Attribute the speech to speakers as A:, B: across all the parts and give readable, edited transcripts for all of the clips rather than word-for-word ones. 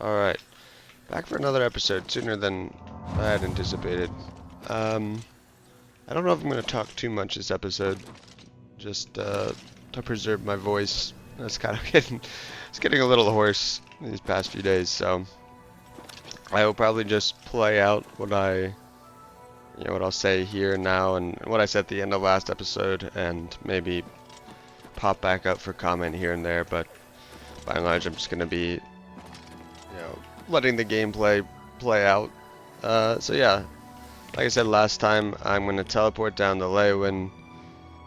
A: Alright, back for another episode sooner than I had anticipated. Um, I don't know if I'm going to talk too much this episode, just to preserve my voice. It's kind of getting a little hoarse these past few days, so I will probably just play out what I'll say here now and what I said at the end of last episode, and maybe pop back up for comment here and there, but by and large I'm just going to be letting the gameplay play out. So yeah, like I said last time, I'm going to teleport down to Leywin,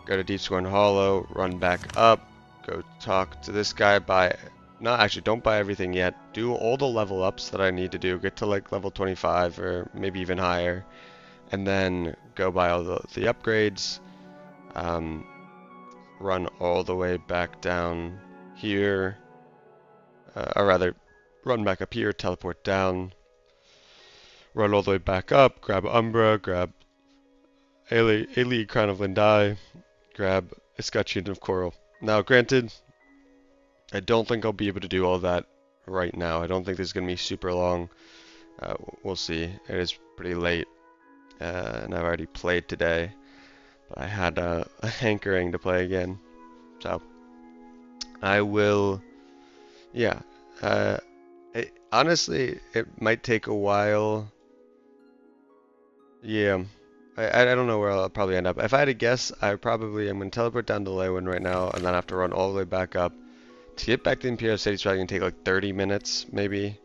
A: go to Deepscorn Hollow, run back up, go talk to this guy, no, actually, don't buy everything yet. Do all the level ups that I need to do, get to like level 25 or maybe even higher, and then go buy all the upgrades, um, run all the way back down here, or rather, run back up here, teleport down, run all the way back up, grab Umbra, grab Ailey, Crown of Lindai, grab Escutcheon of Coral. Now, granted, I don't think I'll be able to do all that right now. I don't think this is going to be super long. We'll see. It is pretty late, and I've already played today, but I had a hankering to play again. So, I will, yeah. Honestly, it might take a while. Yeah. I don't know where I'll probably end up. If I had to guess, I probably am going to teleport down to Leywin right now, and then have to run all the way back up. To get back to the Imperial City, it's probably going to take like 30 minutes, maybe.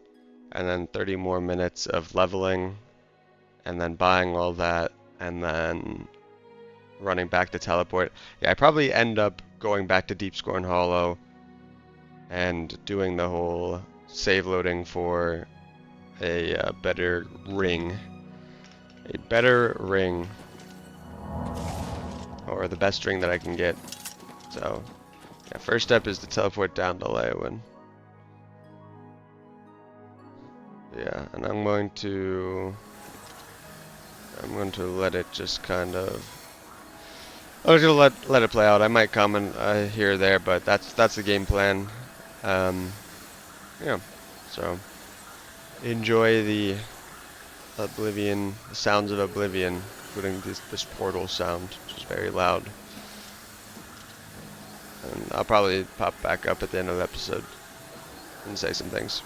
A: And then 30 more minutes of leveling, and then buying all that, and then running back to teleport. Yeah, I probably end up going back to Deepscorn Hollow, and doing the whole save loading for a better ring. A better ring. Or the best ring that I can get. So, yeah, first step is to teleport down to Leywin. Yeah, and I'm going to let it just kind of. I'm just gonna let it play out. I might comment here or there, but that's the game plan. Yeah, so enjoy the Oblivion, the sounds of Oblivion, including this portal sound, which is very loud. And I'll probably pop back up at the end of the episode and say some things.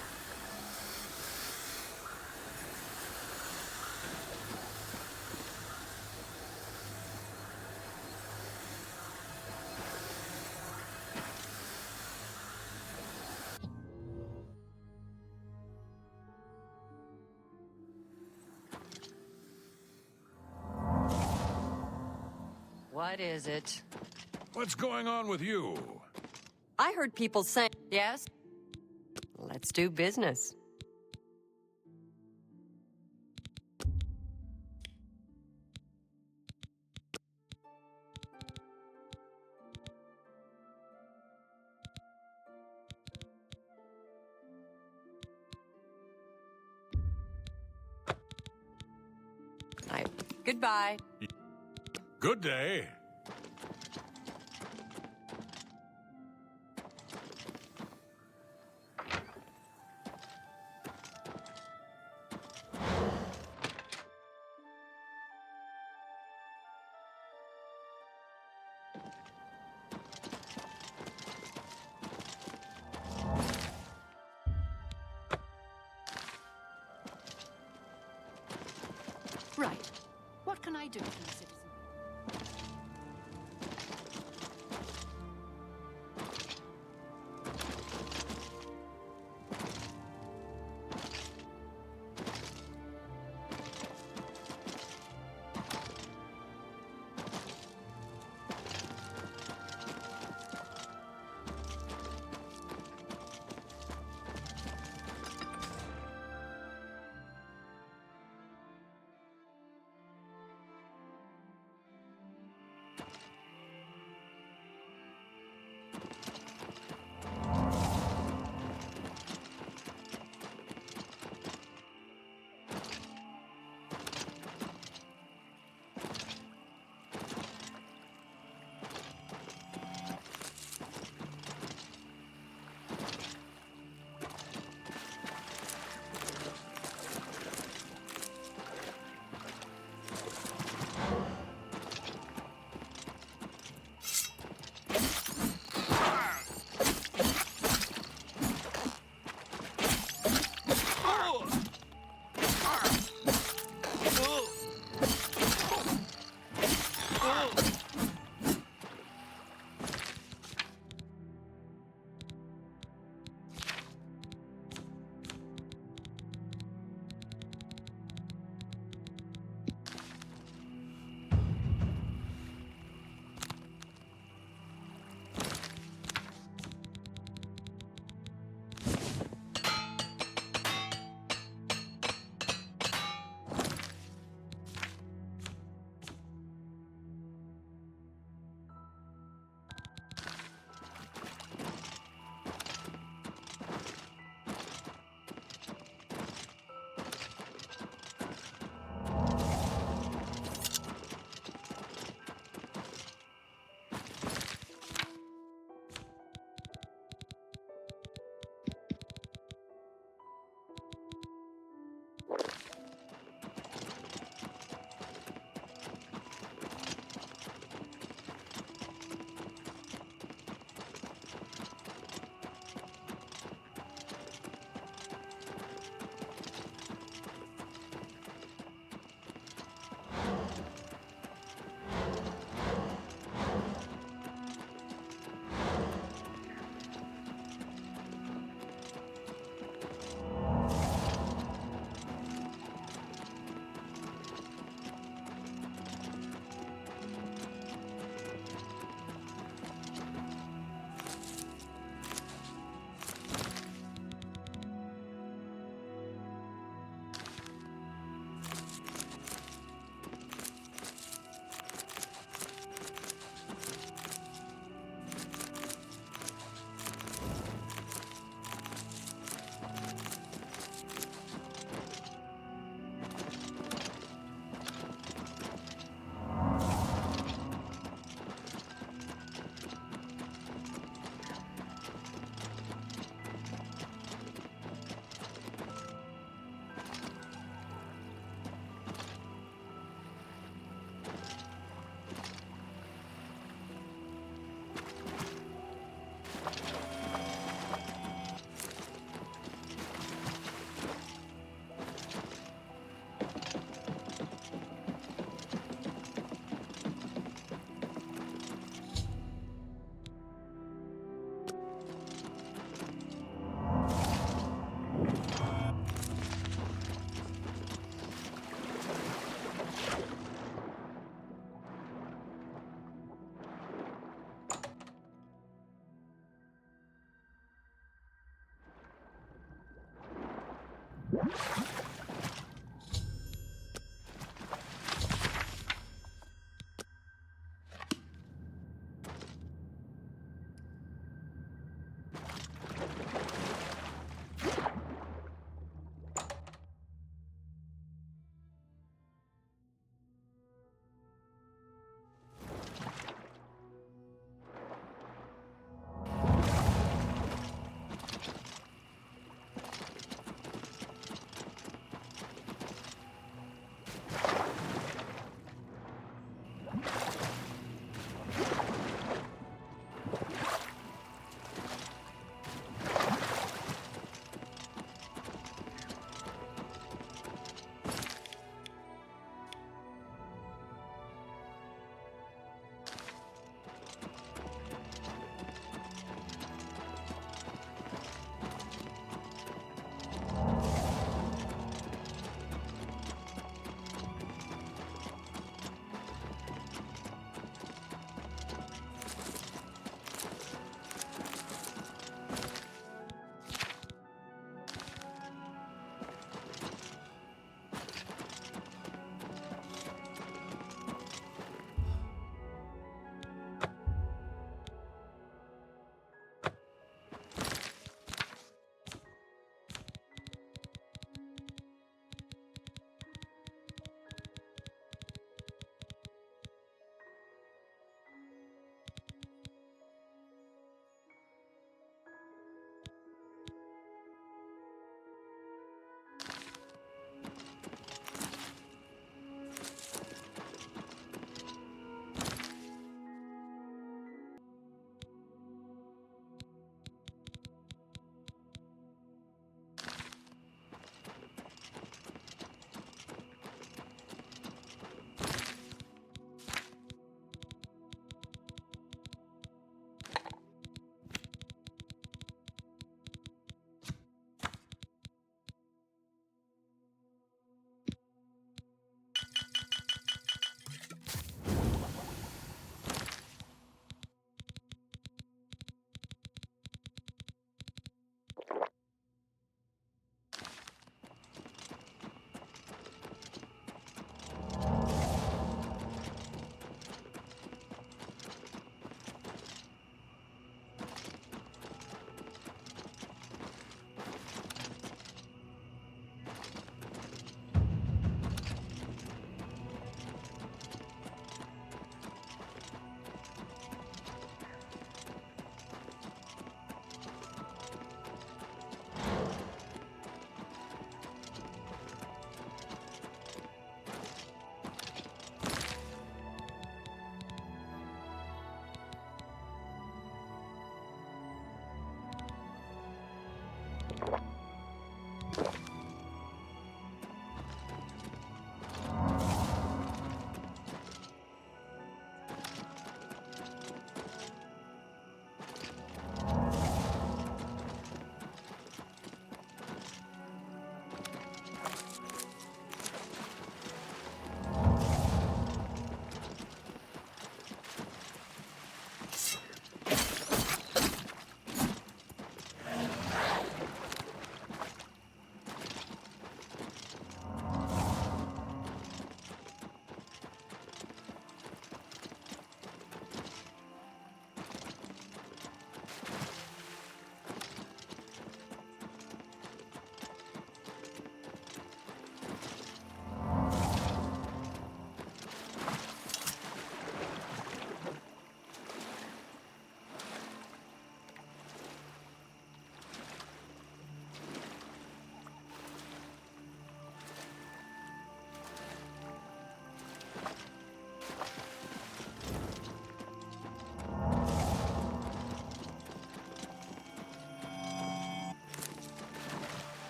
B: What is it?
C: What's going on with you?
B: I heard people saying, yes? Let's do business. Goodbye.
C: Good day.
D: Right. What can I do for you, citizen?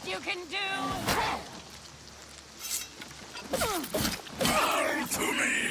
B: best you can do?
C: Bow to me!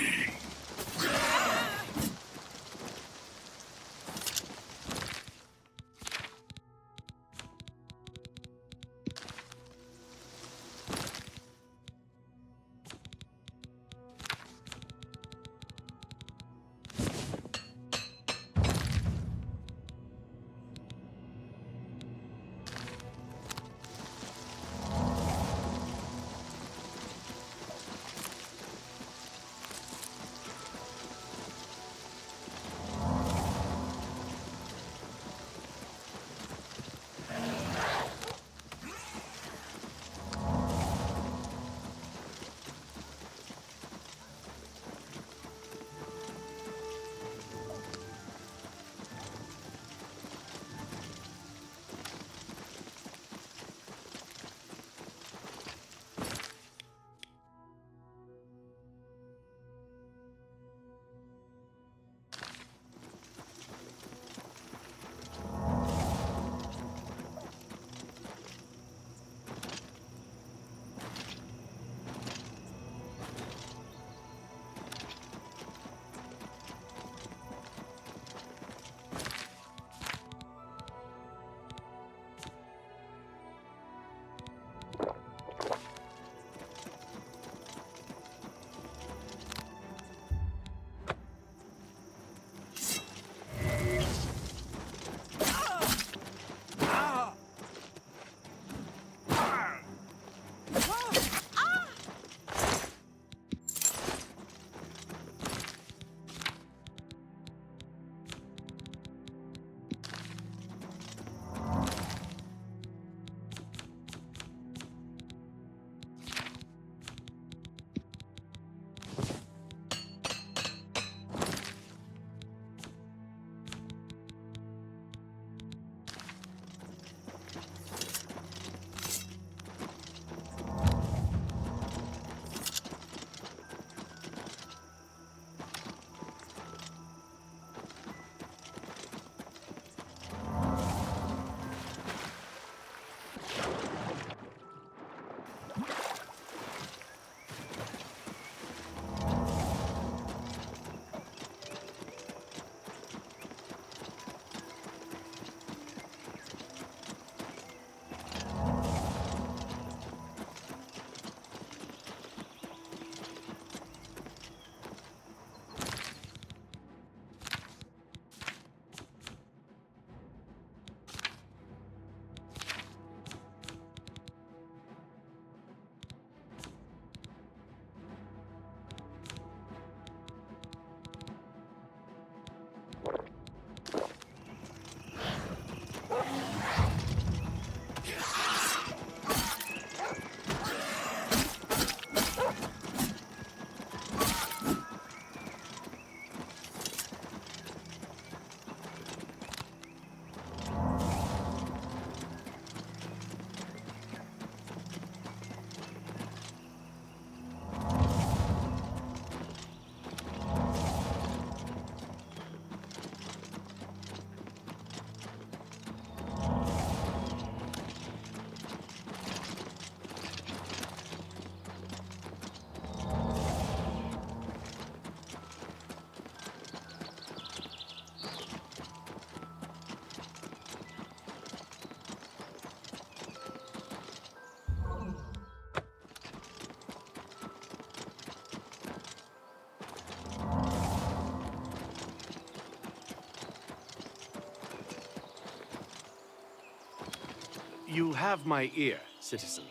E: You have my ear, citizen.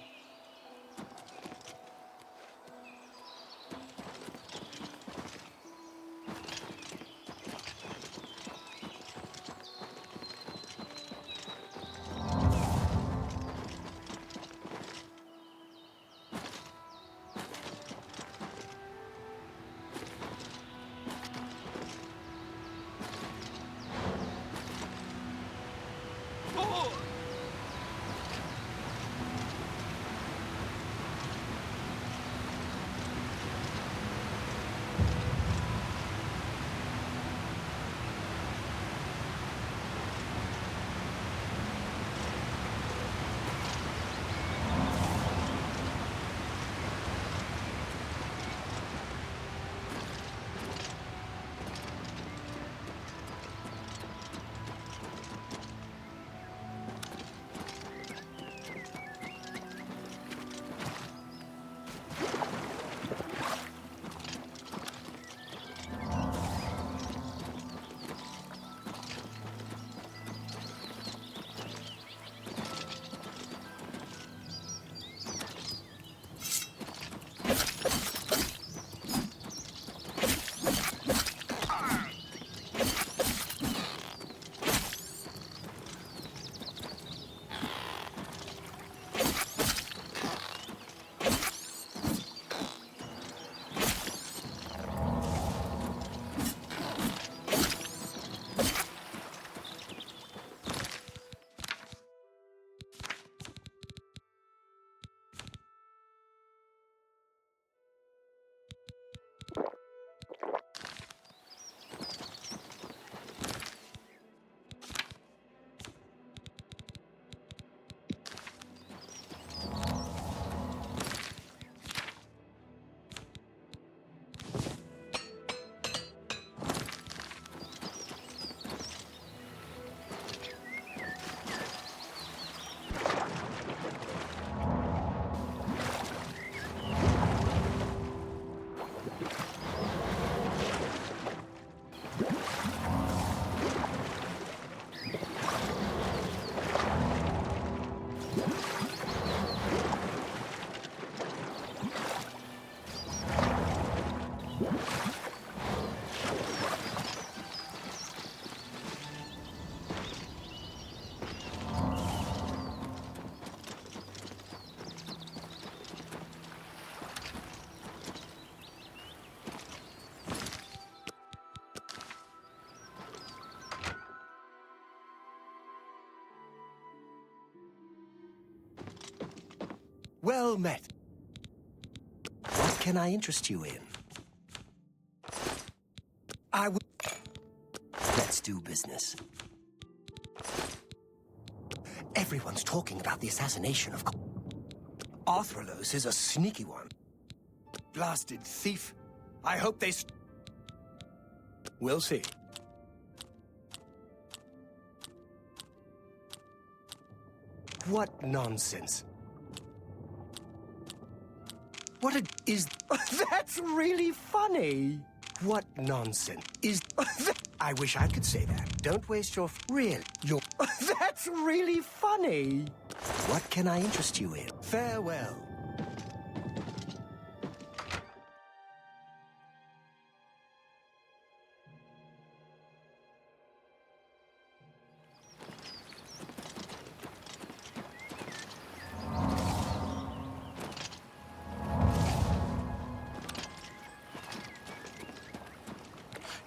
F: Well met. What can I interest you in? I will. Let's do business. Everyone's talking about the assassination of Arthrolos is a sneaky one. Blasted thief. I hope they... We'll see. What nonsense. What is... That's really funny. What nonsense is... I wish I could say that. Don't waste your... Real... Your... That's really funny. What can I interest you in? Farewell.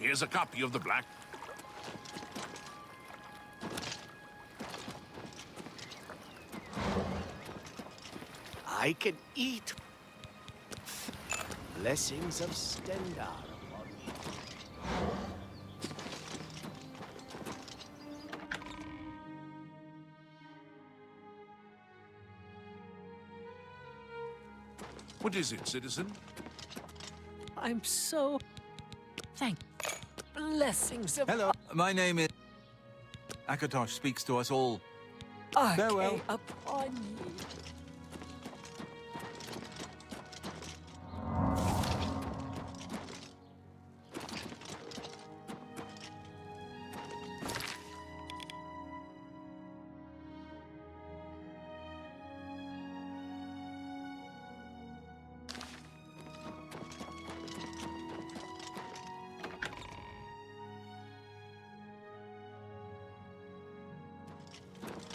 C: Here's a copy of the Black...
E: I can eat. Blessings of Stendar upon me.
C: What is it, citizen?
G: I'm so... Thank... Blessings of...
H: Hello, my name is... Akatosh speaks to us all. Farewell.
G: upon ye.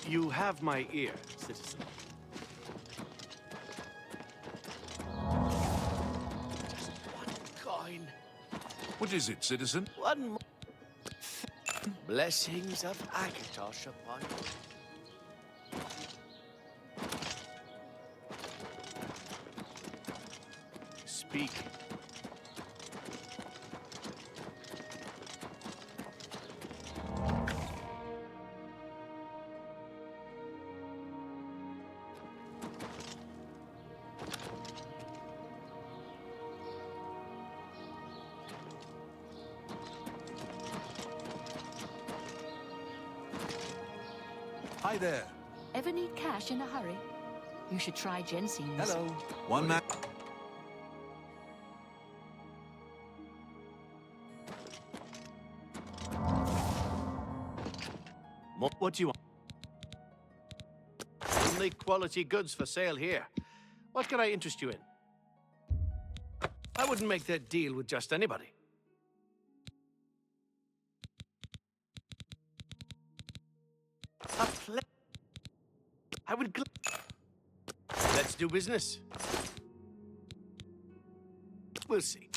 E: You have my ear, citizen. Just one coin.
C: What is it, citizen?
E: One more. Blessings of Akatosh upon you. Speak.
H: Hi there.
D: Ever need cash in a hurry? You should try Jensen's.
H: Hello. One man.
E: What do you want? Only quality goods for sale here. What can I interest you in? I wouldn't make that deal with just anybody. I would... Let's do business. We'll see.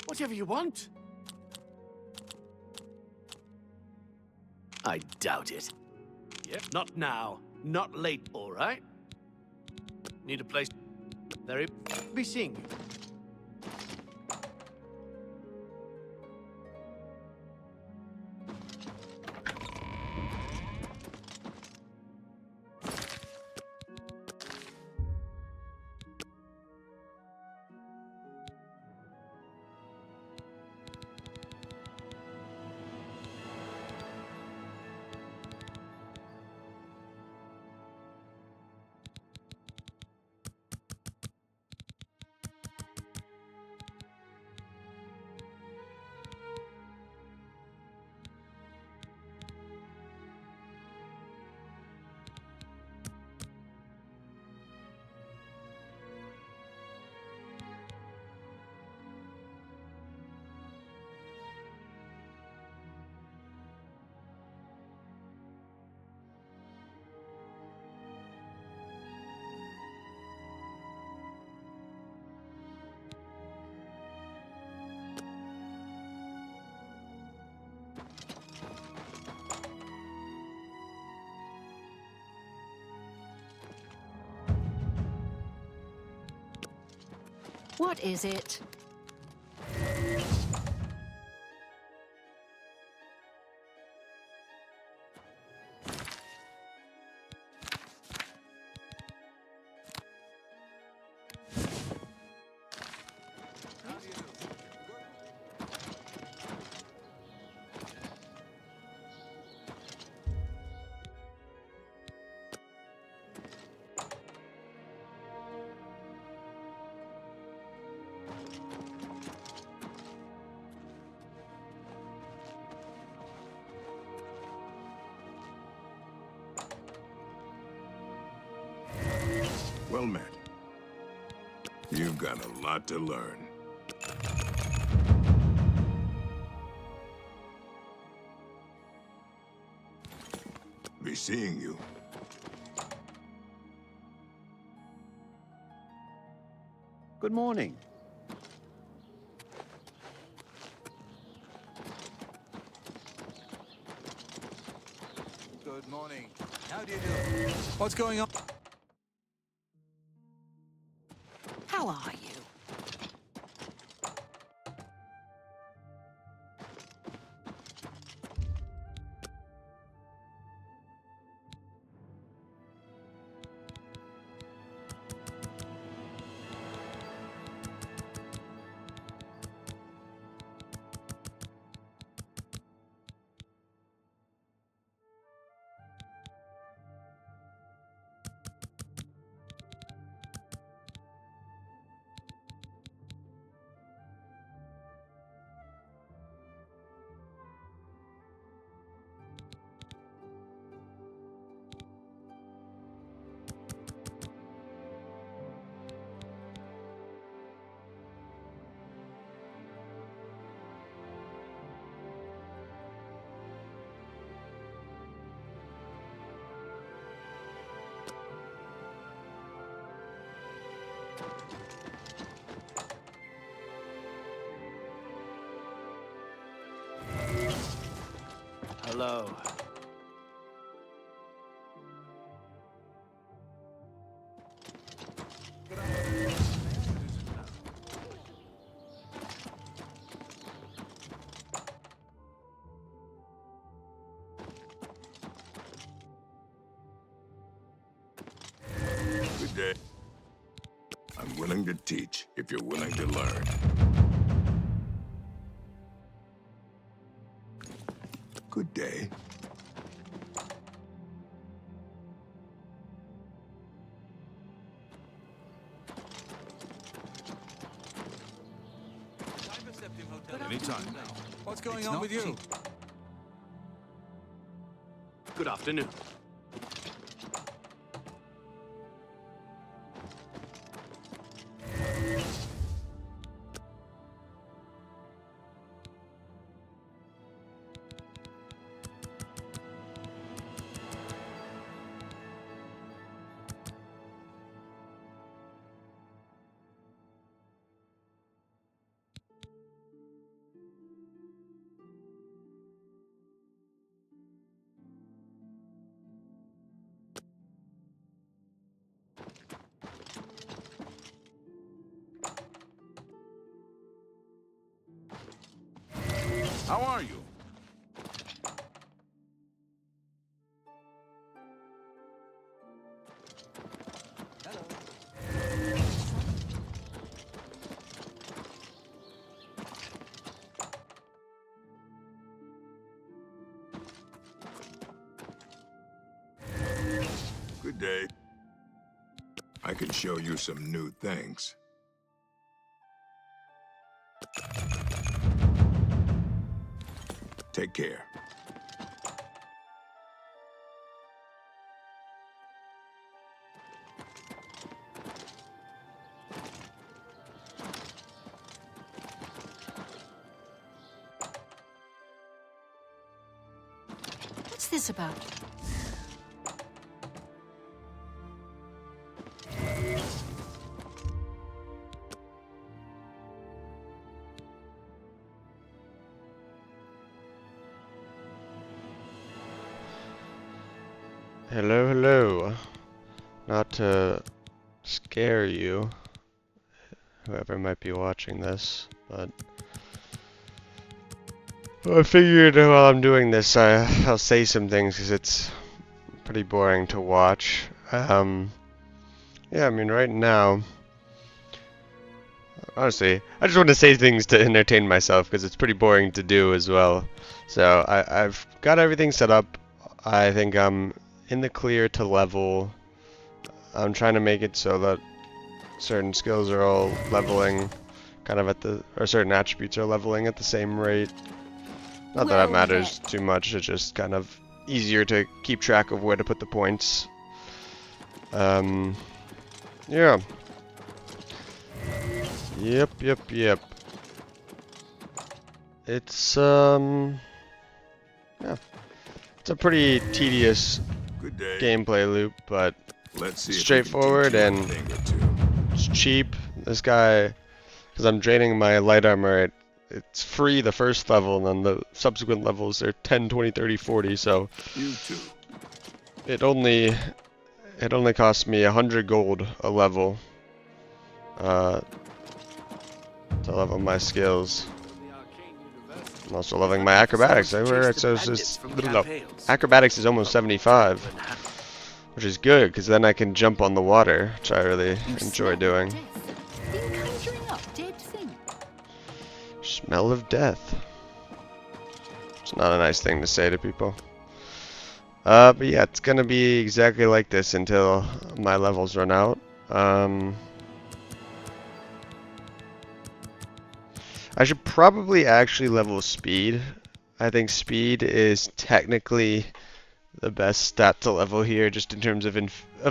E: Whatever you want. I doubt it. Yep, not now. Not late, all right? Need a place... Very... Be seeing you.
D: What is it?
I: Well met. You've got a lot to learn. Be seeing you.
J: Good morning.
H: Good morning. How do you do? What's going on?
D: How are you?
E: Hello.
I: Good day. I'm willing to teach if you're willing to learn. Good day.
C: Anytime.
H: What's going on with you?
E: Good afternoon.
C: How are you?
I: Good day. I can show you some new things. Take care.
D: What's this about?
A: Hello, hello. Not to scare you, whoever might be watching this, but I figured while I'm doing this, I'll say some things because it's pretty boring to watch. Yeah, I mean, right now, honestly, I just want to say things to entertain myself because it's pretty boring to do as well. So I've got everything set up. I think I'm in the clear to level. I'm trying to make it so that certain skills are all leveling kind of at the, or certain attributes are leveling at the same rate. Not that that matters too much, it's just kind of easier to keep track of where to put the points. Yeah. Yep. It's, yeah. It's a pretty tedious gameplay loop, but straightforward and it's cheap. This guy, because I'm draining my light armor, it's free the first level, and then the subsequent levels are 10, 20, 30, 40, so it only costs me 100 gold a level to level my skills. I'm also leveling my acrobatics. Acrobatics is almost 75, which is good because then I can jump on the water, which I really enjoy doing. Smell of death. It's not a nice thing to say to people. But yeah, it's gonna be exactly like this until my levels run out. I should probably actually level speed. I think speed is technically the best stat to level here, just in terms of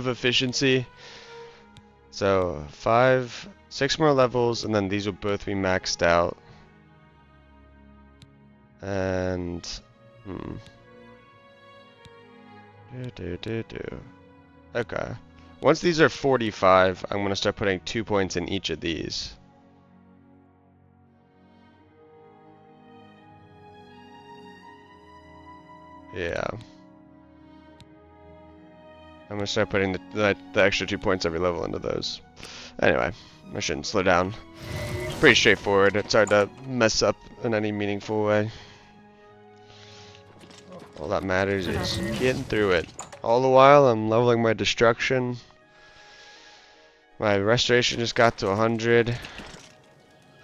A: efficiency. So 6 more levels, and then these will both be maxed out. And okay. Once these are 45, I'm gonna start putting 2 points in each of these. Yeah. I'm gonna start putting the extra 2 points every level into those. Anyway, I shouldn't slow down. Pretty straightforward. It's hard to mess up in any meaningful way. All that matters is getting through it. All the while, I'm leveling my destruction. My restoration just got to 100.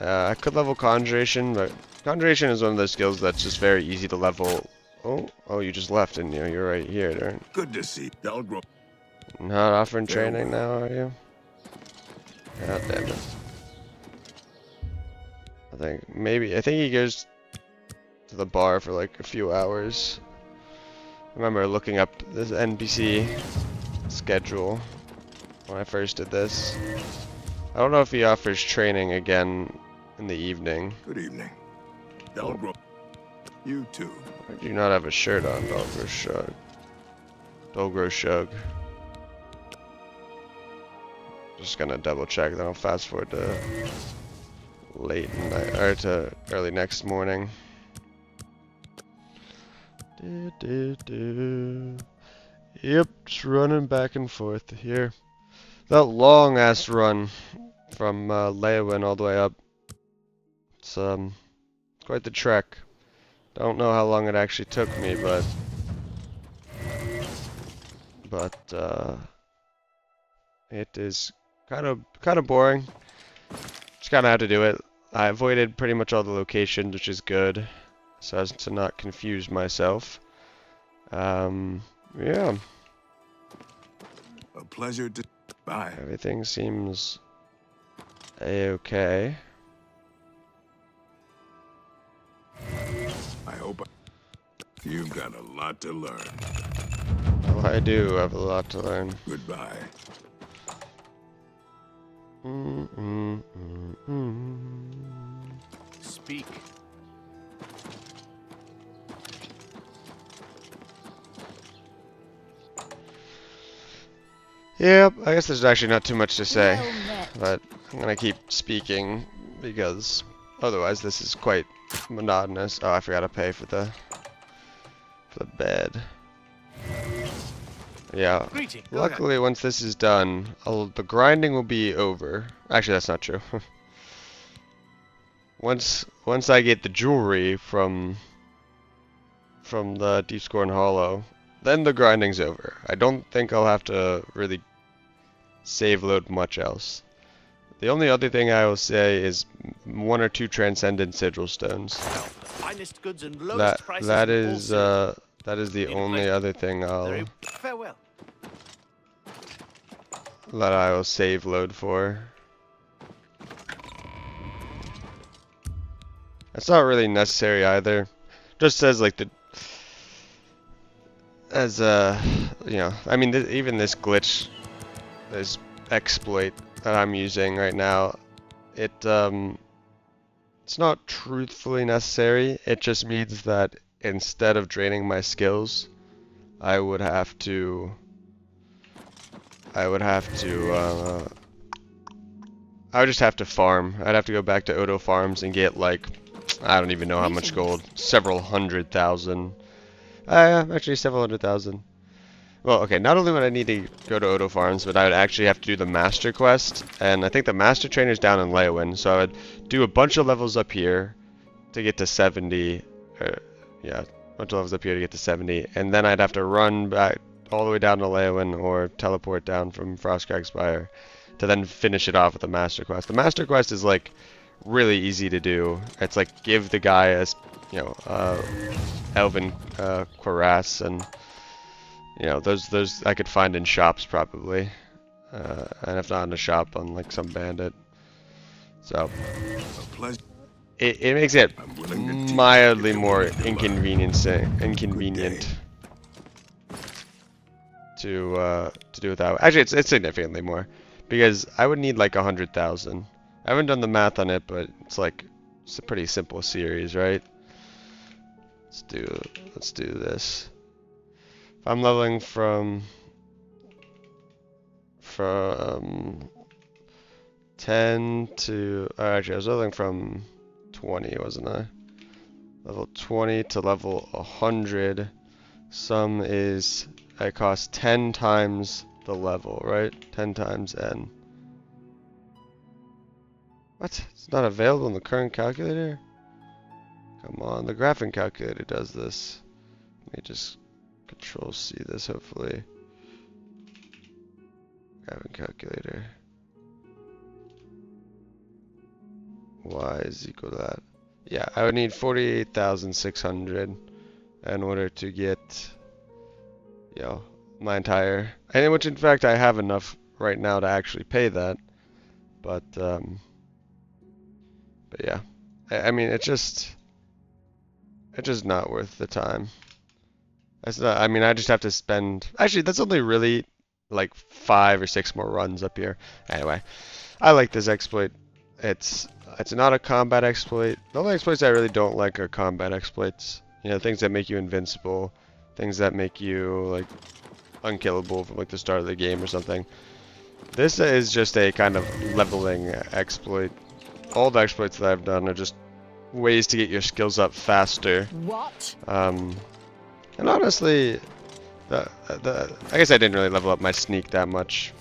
A: I could level conjuration, but conjuration is one of those skills that's just very easy to level. Oh, you just left, didn't you? You're right here, Darren.
I: Good to see.
A: Not offering training now, are you? God damn it. I think he goes to the bar for like a few hours. I remember looking up this NPC schedule when I first did this. I don't know if he offers training again in the evening.
I: Good evening. Delgro. You too.
A: Why do you not have a shirt on, Dolgro Shug? Dolgro Shug. Just gonna double check, then I'll fast forward to late night, or to early next morning. Yep, just running back and forth here. That long ass run from Leyawen all the way up. It's quite the trek. Don't know how long it actually took me, but it is kind of boring. Just kind of had to do it. I avoided pretty much all the locations, which is good, so as to not confuse myself. Yeah.
I: A pleasure to. Bye.
A: Everything seems a-okay.
I: I hope you've got a lot to learn.
A: Oh, I do have a lot to learn.
I: Goodbye.
E: Speak.
A: Yep, I guess there's actually not too much to say, but I'm gonna keep speaking because otherwise this is quite monotonous. Oh, I forgot to pay for the bed. Yeah.
E: Greeting. Go ahead.
A: Luckily, once this is done, the grinding will be over. Actually, that's not true. Once I get the jewelry from the Deep Scorn Hollow, then the grinding's over. I don't think I'll have to really save load much else. The only other thing I will say is 1 or 2 Transcendent Sigil Stones.
E: Finest goods and lowest prices
A: That
E: in all
A: is
E: cities.
A: that is the
E: Need a
A: only
E: place-
A: other thing
E: Farewell.
A: that I will save load for. It's not really necessary either. Just says like you know, I mean even this glitch, this exploit that I'm using right now, it's not truthfully necessary. It just means that instead of draining my skills, I would just have to farm. I'd have to go back to Odo Farms and get like, I don't even know how much gold. Several 100,000. Actually several 100,000. Well, okay, not only would I need to go to Odo Farms, but I would actually have to do the Master Quest. And I think the Master Trainer's down in Leowin, so I would do a bunch of levels up here to get to 70. Yeah, a bunch of levels up here to get to 70. And then I'd have to run back all the way down to Leowin or teleport down from Frostcrag Spire to then finish it off with the Master Quest. The Master Quest is like really easy to do. It's like give the guy a, you know, Elven cuirass, and you know those I could find in shops probably, and if not in a shop, on like some bandit. So it makes it mildly more inconvenient to do it that way. Actually, it's significantly more, because I would need like 100,000. I haven't done the math on it, but it's a pretty simple series, right? Let's do this. If I'm leveling from 10 to, actually I was leveling from 20, wasn't I? Level 20 to level 100. Some is, it costs 10 times the level, right? 10 times N. What? It's not available in the current calculator? Come on, the graphing calculator does this. Let me just Control C this, hopefully. Graphing calculator. Y is equal to that. Yeah, I would need 48,600 in order to get, you know, my entire, and which in fact I have enough right now to actually pay that. But yeah, I mean it's just not worth the time. That's not, I mean I just have to spend, actually that's only really like 5 or 6 more runs up here. Anyway, I like this exploit. It's not a combat exploit. The only exploits I really don't like are combat exploits. You know, things that make you invincible, things that make you like unkillable from like the start of the game or something. This is just a kind of leveling exploit. All the exploits that I've done are just ways to get your skills up faster.
D: What?
A: And honestly, I guess I didn't really level up my sneak that much.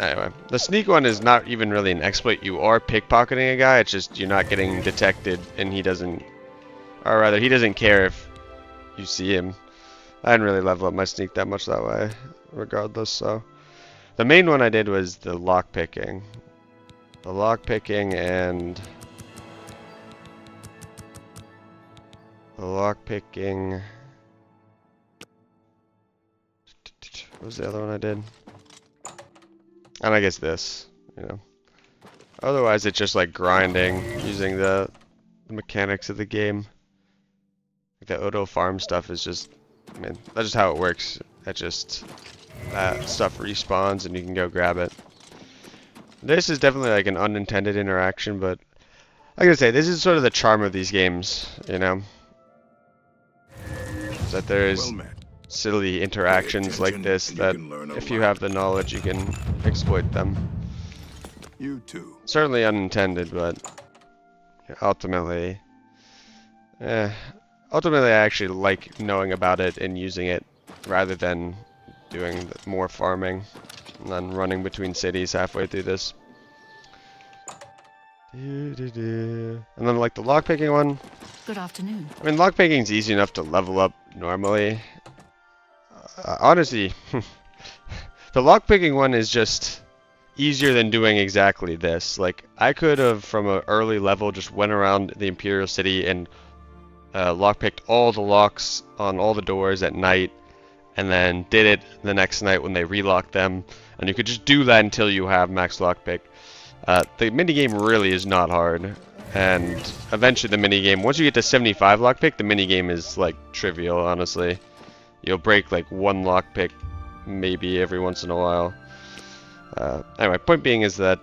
A: Anyway, the sneak one is not even really an exploit. You are pickpocketing a guy, it's just you're not getting detected, and he doesn't, or rather, he doesn't care if you see him. I didn't really level up my sneak that much that way, regardless, so. The main one I did was the lockpicking. The lockpicking and... The lockpicking... What was the other one I did? And I guess this, you know. Otherwise, it's just like grinding, using the mechanics of the game. The Odo farm stuff is just, I mean, that's just how it works. It just, that stuff respawns and you can go grab it. This is definitely like an unintended interaction, but I gotta say, this is sort of the charm of these games, you know? That there's silly interactions like this that if you have the knowledge you can exploit them.
I: You too.
A: Certainly unintended, but ultimately ultimately I actually like knowing about it and using it rather than doing more farming and then running between cities halfway through this. And then like the lockpicking one.
D: Good afternoon.
A: I mean, lockpicking is easy enough to level up normally. Honestly, the lockpicking one is just easier than doing exactly this. Like, I could have, from an early level, just went around the Imperial City and lockpicked all the locks on all the doors at night, and then did it the next night when they relocked them. And you could just do that until you have max lockpick. The minigame really is not hard. And eventually the minigame, once you get to 75 lockpick, the minigame is like trivial, honestly. You'll break like one lockpick maybe every once in a while. Anyway, point being is that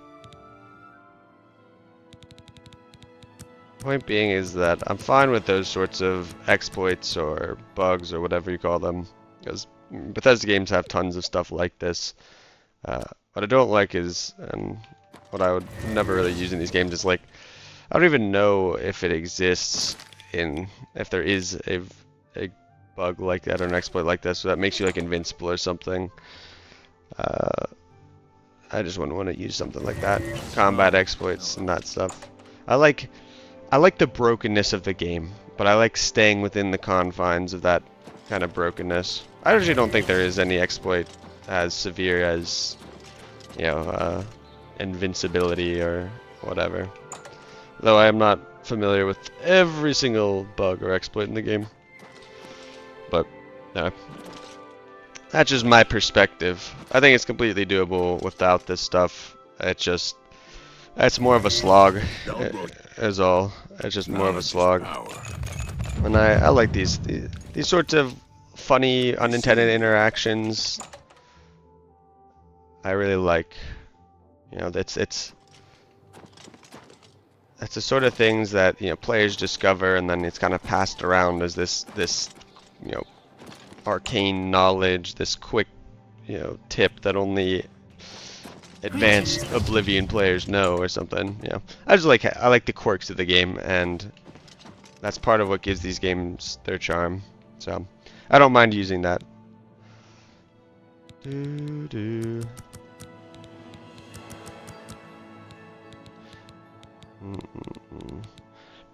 A: I'm fine with those sorts of exploits or bugs or whatever you call them, because Bethesda games have tons of stuff like this. What I don't like is, and what I would never really use in these games is like, I don't even know if it exists if there is a bug like that or an exploit like this, so that makes you like invincible or something. I just wouldn't want to use something like that. Combat exploits and that stuff. I like the brokenness of the game, but I like staying within the confines of that kind of brokenness. I actually don't think there is any exploit as severe as, you know, invincibility or whatever. Though I am not familiar with every single bug or exploit in the game. But, that's just my perspective. I think it's completely doable without this stuff. It's more of a slog, is all. It's just more of a slog. And I like these sorts of funny, unintended interactions. I really like. You know, it's the sort of things that, you know, players discover, and then it's kind of passed around as this you know, arcane knowledge, this quick, you know, tip that only advanced Oblivion players know or something. You know, I like the quirks of the game, and that's part of what gives these games their charm. So I don't mind using that. Which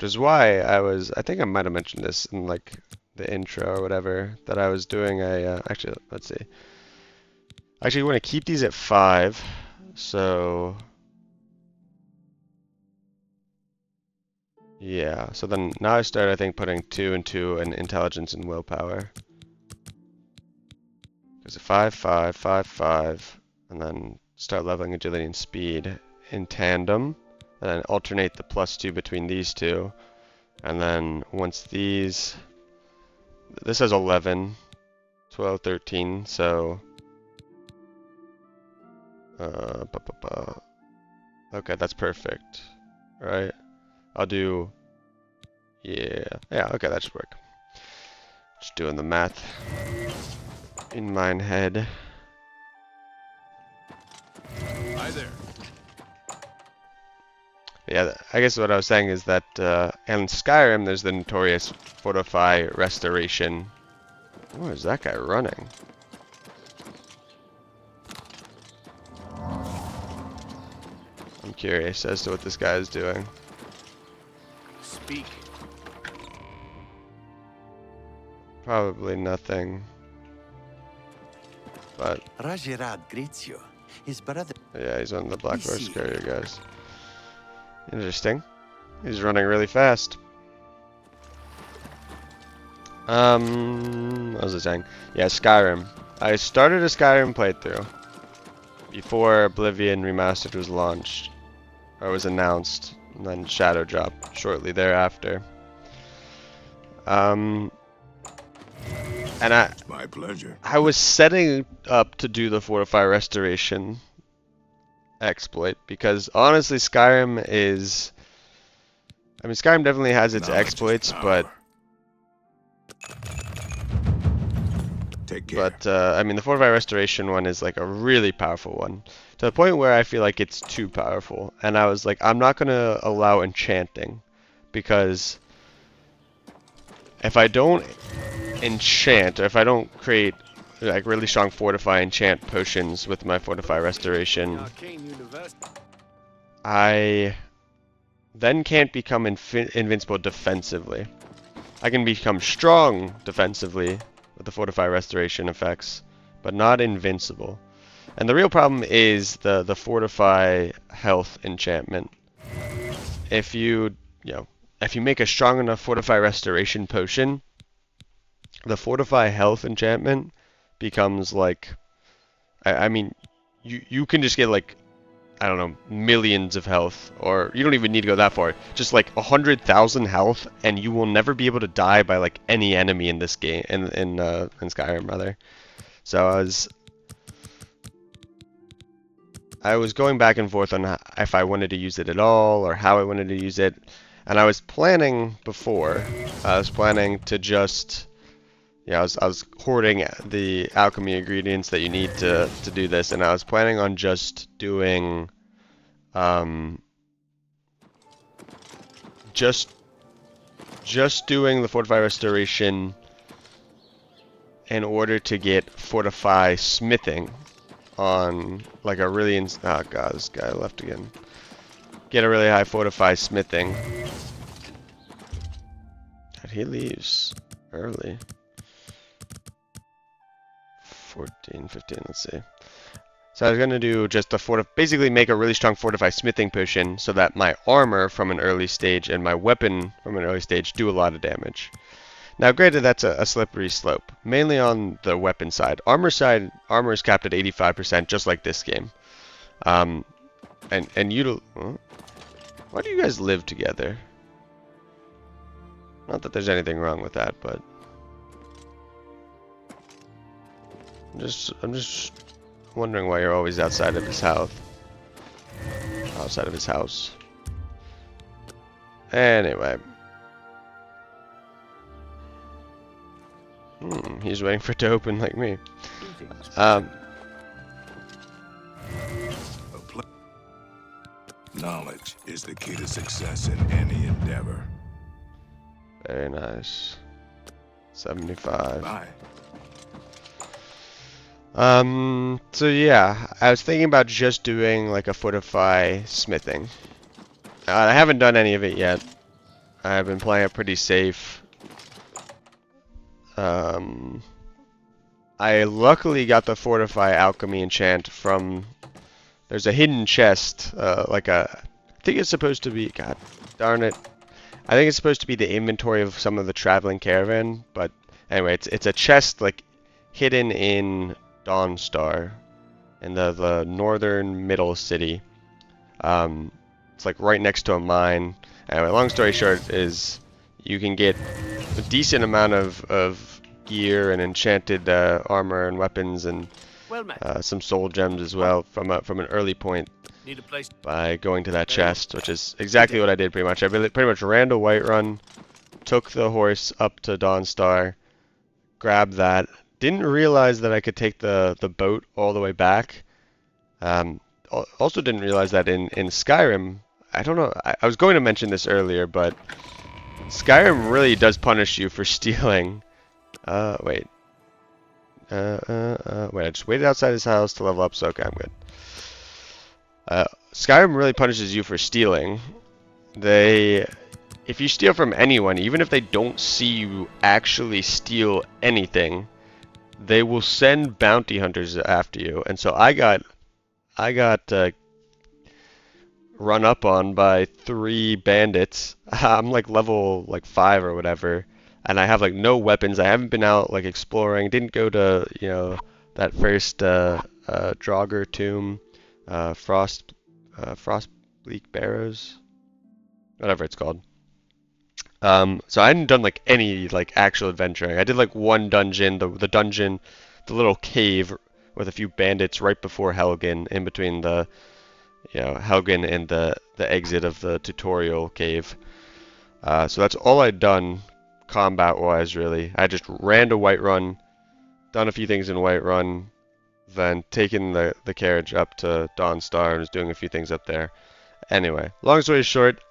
A: is why I think I might have mentioned this in like the intro or whatever, that I was doing actually, let's see. Actually, we want to keep these at 5, so yeah, so then now I start, I think, putting 2 and 2 in intelligence and willpower. Because 5, 5, 5, 5, and then start leveling agility and speed in tandem, and then alternate the +2 between these two, and then once these, this has 11, 12, 13, so okay, that's perfect, right? I'll do, yeah, okay, that should work. Just doing the math in my head.
C: Hi there.
A: Yeah, I guess what I was saying is that in Skyrim there's the notorious fortify restoration. Where is that guy running? I'm curious as to what this guy is doing.
E: Speak.
A: Probably nothing. But
J: Rajerad greets you. His brother.
A: yeah, he's on the Black Horse Carrier, guys. Interesting. He's running really fast. What was I saying? Yeah, Skyrim. I started a Skyrim playthrough before Oblivion Remastered was launched, or was announced, and then Shadow dropped shortly thereafter. And
I: My pleasure.
A: I was setting up to do the Fortify Restoration exploit, because honestly Skyrim is, I mean, Skyrim definitely has its exploits, but
I: Take care.
A: I mean, the Fortify Restoration one is like a really powerful one, to the point where I feel like it's too powerful, and I was like, I'm not gonna allow enchanting, because if I don't enchant, or if I don't create like really strong fortify enchant potions with my fortify restoration, I then can't become invincible defensively. I can become strong defensively with the fortify restoration effects, but not invincible. And the real problem is the fortify health enchantment. If you make a strong enough fortify restoration potion, the fortify health enchantment becomes like, I mean, you can just get like, I don't know, millions of health, or you don't even need to go that far. Just like 100,000 health, and you will never be able to die by like any enemy in this game, in Skyrim rather. So I was going back and forth on if I wanted to use it at all or how I wanted to use it, and I was planning before. I was planning to just, I was hoarding the alchemy ingredients that you need to do this, and I was planning on just doing just doing the fortify restoration in order to get fortify smithing on like a really oh god, this guy left again. Get a really high fortify smithing. He leaves early. 14, 15, let's see. So I was going to do just a basically make a really strong fortify smithing potion so that my armor from an early stage and my weapon from an early stage do a lot of damage. Now granted, that's a slippery slope, mainly on the weapon side. Armor is capped at 85%, just like this game. And you, why do you guys live together? Not that there's anything wrong with that, but I'm just wondering why you're always outside of his house. Outside of his house. Anyway. He's waiting for it to open like me.
I: Knowledge is the key to success in any endeavor.
A: Very nice. 75.
I: Bye.
A: So yeah, I was thinking about just doing like a fortify smithing. I haven't done any of it yet. I've been playing it pretty safe. I luckily got the fortify alchemy enchant from, there's a hidden chest, I think it's supposed to be, god darn it, I think it's supposed to be the inventory of some of the traveling caravan, but anyway, it's a chest like hidden in Dawnstar, in the northern middle city. It's like right next to a mine. Anyway, long story short is you can get a decent amount of gear and enchanted armor and weapons and some soul gems as well from an early point by going to that chest, which is exactly what I did pretty much. I pretty much ran to Whiterun, took the horse up to Dawnstar, grabbed that. Didn't realize that I could take the boat all the way back. Also didn't realize that in Skyrim, I don't know, I was going to mention this earlier, but Skyrim really does punish you for stealing. Wait. Wait, I just waited outside his house to level up, so okay, I'm good. Skyrim really punishes you for stealing. If you steal from anyone, even if they don't see you actually steal anything, they will send bounty hunters after you. And so I got run up on by 3 bandits. I'm like level 5 or whatever, and I have like no weapons. I haven't been out like exploring. Didn't go to that first Draugr tomb, Frost Bleak Barrows, whatever it's called. So I hadn't done like any like actual adventuring. I did like one dungeon, the dungeon, the little cave with a few bandits right before Helgen, in between the Helgen and the exit of the tutorial cave. So that's all I'd done combat-wise, really. I just ran to Whiterun, done a few things in Whiterun, then taken the carriage up to Dawnstar and was doing a few things up there. Anyway, long story short,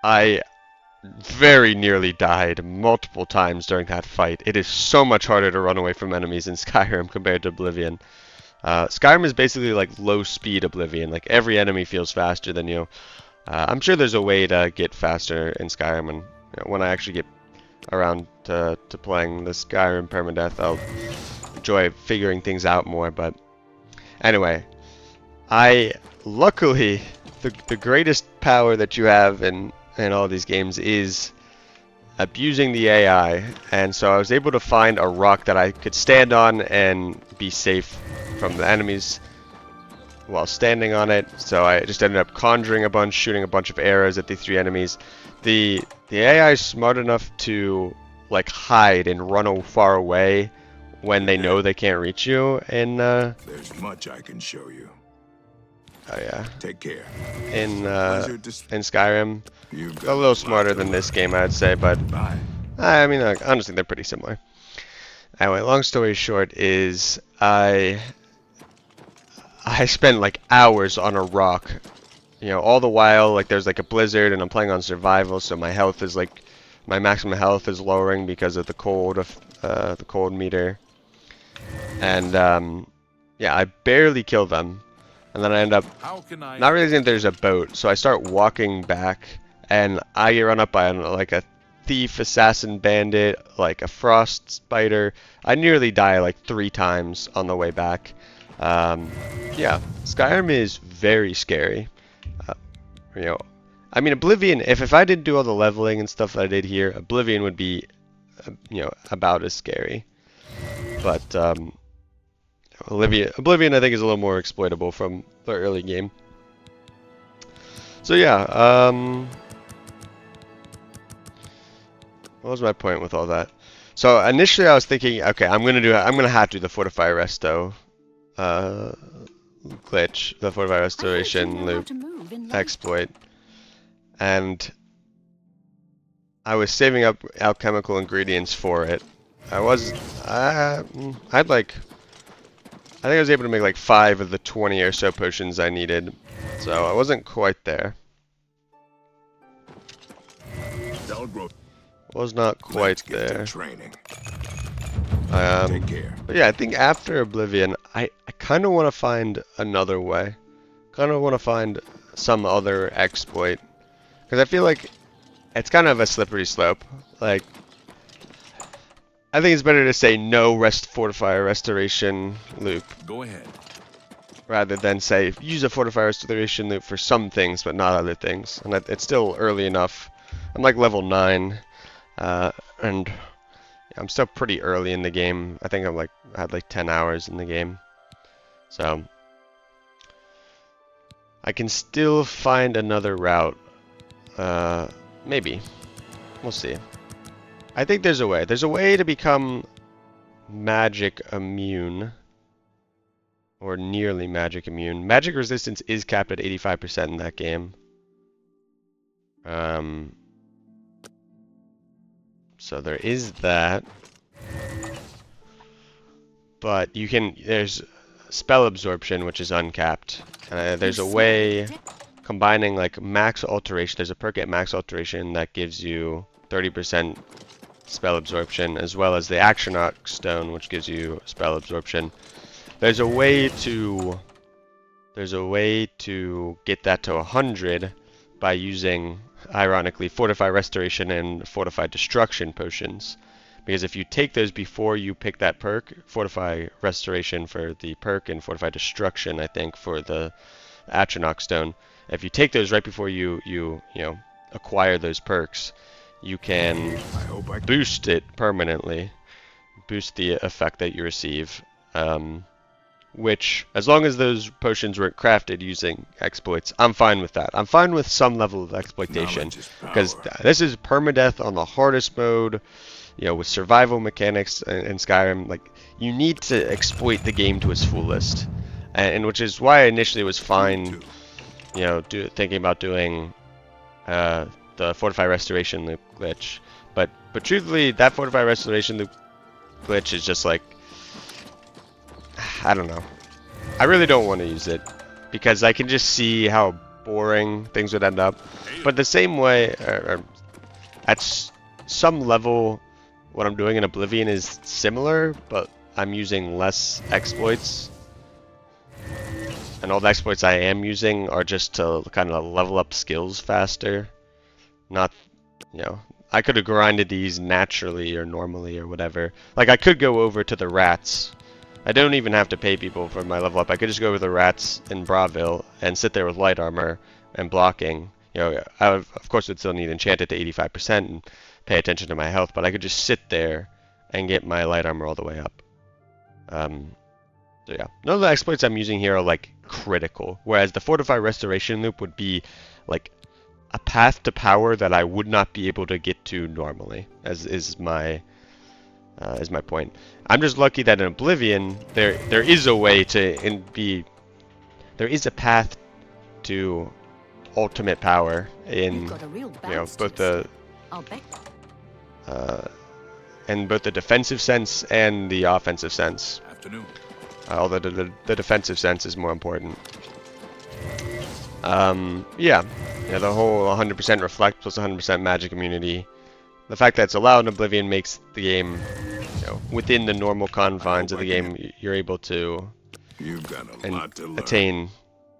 A: I very nearly died multiple times during that fight. It is so much harder to run away from enemies in Skyrim compared to Oblivion. Skyrim is basically like low speed Oblivion. Like every enemy feels faster than you. I'm sure there's a way to get faster in Skyrim, and when I actually get around to playing the Skyrim Permadeath, I'll enjoy figuring things out more. But anyway, luckily the greatest power that you have in all these games is abusing the AI, and so I was able to find a rock that I could stand on and be safe from the enemies while standing on it. So I just ended up conjuring a bunch, shooting a bunch of arrows at the 3 enemies. The AI is smart enough to like hide and run far away when they know they can't reach you. And
I: there's much I can show you.
A: Oh yeah.
I: Take care.
A: In Skyrim, a little smarter than this game, I'd say, but I mean, like, honestly, they're pretty similar. Anyway, long story short is I spent like hours on a rock, all the while like there's like a blizzard and I'm playing on survival, so my health is like my maximum health is lowering because of the cold meter, and yeah, I barely kill them, and then I end up not realizing there's a boat, so I start walking back, and I get run up by like a thief, assassin, bandit, like a frost spider. I nearly die like 3 times on the way back. Yeah, Skyrim is very scary. I mean, Oblivion, if I didn't do all the leveling and stuff that I did here, Oblivion would be, about as scary. But, Oblivion I think is a little more exploitable from the early game. So yeah, what was my point with all that? So initially I was thinking, okay, I'm gonna have to do the Fortify Resto glitch, the Fortify Restoration loop exploit, and I was saving up alchemical ingredients for it. I think I was able to make like 5 of the 20 or so potions I needed, so I wasn't quite there. Was not quite there. But yeah, I think after Oblivion, I kind of want to find another way. Kind of want to find some other exploit, because I feel like it's kind of a slippery slope. Like, I think it's better to say no Fortify Restoration loop.
C: Go ahead.
A: Rather than say use a Fortify Restoration loop for some things but not other things. And it's still early enough. I'm like level 9, and I'm still pretty early in the game. I think I had like 10 hours in the game, so I can still find another route. Maybe. We'll see. I think there's a way. There's a way to become magic immune. Or nearly magic immune. Magic resistance is capped at 85% in that game. So there is that. But you can, there's spell absorption, which is uncapped. There's a way combining like max alteration. There's a perk at max alteration that gives you 30% spell absorption, as well as the Actionox stone, which gives you spell absorption. There's a way to get that to 100 by using, ironically, Fortify Restoration and Fortify Destruction potions. Because if you take those before you pick that perk, Fortify Restoration for the perk and Fortify Destruction, I think, for the Actionox stone, if you take those right before you acquire those perks, you can boost it permanently, boost the effect that you receive. Which, as long as those potions weren't crafted using exploits, I'm fine with that. I'm fine with some level of exploitation, because this is permadeath on the hardest mode, with survival mechanics in Skyrim. Like, you need to exploit the game to its fullest, and which is why I initially was fine, thinking about doing the Fortify Restoration loop glitch. But truthfully, that Fortify Restoration loop glitch is just like, I don't know. I really don't want to use it because I can just see how boring things would end up. But the same way, some level, what I'm doing in Oblivion is similar, but I'm using less exploits. And all the exploits I am using are just to kind of level up skills faster. Not, you know, I could have grinded these naturally or normally or whatever. Like, I could go over to the rats. I don't even have to pay people for my level up. I could just go over the rats in Braville and sit there with light armor and blocking. You know, of course would still need enchanted to 85% and pay attention to my health, but I could just sit there and get my light armor all the way up. So yeah, none of the exploits I'm using here are like critical, whereas the Fortify Restoration loop would be like a path to power that I would not be able to get to normally, as is my point. I'm just lucky that in Oblivion there is a way to there is a path to ultimate power in both the defensive sense and the offensive sense.
C: Afternoon.
A: Although the defensive sense is more important. Yeah, the whole 100% reflect plus 100% magic immunity. The fact that it's allowed in Oblivion makes the game, within the normal confines of the game, you're able to attain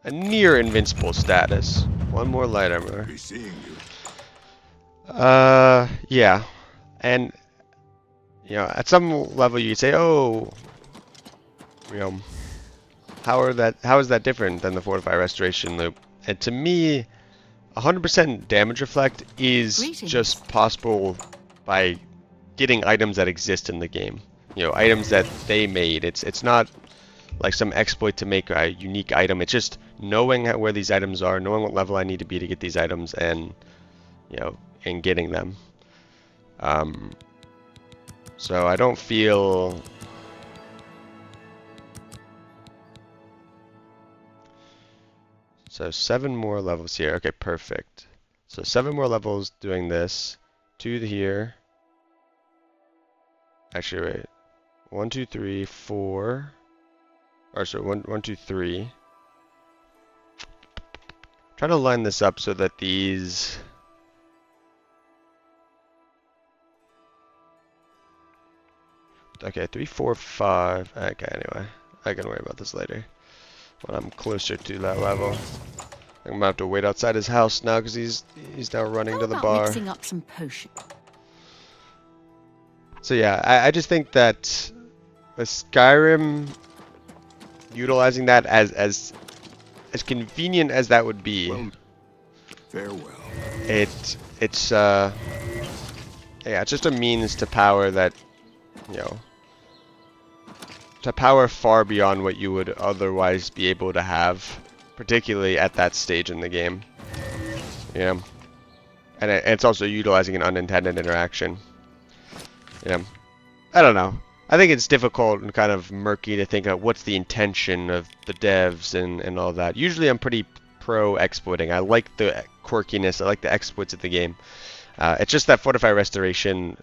A: a near invincible status. One more light armor. Yeah, and at some level you could say, oh, how is that different than the Fortify Restoration loop? And to me, 100% damage reflect is just possible by getting items that exist in the game. Items that they made. It's not like some exploit to make a unique item. It's just knowing where these items are, knowing what level I need to be to get these items, and and getting them. So I don't feel. So 7 more levels here. Okay, perfect. So 7 more levels doing this. 2 here. Actually, wait. 1, 2, 3, 4. Or sorry, 1, 2, 3. Trying to line this up so that these. Okay, 3, 4, 5. Okay, anyway. I can worry about this later. When I'm closer to that level. I'm gonna have to wait outside his house now because he's now running to the bar.
D: Mixing up some potion.
A: So yeah, I just think that the Skyrim utilizing that as convenient as that would be.
I: Well, farewell.
A: It's yeah, it's just a means to power that, to power far beyond what you would otherwise be able to have, particularly at that stage in the game. And it's also utilizing an unintended interaction. I don't know. I think it's difficult and kind of murky to think of what's the intention of the devs and all that. Usually I'm pretty pro exploiting. I like the quirkiness, I like the exploits of the game. It's just that Fortify Restoration,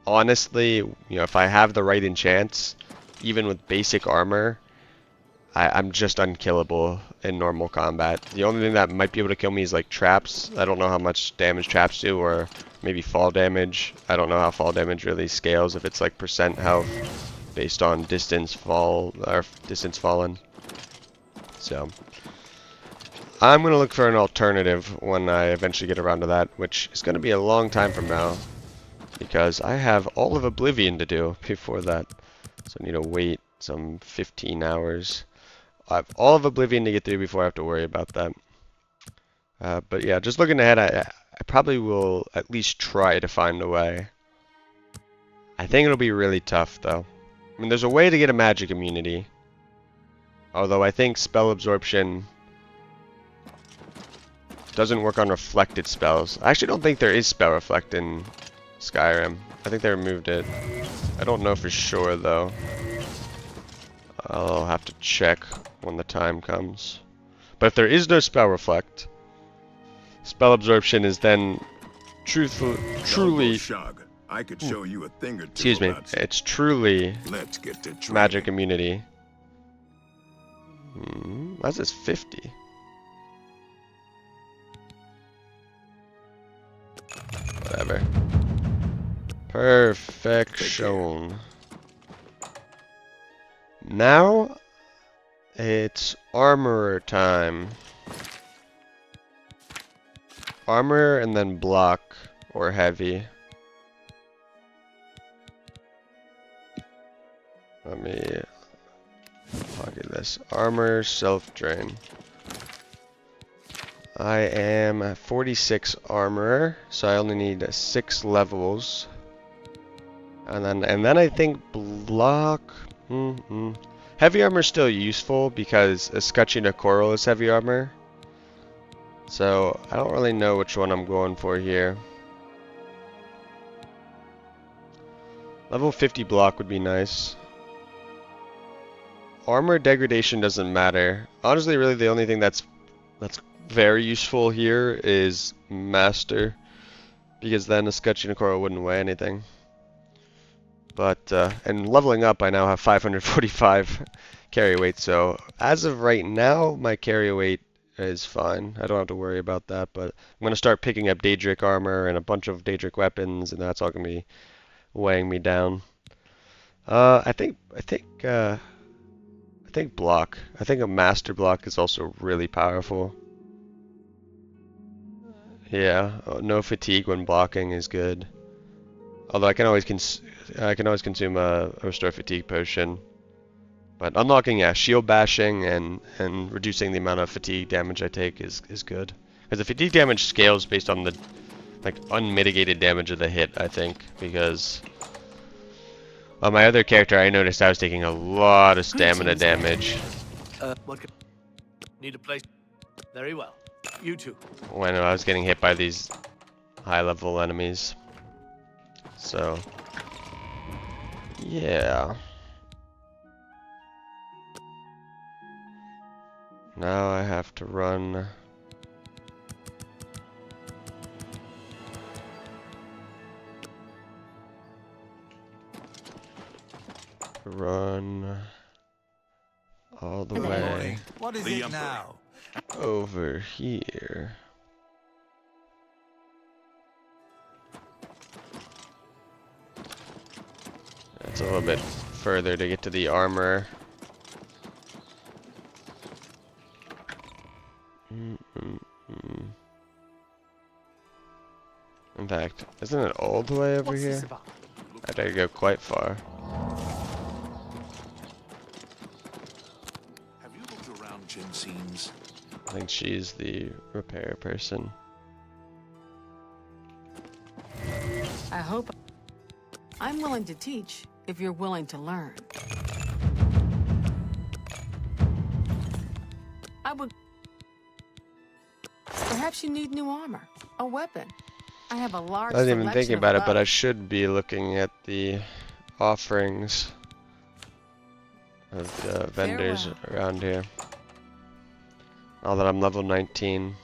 A: honestly, if I have the right enchants, even with basic armor, I'm just unkillable in normal combat. The only thing that might be able to kill me is like traps. I don't know how much damage traps do, or maybe fall damage. I don't know how fall damage really scales, if it's like % health based on distance fall or distance fallen. So I'm gonna look for an alternative when I eventually get around to that, which is gonna be a long time from now, because I have all of Oblivion to do before that. So I need to wait some 15 hours. I have all of Oblivion to get through before I have to worry about that. But yeah, just looking ahead, I probably will at least try to find a way. I think it'll be really tough, though. I mean, there's a way to get a magic immunity. Although I think spell absorption doesn't work on reflected spells. I actually don't think there is spell reflect in Skyrim. I think they removed it. I don't know for sure, though. I'll have to check when the time comes. But if there is no spell reflect, spell absorption is then truly
I: Shog, I could show you a thing or two.
A: Excuse me. It's truly
I: Let's get to
A: magic immunity. Why is this 50? Perfection. Now it's armorer time. Armor and then block or heavy. Let me pocket this. Armor, self-drain. I am a 46 armorer, so I only need 6 levels. And then I think block. Heavy armor is still useful because Escutcheon Coral is heavy armor. So I don't really know which one I'm going for here. Level 50 block would be nice. Armor degradation doesn't matter. Honestly, really the only thing that's very useful here is Master, because then Escutcheon Coral wouldn't weigh anything. But and leveling up, I now have 545 carry weight. So as of right now, my carry weight is fine. I don't have to worry about that. But I'm gonna start picking up Daedric armor and a bunch of Daedric weapons, and that's all gonna be weighing me down. I think block. I think a master block is also really powerful. Yeah, no fatigue when blocking is good. Although I can always consume a restore fatigue potion. But unlocking, yeah, shield bashing and reducing the amount of fatigue damage I take is good. Because the fatigue damage scales based on the unmitigated damage of the hit, I think. Because on my other character, I noticed I was taking a lot of stamina damage.
E: Need a place. Very well. You too.
A: When I was getting hit by these high-level enemies. So, yeah. Now I have to run. All the way
H: What is it now?
A: over here. It's a little bit further to get to the armor. In fact, isn't it all the way over here? I gotta go quite far.
C: Have you looked around Jensen's?
A: I think she's the repair person.
B: I hope. I'm willing to teach if you're willing to learn. I would. Perhaps you need new armor, a weapon. I have a large.
A: I wasn't even thinking about it, but I
B: bows.
A: should be looking at the offerings of the vendors around here. Now that I'm level 19.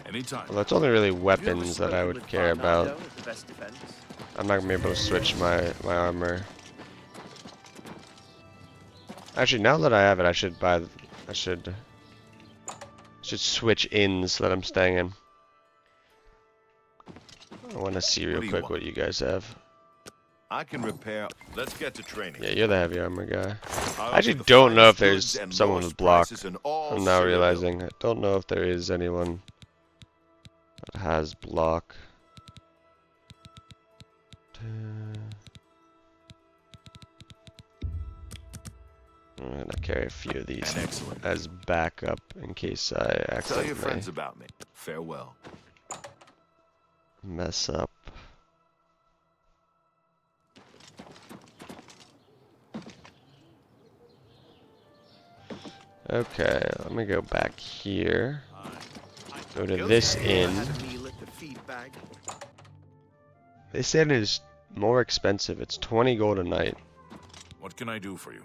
C: Anytime.
A: Well, it's only really weapons that I would care about. I'm not gonna be able to switch my armor. Actually, now that I have it, I should switch inns that I'm staying in. I want to see real quick what you guys have.
I: I can repair. Let's get to training.
A: Yeah, you're the heavy armor guy. I actually don't know if there's someone with block. I'm now realizing. I don't know if there is anyone that has block. I'm gonna carry a few of these as backup in case I
I: Tell
A: accidentally
I: your friends about me. Farewell.
A: mess up. Okay, let me go back here. Go to this inn. This inn is more expensive. It's 20 gold a night.
C: What can I do for you?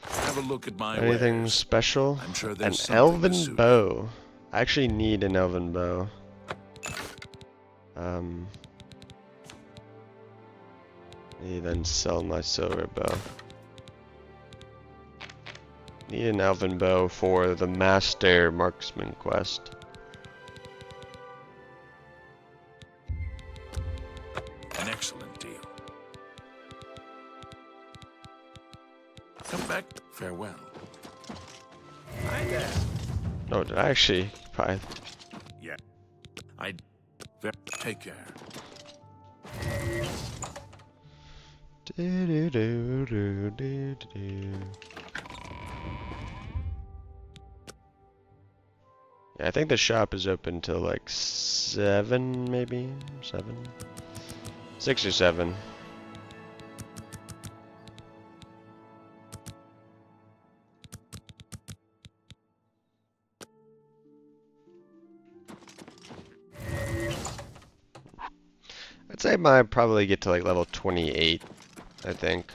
C: Have a look at my
A: Anything
C: wares.
A: special?
C: I'm sure
A: An
C: there's something to
A: elven
C: suit.
A: bow. I actually need an elven bow. Maybe then sell my silver bow. Need an elven bow for the Master Marksman quest.
E: there.
A: No, did I actually buy?
C: Yeah. Take care.
A: Yeah, I think the shop is open till like 7, maybe 7, 6 or 7. I'd say I might probably get to like level 28, I think.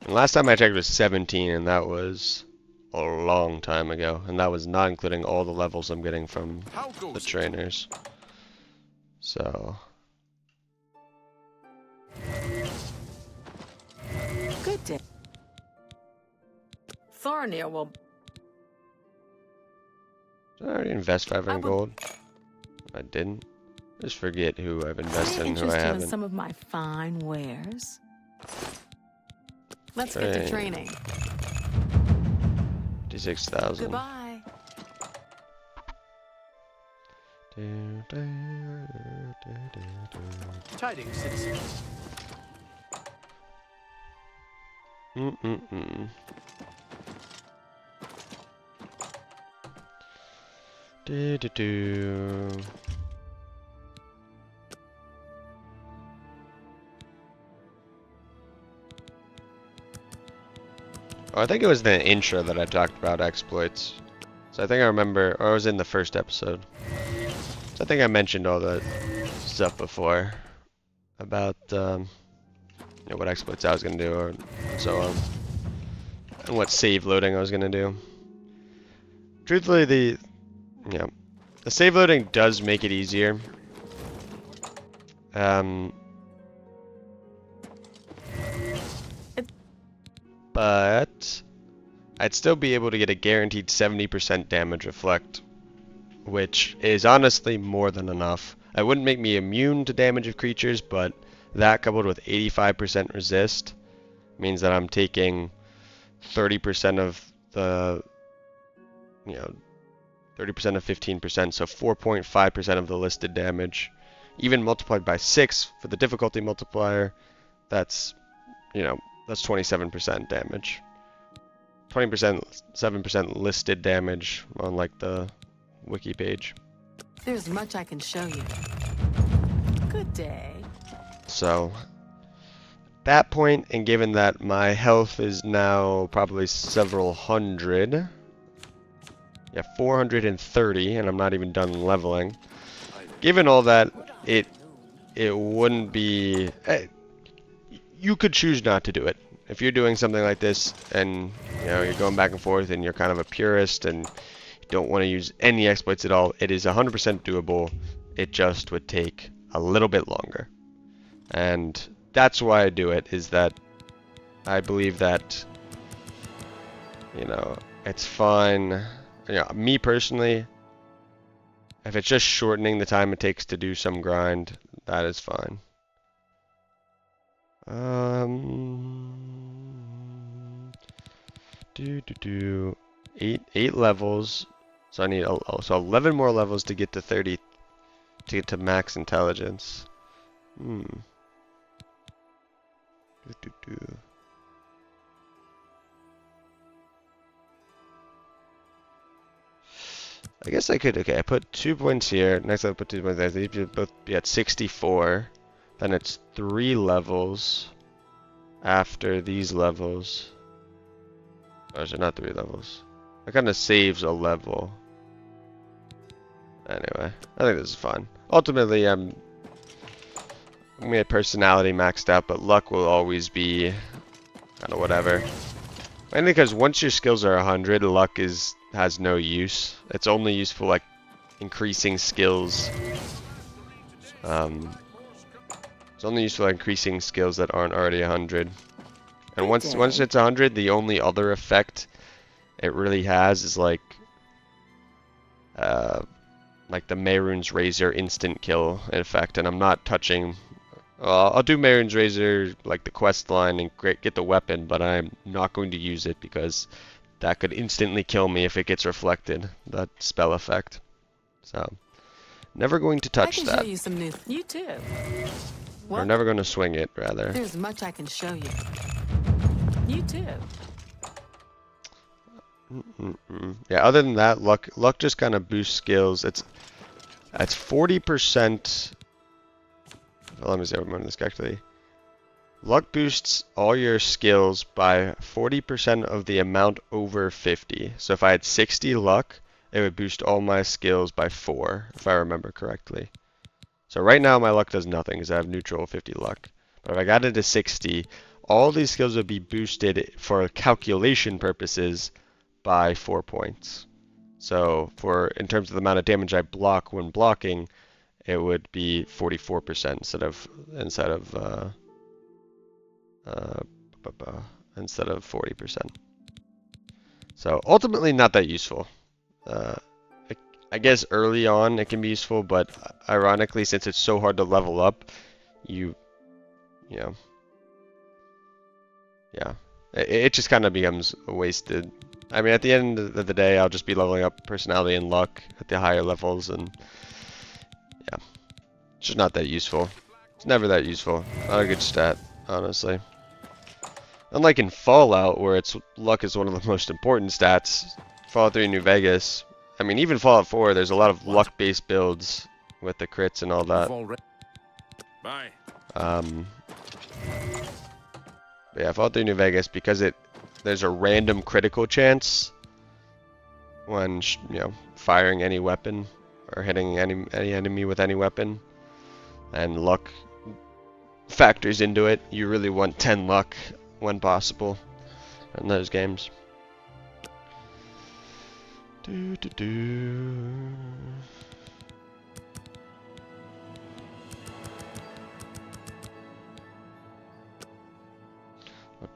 A: And last time I checked was 17, and that was a long time ago. And that was not including all the levels I'm getting from the trainers. So.
B: Good day. Thornir will...
A: Did I already invest 500 gold? I didn't. Just forget who I've invested in, who I
B: interested in
A: haven't.
B: some of my fine wares? Let's get to training.
A: 56,000.
B: Goodbye.
E: Tidings, citizens.
A: Oh, I think it was the intro that I talked about exploits. So I think I remember, or it was in the first episode. So I think I mentioned all the stuff before about you know, what exploits I was gonna do, or so on, and what save loading I was gonna do. Truthfully, the save loading does make it easier. But I'd still be able to get a guaranteed 70% damage reflect, which is honestly more than enough. It wouldn't make me immune to damage of creatures, but that coupled with 85% resist means that I'm taking 30% of the, 30% of 15%, so 4.5% of the listed damage. Even multiplied by 6 for the difficulty multiplier, that's, that's 27% damage. 20%, 7% listed damage on like the wiki page.
B: There's much I can show you. Good day.
A: So, at that point, and given that my health is now probably several hundred, 430, and I'm not even done leveling. Given all that, it wouldn't be. You could choose not to do it. If you're doing something like this, and you're going back and forth, and you're kind of a purist, and you don't want to use any exploits at all, it is 100% doable. It just would take a little bit longer, and that's why I do it. Is that I believe that it's fine. Me personally, if it's just shortening the time it takes to do some grind, that is fine. 8 levels, so I need 11 more levels to get to 30, to get to max intelligence. I guess I could, okay, I put 2 points here, next I put 2 points there, these should both be at 64, then it's 3 levels after these levels. Oh, is it not 3 levels? That kind of saves a level. Anyway, I think this is fun. Ultimately, I'm gonna get personality maxed out, but luck will always be kind of whatever. Mainly because once your skills are 100, luck has no use. It's only useful like increasing skills. It's only useful like increasing skills that aren't already 100. And once it's 100, the only other effect it really has is like the Mehrunes Razor instant kill effect. And I'm not touching. I'll do Mehrunes Razor like the quest line and get the weapon, but I'm not going to use it because that could instantly kill me if it gets reflected, that spell effect. So, never going to
B: I
A: touch
B: can
A: that.
B: show you some new. You too.
A: Or never going to swing it, rather.
B: There's much I can show you. You too.
A: Yeah, other than that, luck just kind of boosts skills. It's 40%. Let me see if I remember this correctly. Luck boosts all your skills by 40% of the amount over 50. So if I had 60 luck, it would boost all my skills by 4, if I remember correctly. So right now my luck does nothing because I have neutral 50 luck. But if I got it to 60, all these skills would be boosted for calculation purposes by 4 points. So in terms of the amount of damage I block when blocking, it would be 44% instead of 40%. So ultimately not that useful. I guess early on it can be useful, but ironically, since it's so hard to level up, you know, yeah, it just kind of becomes wasted. I mean, at the end of the day, I'll just be leveling up personality and luck at the higher levels, and yeah, it's just not that useful. It's never that useful. Not a good stat, honestly. Unlike in Fallout, where luck is one of the most important stats, Fallout 3 New Vegas, I mean, even Fallout 4, there's a lot of luck-based builds with the crits and all that.
C: Bye.
A: But yeah, Fallout 3 New Vegas, because there's a random critical chance when firing any weapon or hitting any enemy with any weapon, and luck factors into it. You really want 10 luck when possible in those games.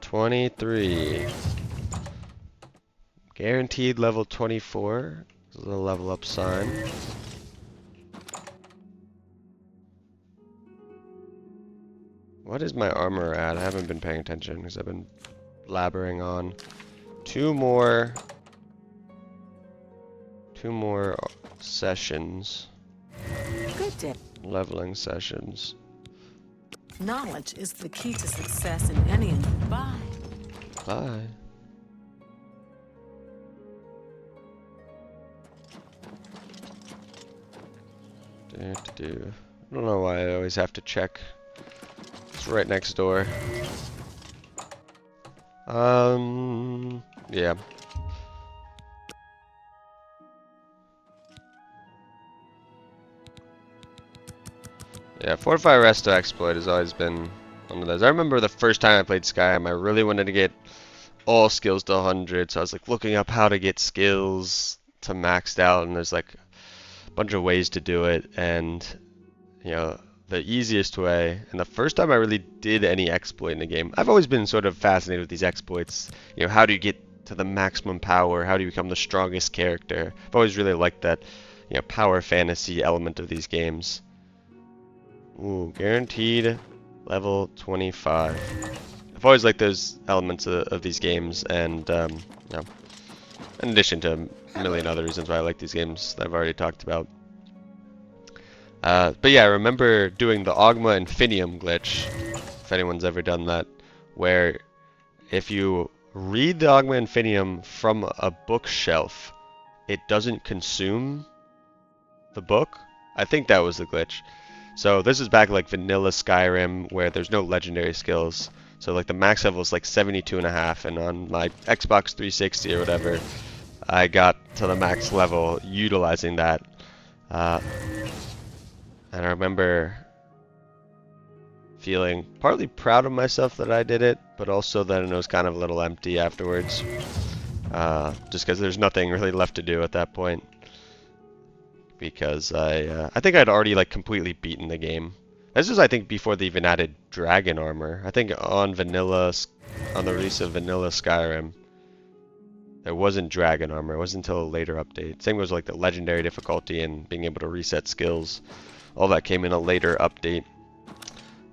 A: 23. Guaranteed level 24. This is a level up sign. What is my armor at? I haven't been paying attention because I've been blabbering on. Two more sessions.
B: Good day.
A: Leveling sessions.
B: Knowledge is the key to success in any. Bye.
A: Bye. I don't know why I always have to check. It's right next door. Yeah. Yeah, Fortify Resto Exploit has always been one of those. I remember the first time I played Skyrim, I really wanted to get all skills to 100, so I was like looking up how to get skills to maxed out, and there's like a bunch of ways to do it, and the easiest way, and the first time I really did any exploit in the game, I've always been sort of fascinated with these exploits. How do you get to the maximum power? How do you become the strongest character? I've always really liked that, power fantasy element of these games. Ooh, guaranteed level 25. I've always liked those elements of these games, and in addition to a million other reasons why I like these games that I've already talked about. But yeah, I remember doing the Ogma Infinium glitch, if anyone's ever done that, where if you read the Ogma Infinium from a bookshelf, it doesn't consume the book. I think that was the glitch. So this is back like vanilla Skyrim, where there's no legendary skills. So like the max level is like 72.5, and on my Xbox 360 or whatever, I got to the max level utilizing that. And I remember feeling partly proud of myself that I did it, but also that it was kind of a little empty afterwards. Just because there's nothing really left to do at that point. Because I think I'd already like completely beaten the game. This is, I think, before they even added dragon armor. I think on the release of vanilla Skyrim, there wasn't dragon armor. It wasn't until a later update. Same was like the legendary difficulty and being able to reset skills. All that came in a later update.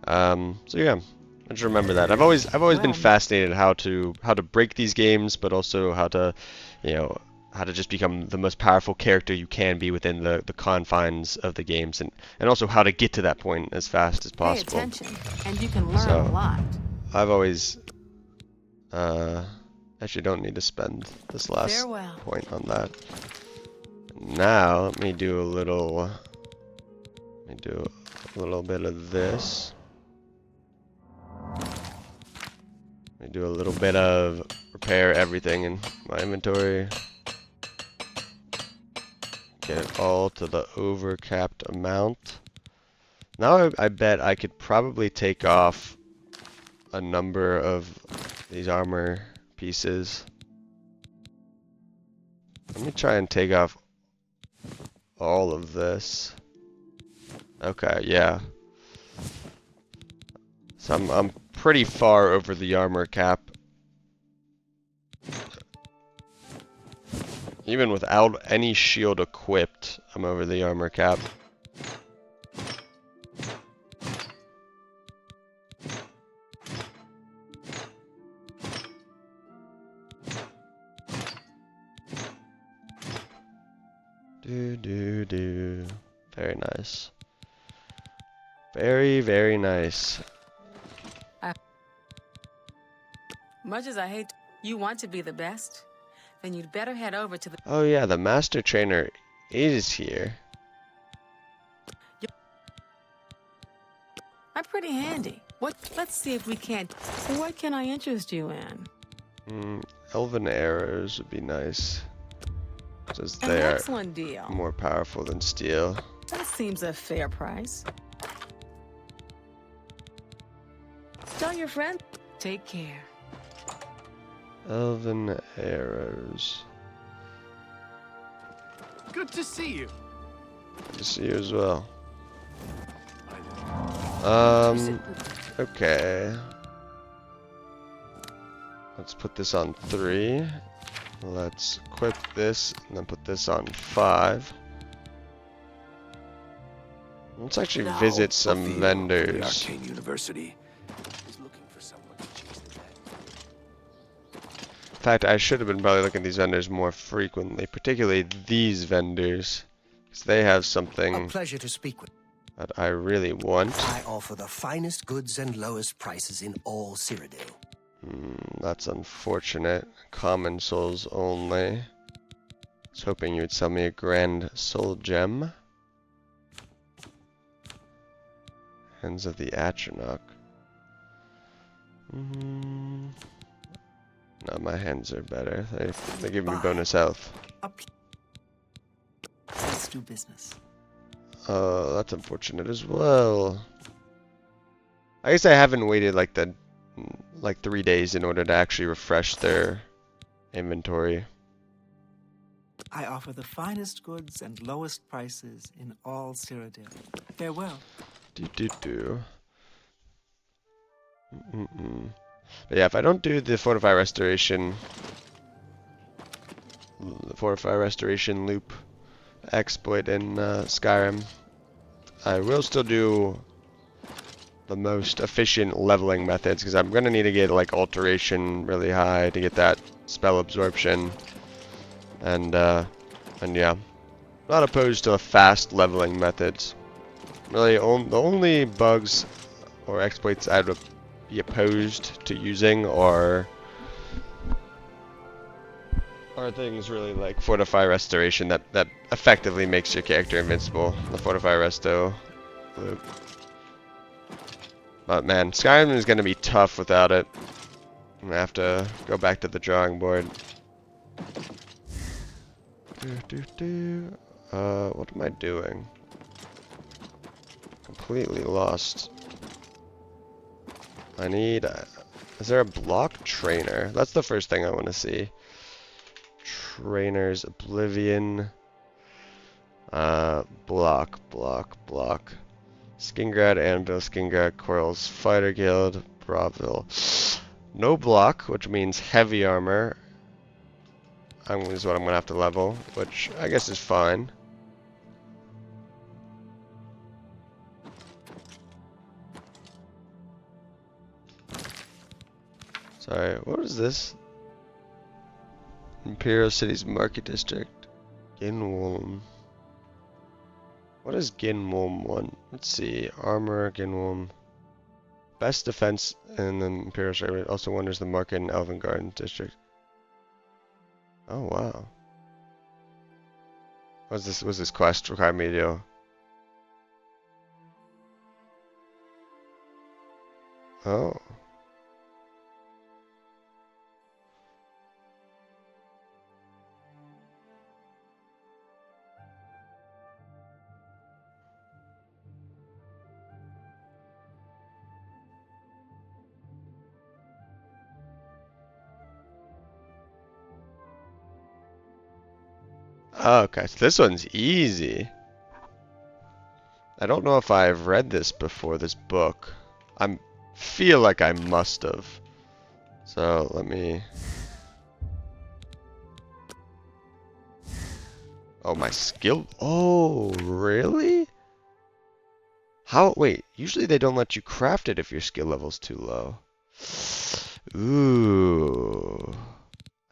A: So yeah, Just remember that. I've always been
B: Well,
A: fascinated how to break these games, but also how to, you know, how to just become the most powerful character you can be within the confines of the games, and also how to get to that point as fast as
B: pay
A: possible.
B: attention, and you can learn a
A: So
B: lot.
A: I've always actually don't need to spend this last
B: Farewell.
A: point on that. Now let me do a little bit of this. Let me do a little bit of repair everything in my inventory. Get it all to the overcapped amount. Now I bet I could probably take off a number of these armor pieces. Let me try and take off all of this. Okay, yeah. So I'm pretty far over the armor cap. Even without any shield equipped, I'm over the armor cap. Do. Very nice. Very, very nice.
B: Much as I hate, you want to be the best, then you'd better head over to the.
A: Oh yeah, the master trainer is here.
B: I'm pretty handy. What? Let's see if we can't. What can I interest you in?
A: Elven arrows would be nice, since
B: An
A: they are
B: excellent deal.
A: more powerful than steel.
B: That seems a fair price. Tell your friend. Take care.
A: Elven arrows.
E: Good to see you.
A: Good to see you as well. Okay. Let's put this on 3. Let's equip this, and then put this on 5. Let's actually visit some vendors.
I: The Arcane University is looking for someone to chase the dead.
A: In fact, I should have been probably looking at these vendors more frequently, particularly these vendors, because they have something
F: A pleasure to speak with.
A: that I really want.
F: I offer the finest goods and lowest prices in all Cyrodiil.
A: That's unfortunate. Common souls only. I was hoping you would sell me a grand soul gem. Hands of the Atronach. No, my hands are better. They give me bonus health.
G: Let's do business.
A: That's unfortunate as well. I guess I haven't waited like 3 days in order to actually refresh their inventory.
G: I offer the finest goods and lowest prices in all Cyrodiil. Farewell.
A: But yeah, if I don't do the Fortify Restoration loop exploit in Skyrim, I will still do the most efficient leveling methods, because I'm going to need to get like alteration really high to get that spell absorption, and yeah, not opposed to fast leveling methods. Really, the only bugs or exploits I would be opposed to using are things really like Fortify Restoration that effectively makes your character invincible. The Fortify Resto loop. But man, Skyrim is going to be tough without it. I'm going to have to go back to the drawing board. What am I doing? Completely lost. I need... is there a block trainer? That's the first thing I want to see. Trainers, Oblivion. Block. Skingrad, Anvil, Skingrad, Coils, Fighter Guild, Bravil. No block, which means heavy armor. Is what I'm gonna have to level, which I guess is fine. Sorry, what is this? Imperial City's Market District. Ginwolm. What does Ginwolm want? Let's see. Armor, Ginwolm. Best defense in the Imperial City. Also wonders the Market and Elven Garden District. Oh wow. What's this quest require me to do? Oh. Okay, so this one's easy. I don't know if I've read this before, this book. I feel like I must have. So let me... Oh, my skill... Oh, really? How... Wait, usually they don't let you craft it if your skill level's too low. Ooh.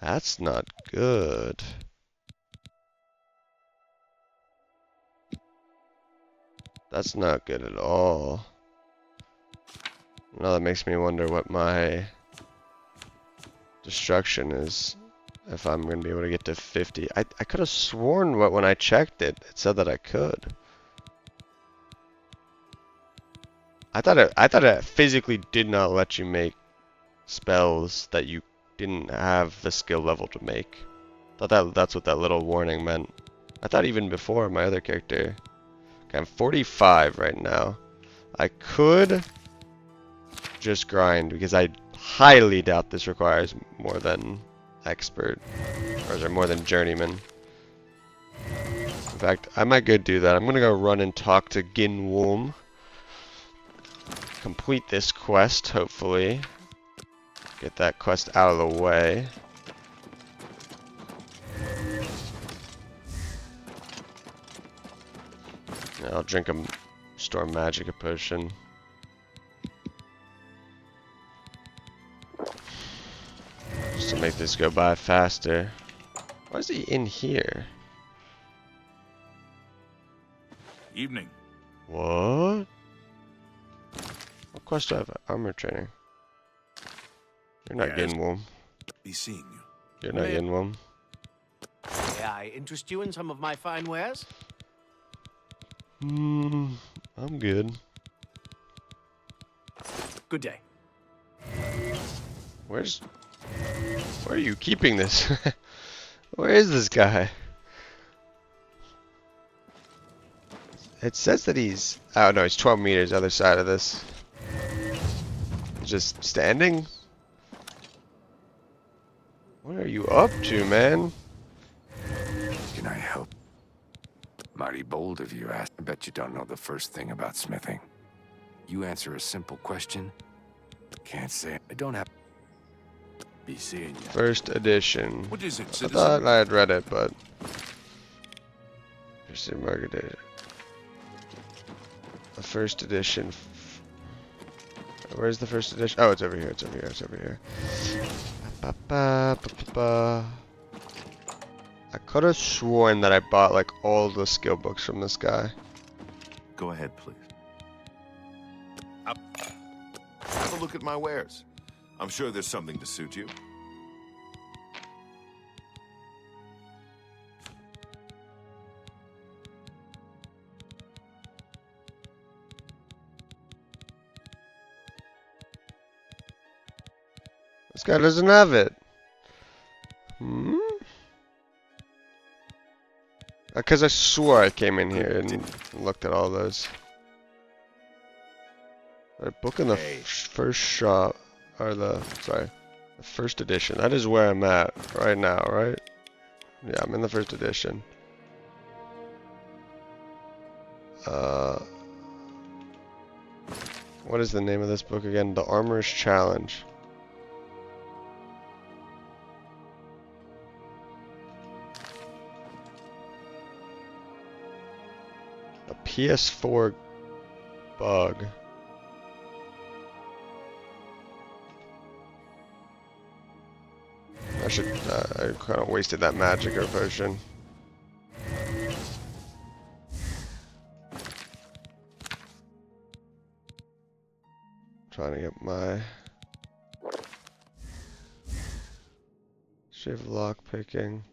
A: That's not good. That's not good at all. Now that makes me wonder what my destruction is. If I'm going to be able to get to 50. I could have sworn when I checked it, it said that I could. I thought it physically did not let you make spells that you didn't have the skill level to make. That's what that little warning meant. I thought even before my other character. Okay, I'm 45 right now. I could just grind because I highly doubt this requires more than expert or is there more than journeyman. In fact, I might go do that. I'm gonna go run and talk to Ginwolm. Complete this quest, hopefully. Get that quest out of the way. Yeah, I'll drink a Storm Magica potion. Just to make this go by faster. Why is he in here?
C: Evening.
A: What? What quest do I have? Armor training. You're not
C: Yes.
A: Ginwolm.
C: Be seeing you.
A: You're not Ginwolm.
E: May I interest you in some of my fine wares?
A: I'm good.
E: Good day.
A: Where are you keeping this? Where is this guy? It says that he's... Oh no, he's 12 meters other side of this. Just standing? What are you up to, man?
I: Can I help? Mighty bold of you, ask. I bet you don't know the first thing about smithing. You answer a simple question. Can't say I don't have. Be seeing you.
A: First edition.
C: What is it,
A: I
C: citizen?
A: thought I had read it, but... Here's the market data. The first edition. Where's the first edition? Oh, it's over here. It's over here. It's over here. I could have sworn that I bought like all the skill books from this guy.
C: Go ahead, please. Have a look at my wares. I'm sure there's something to suit you.
A: This guy doesn't have it. Because I swore I came in here and looked at all those. The book in the first shop, or the first edition. That is where I'm at right now, right? Yeah, I'm in the first edition. What is the name of this book again? The Armorer's Challenge. A PS4 bug. I kind of wasted that magic or potion. Trying to get my shiv lock picking.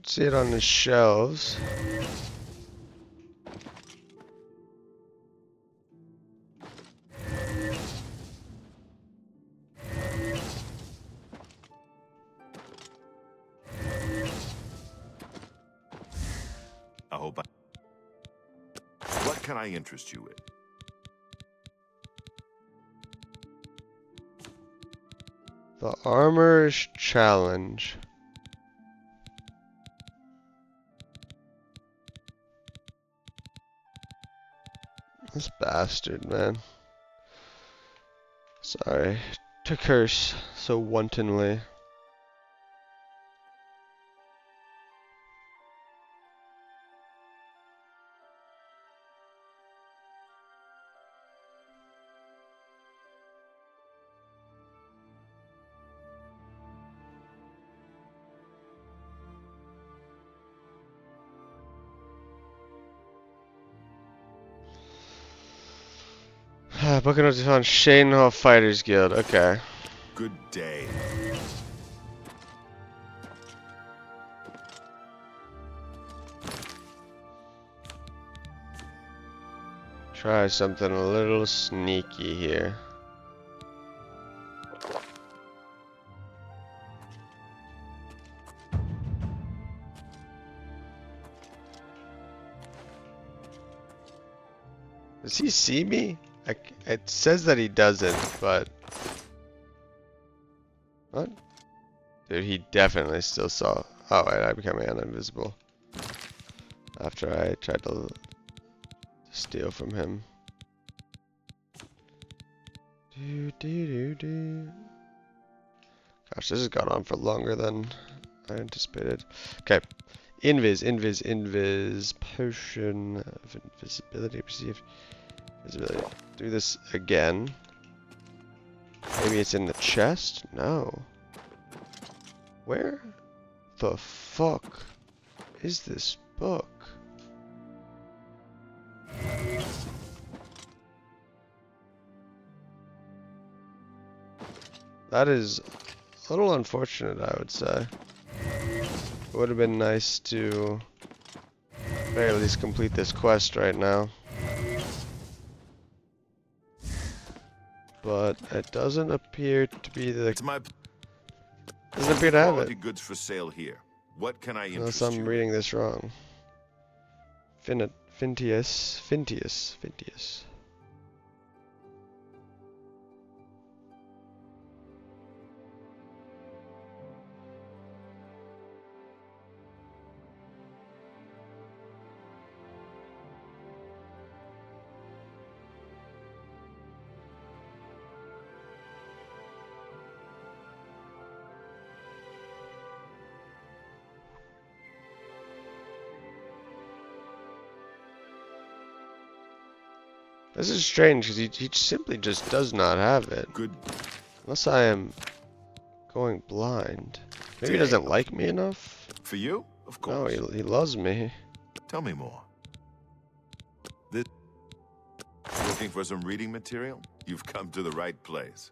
A: See it on the shelves.
C: I hope What can I interest you in?
A: The Armor's Challenge. This bastard, man. Sorry to curse so wantonly. Book of notes on Shane Hall Fighters Guild. Okay.
C: Good day.
A: Try something a little sneaky here. Does he see me? It says that he doesn't, but... What? Dude, he definitely still saw... Oh, wait, I became invisible. After I tried to steal from him. Gosh, this has gone on for longer than I anticipated. Okay. Invis. Potion of invisibility. Perceived visibility. Do this again. Maybe it's in the chest? No. Where the fuck is this book? That is a little unfortunate, I would say. It would have been nice to very at least complete this quest right now. But it doesn't appear to be the... Doesn't appear to have it.
C: Goods for sale here. What can I
A: Unless
C: interest
A: I'm
C: you
A: reading
C: in?
A: this wrong. Fintius. This is strange because he simply just does not have it.
C: Good.
A: Unless I am going blind. Maybe he doesn't like me enough?
C: For you? Of
A: No,
C: course.
A: he loves me.
C: Tell me more. This... Looking for some reading material? You've come to the right place.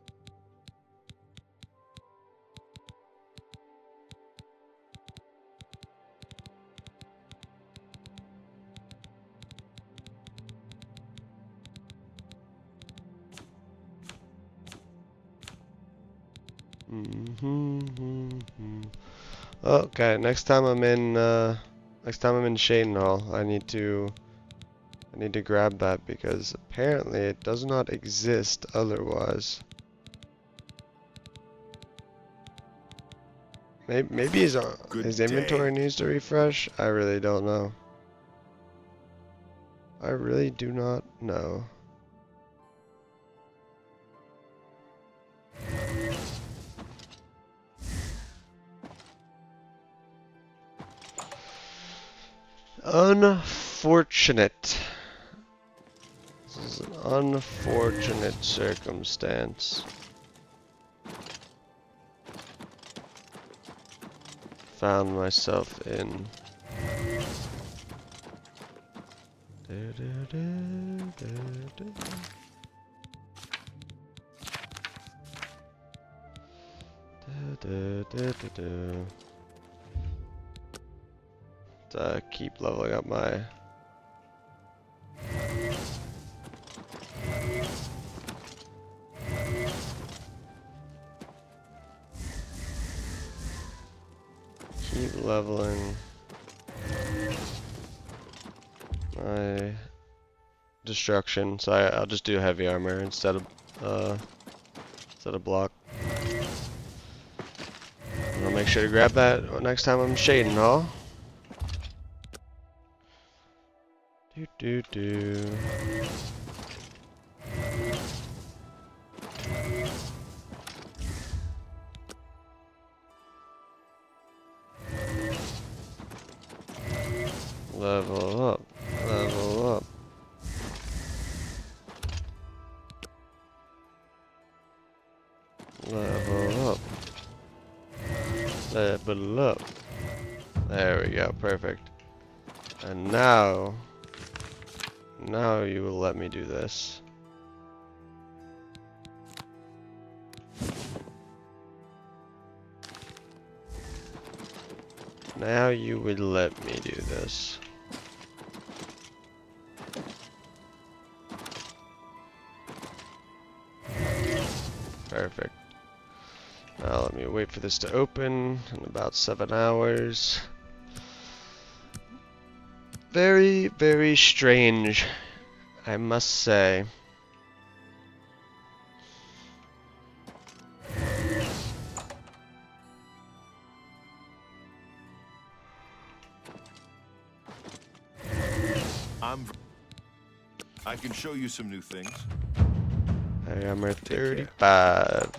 A: Okay, next time I'm in Shane Hall, I need to grab that because apparently it does not exist otherwise. Maybe his inventory needs to refresh. I really don't know. I really do not know. Unfortunate. This is an unfortunate circumstance. Found myself in. Keep leveling up my. Keep leveling my destruction. So I'll just do heavy armor instead of block. I'll make sure to grab that next time I'm shading, huh? Do. Level up. Level up. Level up. Level up. There we go, perfect. And now you will let me do this. Now you would let me do this. Perfect. Now let me wait for this to open in about 7 hours. Very, very strange, I must say.
C: I can show you some new things.
A: I am at 35.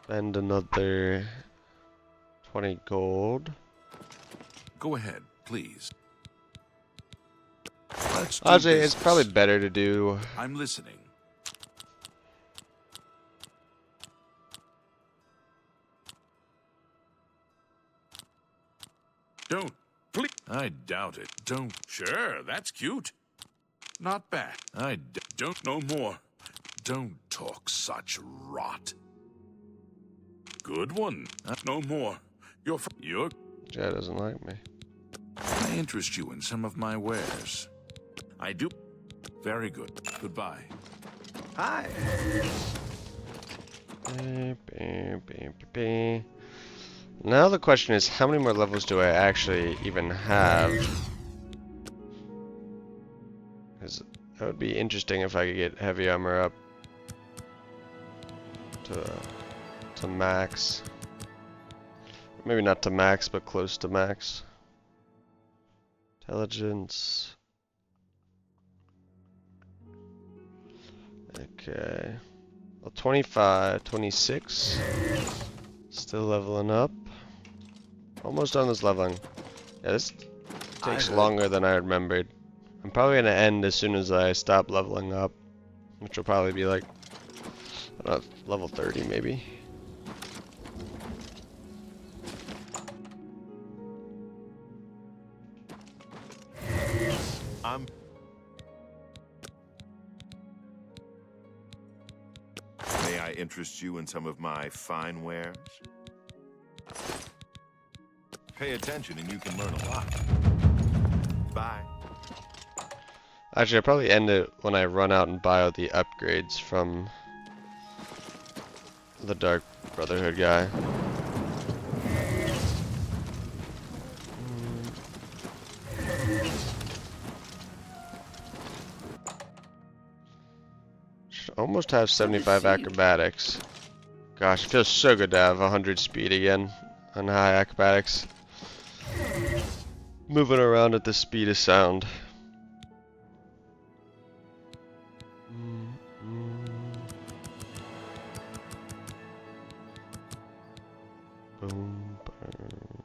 A: Spend another 20 gold.
K: Go ahead, please. Let's do
A: Honestly,
K: business.
A: it's probably better to do.
K: I'm listening. Don't. Please. I doubt it. Don't. Sure, that's cute. Not bad. Don't know more. Don't talk such rot. Good one. No more. You're.
A: Jay doesn't like me.
K: I interest you in some of my wares. I do. Very good. Goodbye.
F: Hi.
A: Now the question is, how many more levels do I actually even have? Because that would be interesting if I could get heavy armor up to max. Maybe not to max, but close to max. Intelligence. Okay. Well, 25, 26. Still leveling up. Almost done this leveling. Yeah, this takes longer than I remembered. I'm probably gonna end as soon as I stop leveling up, which will probably be like, I don't know, level 30 maybe.
C: May I interest you in some of my fine wares? Pay attention and you can learn a lot. Bye.
A: Actually, I'll probably end it when I run out and buy all the upgrades from the Dark Brotherhood guy. Should almost have 75 acrobatics. Gosh, it feels so good to have 100 speed again on high acrobatics. Moving around at the speed of sound. boom, boom.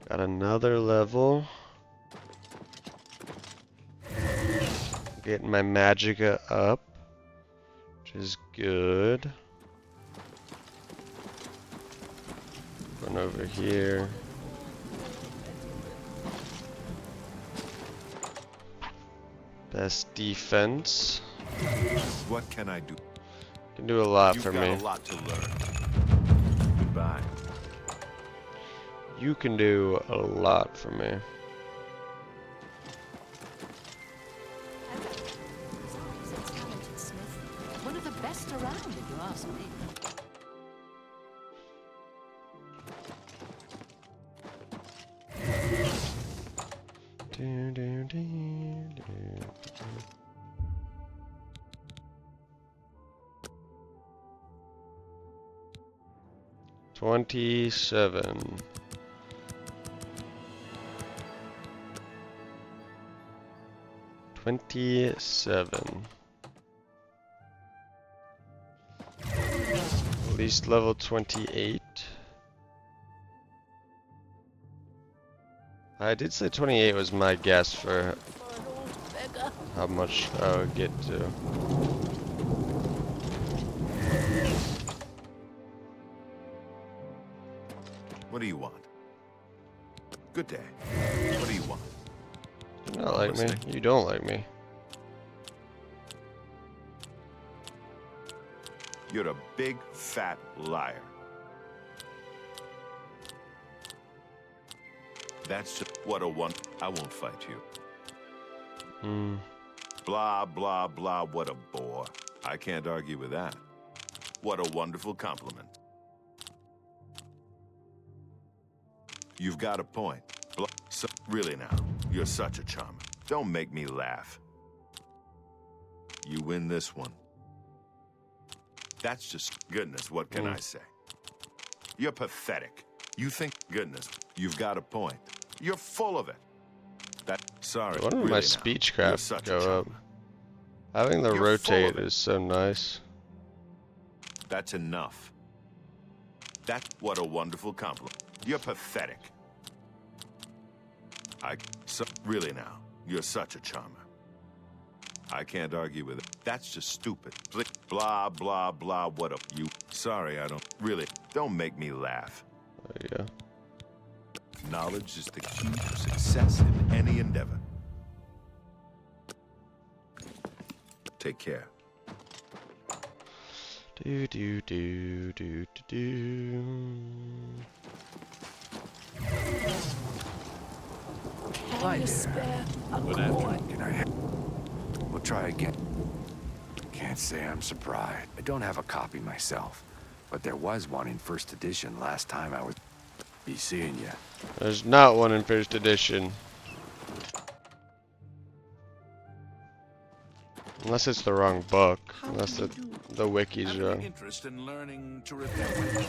A: Got another level. Getting my magicka up, which is good. Run over here. Best defense.
C: What can I do?
A: Can do a lot
C: You've
A: for
C: got
A: me.
C: a lot to learn. Goodbye.
A: You can do a lot for me.
D: He's a talented smith. One of the best around, if you ask me.
A: Do, do, do, do, do. 27. At least level 28. I did say 28 was my guess for how much I would get to.
C: What do you want? Good day. What do you want?
A: You don't like me. You don't like me.
C: You're a big, fat liar. That's just what a one. I won't fight you. Blah, blah, blah, what a bore. I can't argue with that. What a wonderful compliment. You've got a point. So, really now, you're such a charmer. Don't make me laugh. You win this one. That's just goodness, what can I say? You're pathetic. You think goodness, you've got a point. You're full of it. Sorry.
A: Why did
C: really
A: my
C: now,
A: speechcraft
C: you're such a
A: go up?
C: charmer.
A: Having the
C: You're full of
A: rotate
C: it.
A: is so nice.
C: That's enough. That's what a wonderful compliment. You're pathetic. Really now, you're such a charmer. I can't argue with it. That's just stupid. Blah, blah, blah, what a you. Sorry, I don't really. Don't make me laugh.
A: There you go.
C: Knowledge is the key to success in any endeavor. Take care.
A: Do do do do do do.
I: Hi there.
K: Good afternoon.
I: Can I? We'll try again. Can't say I'm surprised. I don't have a copy myself, but there was one in first edition last time I was. Be seeing you.
A: There's not one in first edition. Unless it's the wrong book. Unless the wiki's
K: Have any
A: wrong.
K: interest in learning to repair?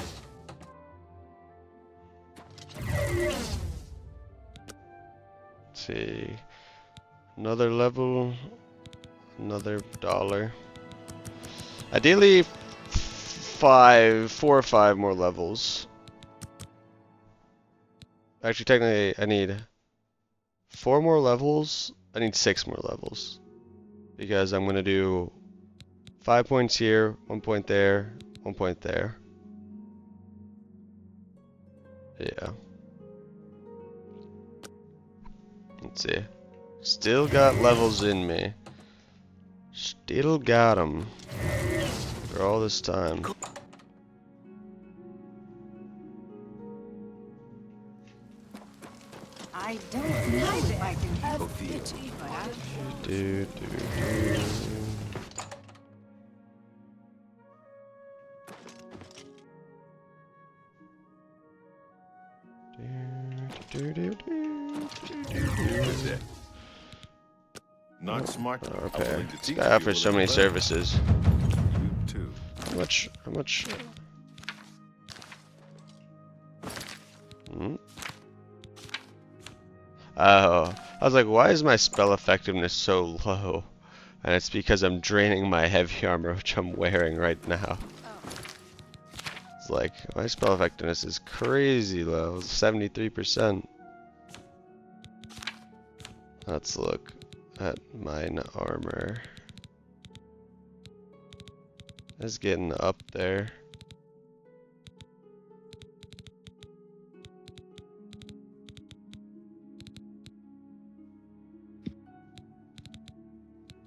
A: Let's see. Another level. Another $1. Ideally, 4 or 5 more levels. Actually, technically, I need 4 more levels. I need 6 more levels. Because I'm going to do 5 points here, 1 point there, 1 point there. Yeah. Let's see. Still got levels in me. Still got them. For all this time.
D: I don't know if I can have pity,
A: Do, do, do. Do, do, do, do, do, do.
C: Not smart.
A: Repair.
C: willing to
A: This
C: teach
A: guy
C: you
A: offers
C: a
A: so many
C: little better.
A: services.
C: You too.
A: How much? How much? Oh, I was like, why is my spell effectiveness so low? And it's because I'm draining my heavy armor, which I'm wearing right now. It's like, my spell effectiveness is crazy low, 73%. Let's look at mine armor. It's getting up there.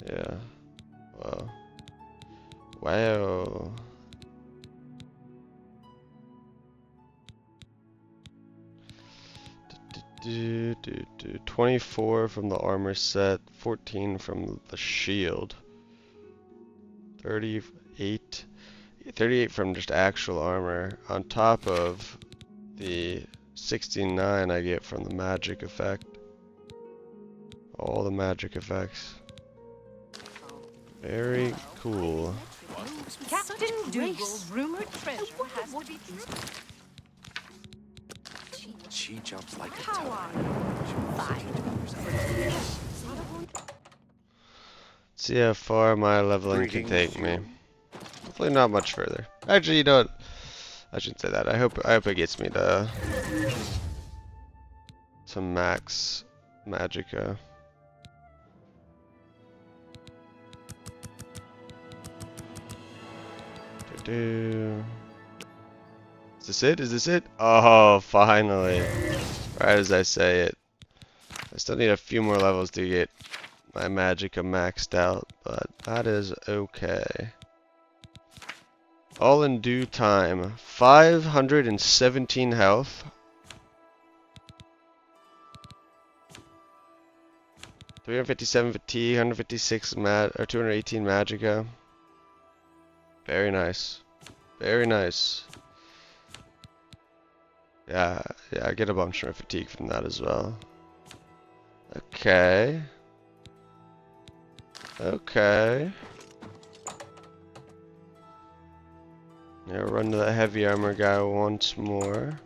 A: Yeah. Wow. Wow. Do, 24 from the armor set, 14 from the shield, 38 from just actual armor, on top of the 69 I get from the magic effect. All the magic effects. Very cool.
D: Captain Dougal's rumored treasure has to be true.
I: She jumps like a
D: How
I: toad.
D: are you?
A: Let's see how far my leveling can take me. Hopefully not much further. Actually, you know what? I shouldn't say that. I hope it gets me to max magicka. Is this it? Is this it? Oh, finally. Right as I say it. I still need a few more levels to get my magicka maxed out, but that is okay. All in due time. 517 health. 357 fatigue, 156 or 218 magicka. Very nice. Very nice. Yeah, I get a bunch from fatigue from that as well. Okay. Okay. Yeah, run to the heavy armor guy once more.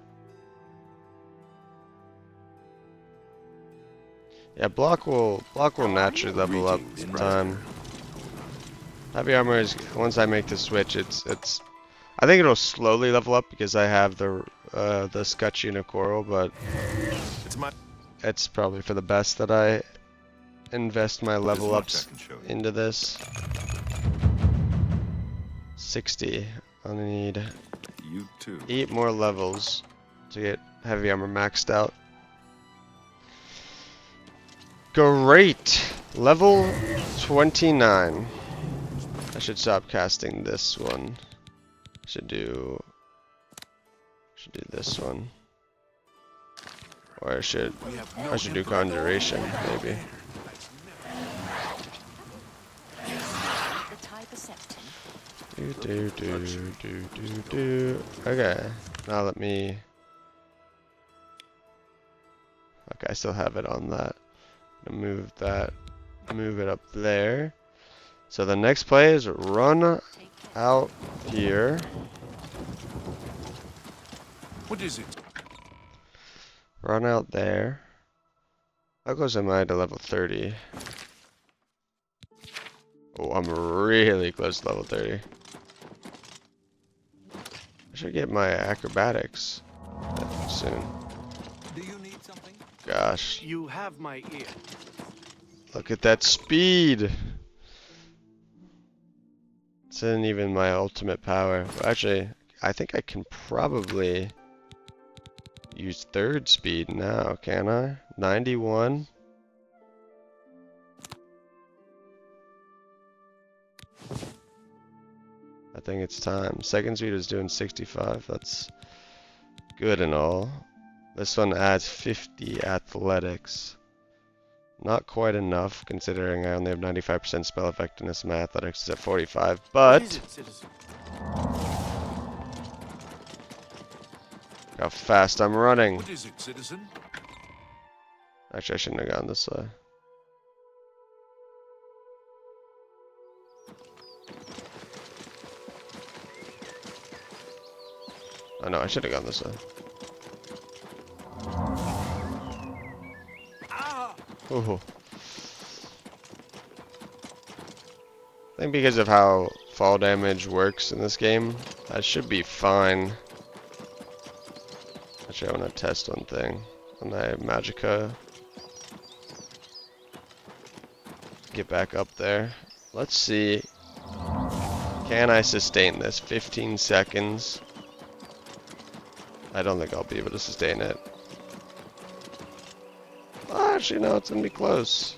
A: Yeah, block will naturally level up in time. Heavy armor is, once I make the switch, it's I think it'll slowly level up because I have the Scutcheon of Coral, but it's probably for the best that I invest my level ups into this. 60. I'll need 8 more levels to get heavy armor maxed out. Great! Level 29. I should stop casting this one. Should do this one. Or I should do conjuration, maybe. Okay, now let me. Okay, I still have it on that. I'm gonna move that, move it up there. So the next play is run out here.
K: What is it?
A: Run out there. How close am I to level 30? Oh, I'm really close to level 30. I should get my acrobatics soon.
H: Do you need something?
A: Gosh,
E: You have my ear.
A: look at that speed! This isn't even my ultimate power. Actually, I think I can probably use third speed now, can I? 91. I think it's time. Second speed is doing 65. That's good and all. This one adds 50 athletics. Not quite enough, considering I only have 95% spell effectiveness. My athletics is at 45, but how fast I'm running.
K: What is it, citizen?
A: Actually, I shouldn't have gone this way. Oh no, I should have gone this way. Ooh. I think because of how fall damage works in this game, I should be fine. Actually, I want to test one thing on my Magicka. Get back up there. Let's see. Can I sustain this? 15 seconds. I don't think I'll be able to sustain it. Oh, actually, no, it's going to be close.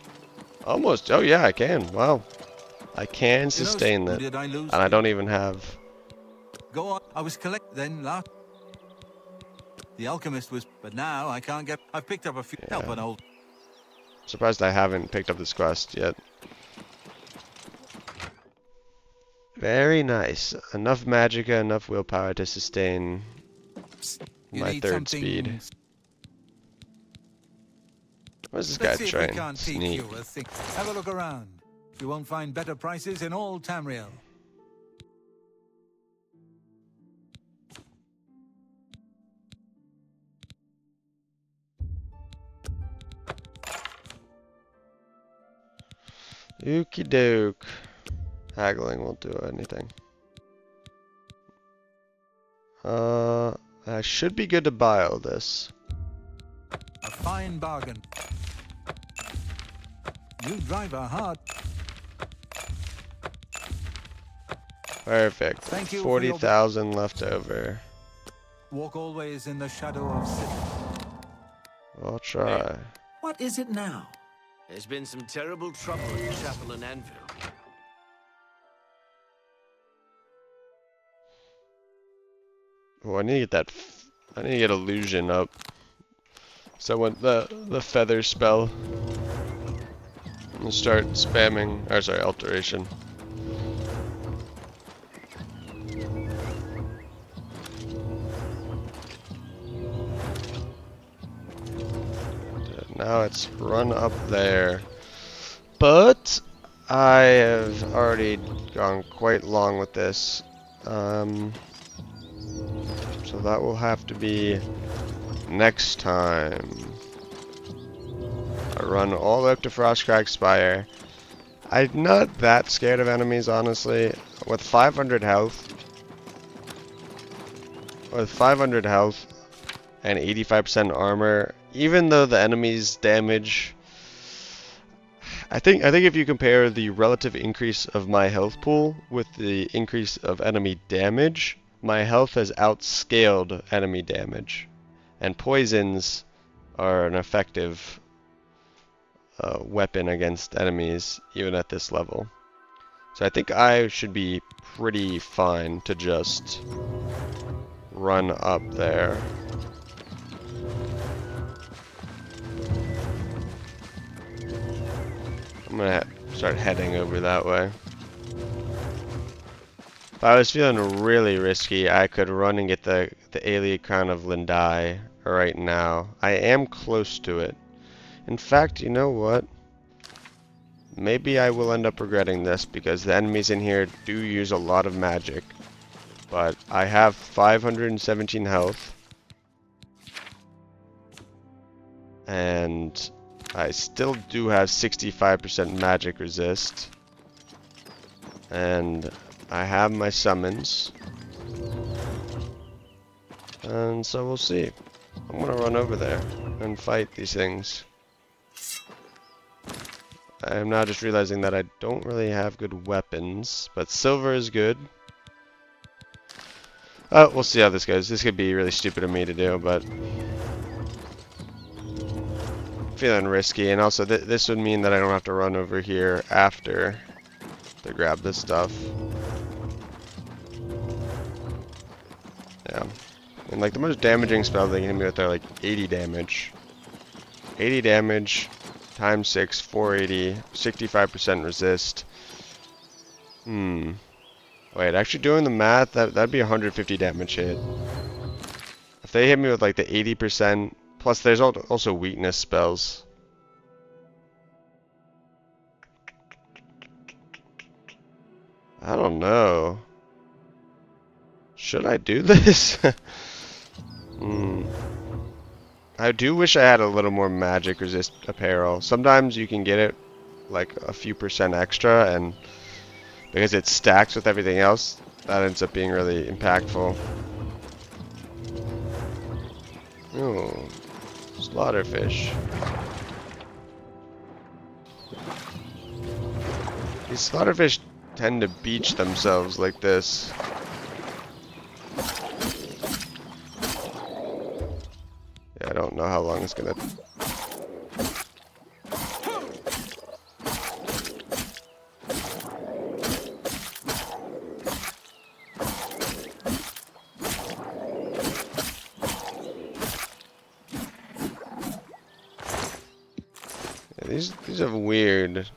A: Almost. Oh, yeah, I can. Wow. I can sustain that.
H: Did I lose?
A: And I don't even have...
H: Go on. I was then last. The alchemist was, but now I can't get. I've picked up a few. Help an old.
A: Surprised I haven't picked up this quest yet. Very nice. Enough magicka, enough willpower to sustain my third speed. Where's this guy trying? Sneak.
H: Have a look around. You won't find better prices in all Tamriel.
A: Okie doke. Haggling won't do anything. I should be good to buy all this.
H: A fine bargain. You drive a hard.
A: Perfect.
H: Thank you.
A: 40,000 left over.
H: Walk always in the shadow of sin.
A: I'll try.
G: What is it now?
E: There's been some terrible trouble at Chapel and Anvil.
A: Oh, I need to get that. I need to get illusion up. So I want the feather spell. I'm gonna start spamming. Or sorry, alteration. Now it's run up there. But I have already gone quite long with this. So that will have to be next time. I run all the way up to Frostcrack Spire. I'm not that scared of enemies, honestly. With 500 health. With 500 health and 85% armor, even though the enemy's damage, I think if you compare the relative increase of my health pool with the increase of enemy damage, my health has outscaled enemy damage, and poisons are an effective weapon against enemies even at this level. So I think I should be pretty fine to just run up there. I'm gonna start heading over that way. If I was feeling really risky, I could run and get the Alien Crown of Lindai right now. I am close to it. In fact, you know what? Maybe I will end up regretting this because the enemies in here do use a lot of magic. But I have 517 health. And I still do have 65% magic resist. And I have my summons. And so we'll see. I'm gonna run over there and fight these things. I am now just realizing that I don't really have good weapons, but silver is good. We'll see how this goes. This could be really stupid of me to do, but feeling risky, and also this would mean that I don't have to run over here after to grab this stuff. Yeah, and like the most damaging spell they can hit me with are like 80 damage. 80 damage times 6, 480, 65% resist. Wait, actually doing the math, that'd be 150 damage hit. If they hit me with like the 80%, plus there's also weakness spells. I don't know. Should I do this? I do wish I had a little more magic resist apparel. Sometimes you can get it like a few percent extra, and because it stacks with everything else, that ends up being really impactful. Ooh, slaughterfish. These slaughterfish tend to beach themselves like this. Yeah, I don't know how long it's gonna... Yeah, these are weird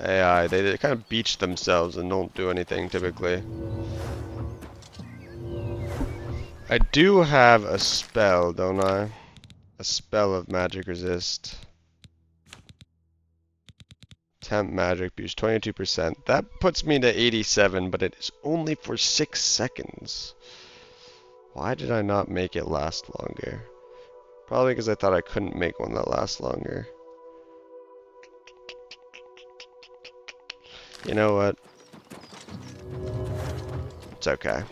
A: AI. They kind of beach themselves and don't do anything typically. I do have a spell, don't I? A spell of magic resist. Temp magic boost 22%. That puts me to 87, but it is only for 6 seconds. Why did I not make it last longer? Probably because I thought I couldn't make one that lasts longer. You know what? It's okay.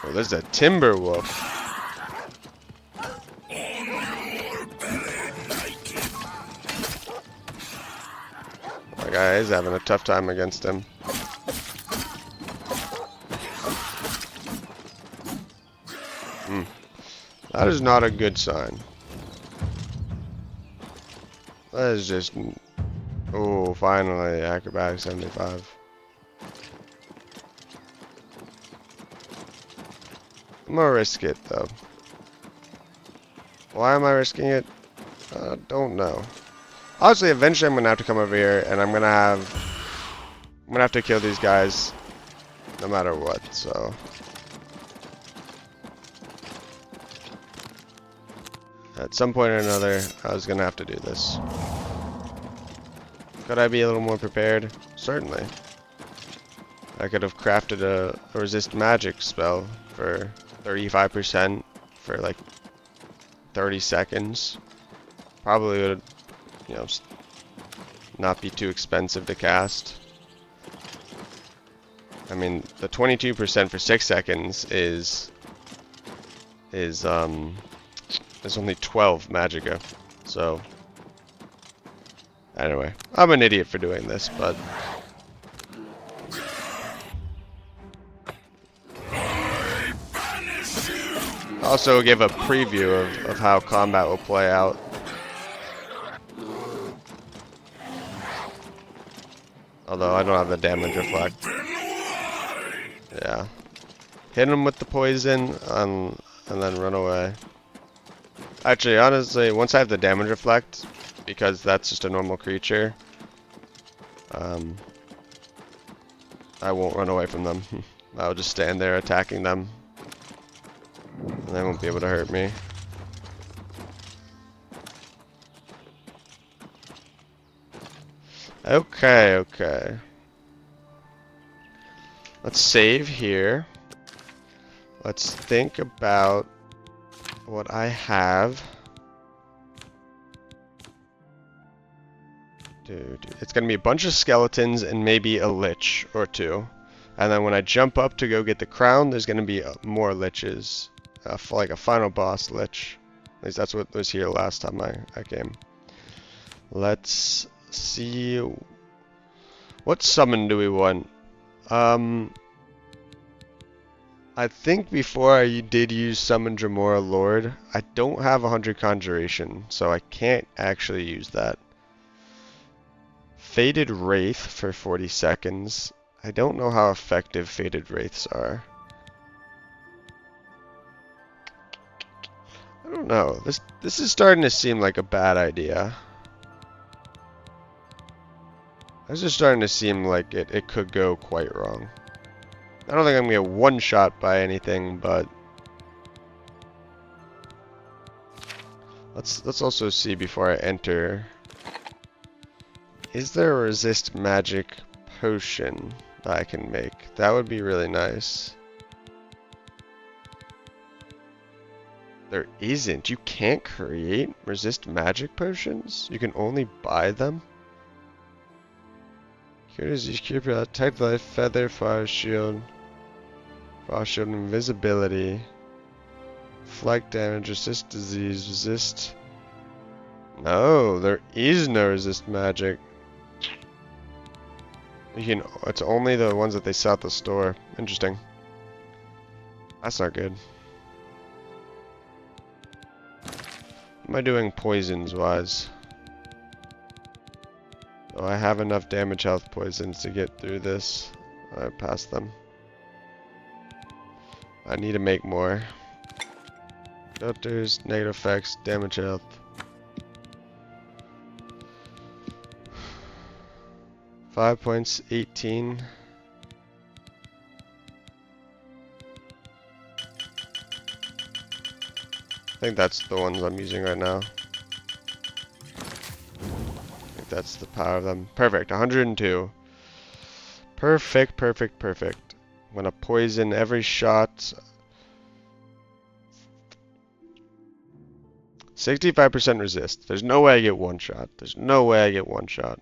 A: Oh, there's a timber wolf. My guy is having a tough time against him. That is not a good sign. That is just... Oh, finally, acrobatic 75. I'm gonna risk it, though. Why am I risking it? Don't know. Honestly, eventually I'm gonna have to come over here, and I'm gonna have to kill these guys, no matter what. So, at some point or another, I was gonna have to do this. Could I be a little more prepared? Certainly. I could have crafted a resist magic spell for 35% for like 30 seconds. Probably would, you know, not be too expensive to cast. I mean, the 22% for 6 seconds is only 12 magicka. So anyway, I'm an idiot for doing this, but also give a preview of how combat will play out. Although I don't have the damage reflect. Yeah. Hit him with the poison and then run away. Actually, honestly, once I have the damage reflect, because that's just a normal creature, I won't run away from them. I'll just stand there attacking them. And they won't be able to hurt me. Okay, okay. Let's save here. Let's think about what I have. It's gonna be a bunch of skeletons and maybe a lich or two. And then when I jump up to go get the crown, there's gonna be more liches. Like a final boss lich. At least that's what was here last time I came. Let's see. What summon do we want? I think before I did use Summon Dremora Lord, I don't have 100 Conjuration, so I can't actually use that. Faded Wraith for 40 seconds. I don't know how effective Faded Wraiths are. I don't know. This is starting to seem like a bad idea. This is starting to seem like it could go quite wrong. I don't think I'm gonna get one shot by anything, but let's also see before I enter. Is there a resist magic potion that I can make? That would be really nice. There isn't. You can't create resist magic potions. You can only buy them. Here is your keep type life, feather, fire shield, invisibility, flight damage, resist disease, resist. No, there is no resist magic. You can. It's only the ones that they sell at the store. Interesting. That's not good. What am I doing poisons wise? Oh, I have enough damage health poisons to get through this. I passed them. I need to make more. Filters, negative effects, damage health. $5.18. I think that's the ones I'm using right now. I think that's the power of them. Perfect, 102. Perfect, perfect, perfect. I'm gonna poison every shot. 65% resist. There's no way I get one shot. There's no way I get one shot.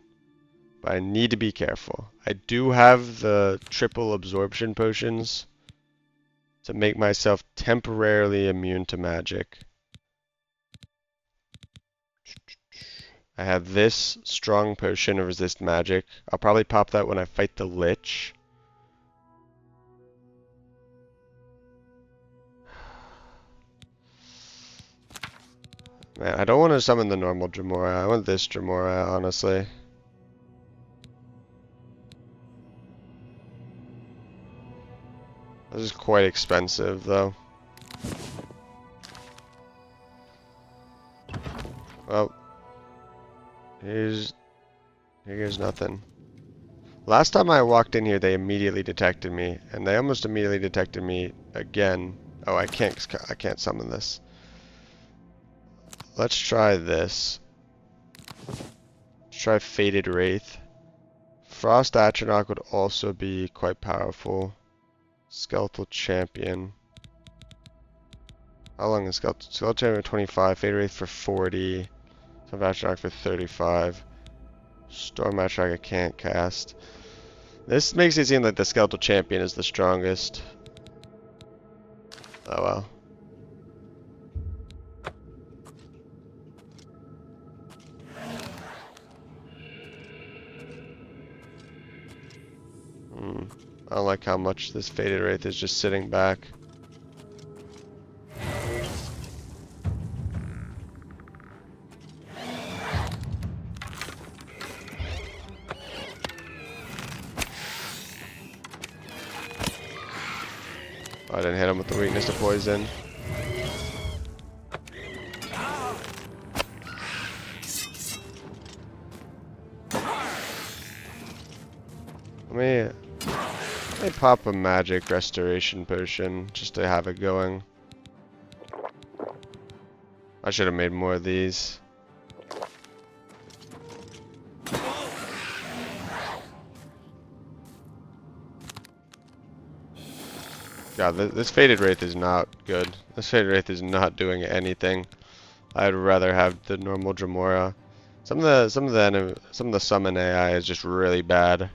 A: But I need to be careful. I do have the triple absorption potions to make myself temporarily immune to magic. I have this strong potion to resist magic. I'll probably pop that when I fight the Lich. Man, I don't want to summon the normal Dremora. I want this Dremora, honestly. This is quite expensive, though. Well, here's nothing. Last time I walked in here, they immediately detected me, and they almost immediately detected me again. Oh, I can't summon this. Let's try this. Let's try Faded Wraith. Frost Atronach would also be quite powerful. Skeletal Champion. How long is Skeletal Champion? 25. Faded Wraith for 40. Storm Atronach for 35. Storm Atronach I can't cast. This makes it seem like the Skeletal Champion is the strongest. Oh well. I don't like how much this Faded Wraith is just sitting back. Oh, I didn't hit him with the weakness to poison. Let me pop a magic restoration potion just to have it going. I should have made more of these. God, this Faded Wraith is not good. This Faded Wraith is not doing anything. I'd rather have the normal Dremora. Some of the summon AI is just really bad.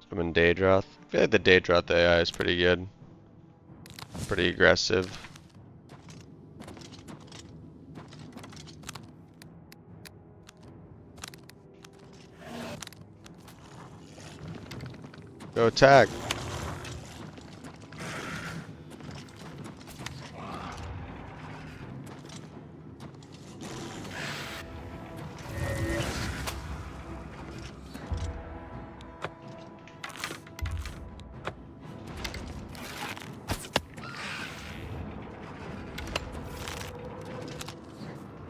A: Summon Daedroth. I feel like the Daedroth AI is pretty good. Pretty aggressive. Go attack.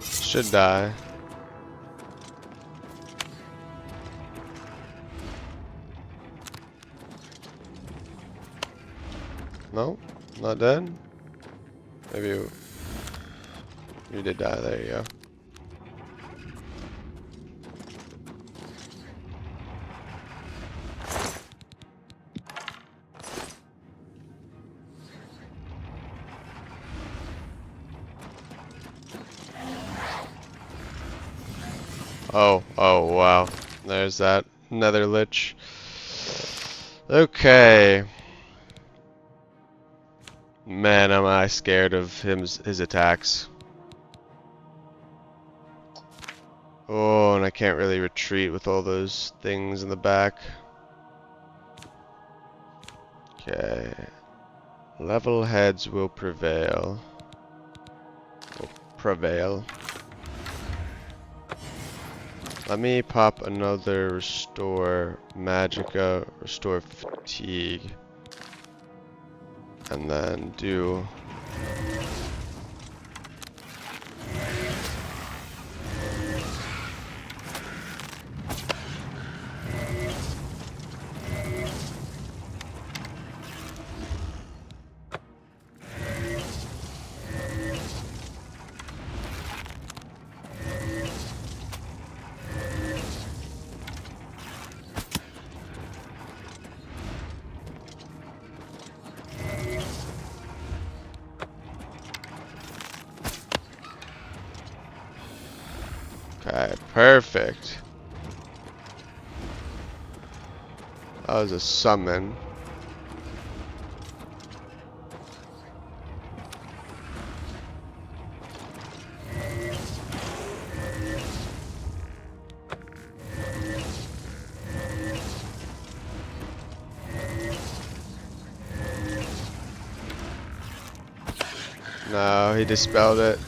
A: Should die. No, not dead. Maybe you did die. There you go. Oh, wow. There's that nether lich. Okay. Man, am I scared of his attacks. Oh, and I can't really retreat with all those things in the back. Okay. Level heads will prevail. Let me pop another restore magicka, restore fatigue, and then do okay, perfect. That was a summon. No, he dispelled it.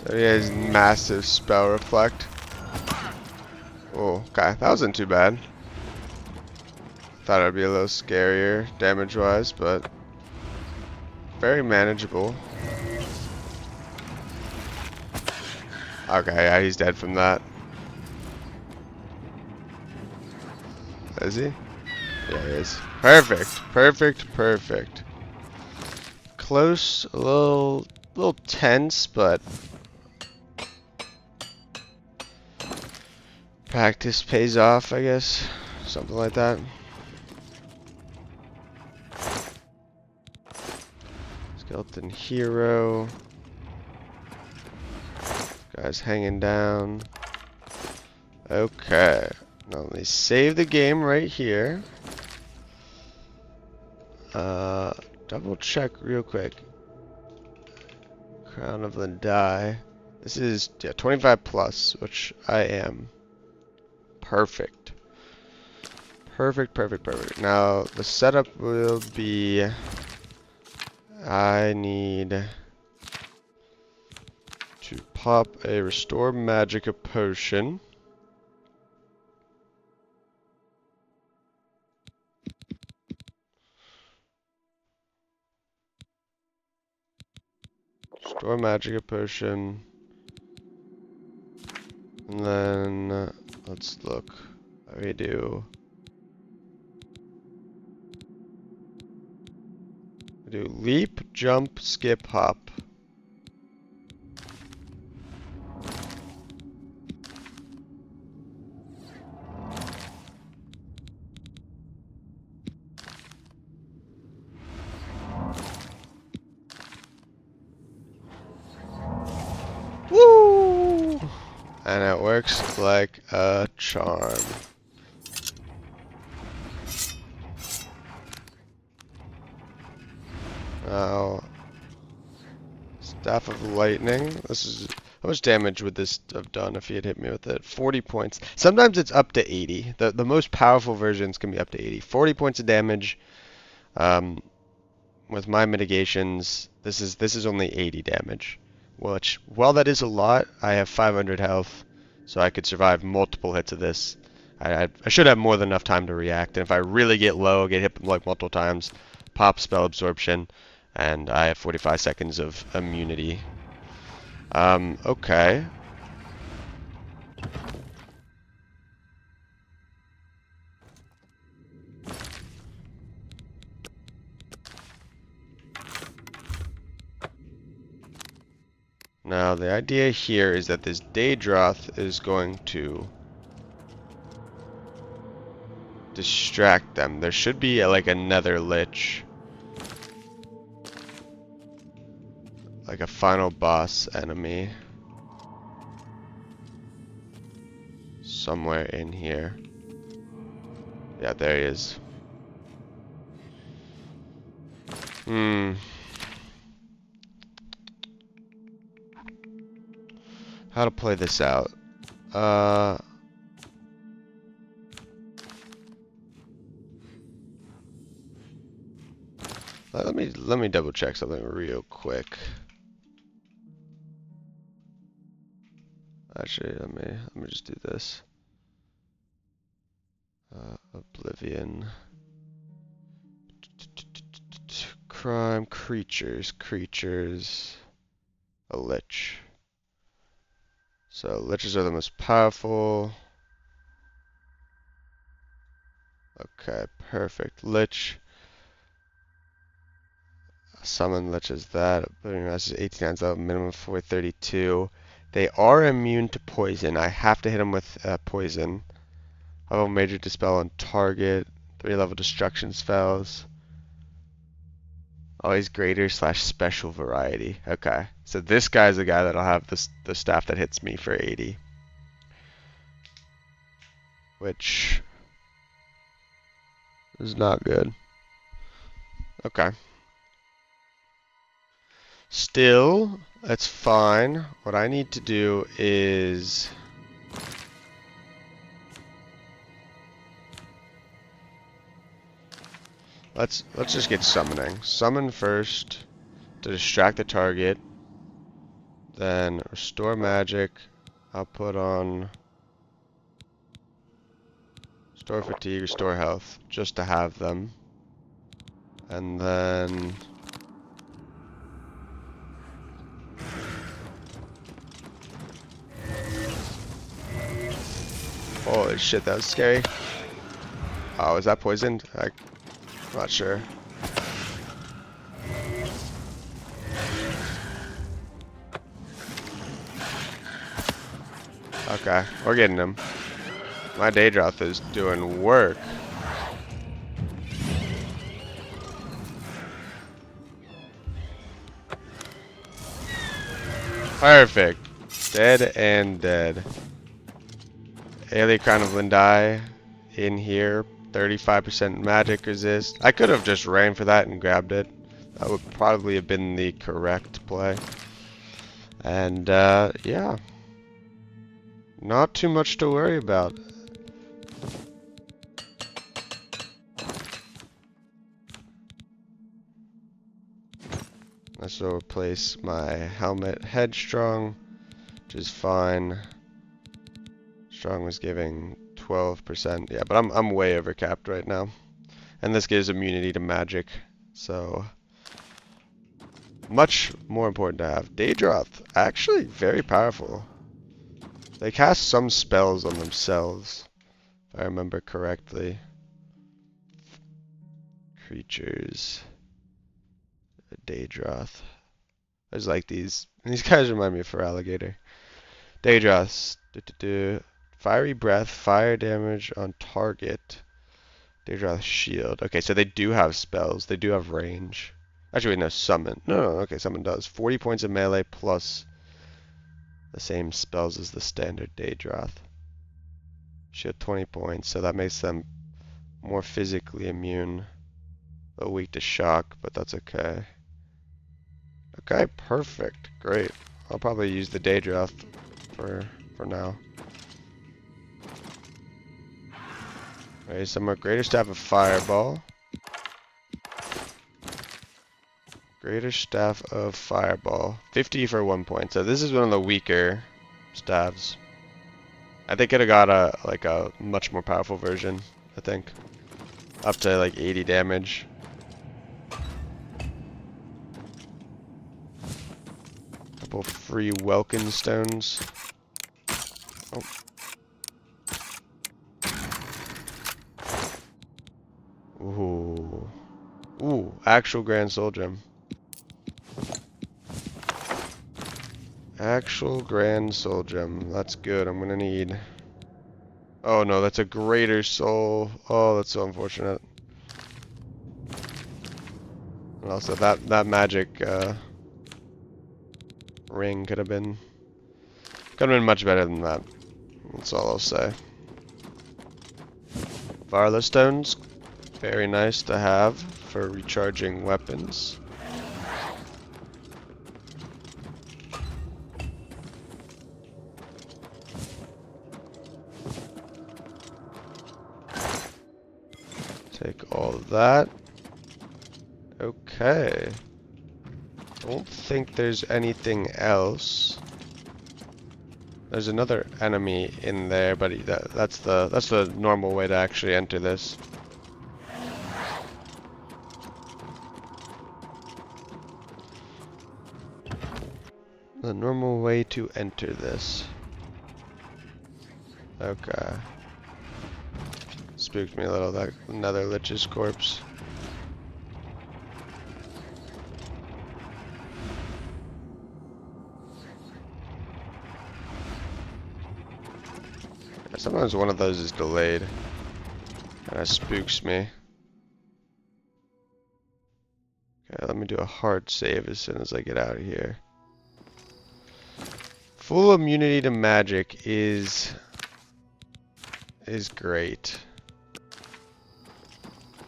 A: So he has massive spell reflect. Oh, okay, that wasn't too bad. Thought it'd be a little scarier damage-wise, but very manageable. Okay, yeah, he's dead from that. Is he? Yeah, he is. Perfect. Close, a little tense, but practice pays off, I guess. Something like that. Skeleton hero. Guy's hanging down. Okay. Now let me save the game right here. Double check real quick. Crown of the Die. This is 25 plus, which I am. Perfect. Perfect. Now the setup will be I need to pop a restore magicka potion. Restore magicka potion. And then let's look. We do leap, jump, skip, hop. Woo! And it works like a charm. Now, Staff of Lightning. This is how much damage would this have done if he had hit me with it? 40 points. Sometimes it's up to 80. The most powerful versions can be up to 80. 40 points of damage. With my mitigations, this is only 80 damage. Which, while that is a lot, I have 500 health, so I could survive multiple hits of this. I should have more than enough time to react. And if I really get low, get hit like multiple times, pop spell absorption, and I have 45 seconds of immunity. Okay. Now the idea here is that this Daedroth is going to distract them. There should be like another lich. Like a final boss enemy. Somewhere in here. Yeah, there he is. How to play this out? Let me double check something real quick. Actually, let me just do this. Oblivion. Crime, creatures, a lich. So liches are the most powerful. Okay, perfect. Lich. Summon lich is that. Oblivion is 18 times out, minimum 432. They are immune to poison. I have to hit them with poison. Level major dispel on target. 3-level destruction spells. Always greater / special variety. Okay, so this guy's the guy that'll have the staff that hits me for 80. Which is not good. Okay. Still, that's fine. What I need to do is let's just get summoning. Summon first to distract the target. Then restore magic. I'll put on restore fatigue, restore health, just to have them. And then holy shit, that was scary. Oh, is that poisoned? I'm not sure. Okay, we're getting him. My Daedroth is doing work. Perfect. Dead and dead. Aelie Crown of Lindai in here. 35% magic resist. I could have just ran for that and grabbed it. That would probably have been the correct play. And yeah. Not too much to worry about. This will replace my helmet Headstrong, which is fine. Strong was giving 12%. Yeah, but I'm way overcapped right now. And this gives immunity to magic, so much more important to have. Daedroth, actually very powerful. They cast some spells on themselves, if I remember correctly. Creatures. Daedroth. There's like these guys remind me of Feraligatr. Daedroth. Fiery breath, fire damage on target. Daedroth shield. Okay, so they do have spells. They do have range. Actually, no, summon. No, okay, summon does. 40 points of melee plus the same spells as the standard Daedroth. Shield 20 points, so that makes them more physically immune. A little weak to shock, but that's okay. Okay, perfect. Great. I'll probably use the Daedroth for now. Okay, some more Greater Staff of Fireball. Greater Staff of Fireball. 50 for 1 point. So this is one of the weaker staves. I think it got a much more powerful version, I think. Up to like 80 damage. Couple free Welkin stones. Oh. Ooh. Ooh, actual Grand Soul Gem. Actual Grand Soul Gem. That's good. I'm gonna need Oh no, that's a greater soul. Oh, that's so unfortunate. And also that magic ring could have been much better than that. That's all I'll say. Varla stones, very nice to have for recharging weapons. Take all of that. Okay. Don't think there's anything else. There's another enemy in there, but that's the normal way to actually enter this. The normal way to enter this. Okay. Spooked me a little, that Nether Lich's corpse. Sometimes one of those is delayed. Kinda spooks me. Okay, let me do a hard save as soon as I get out of here. Full immunity to magic is great.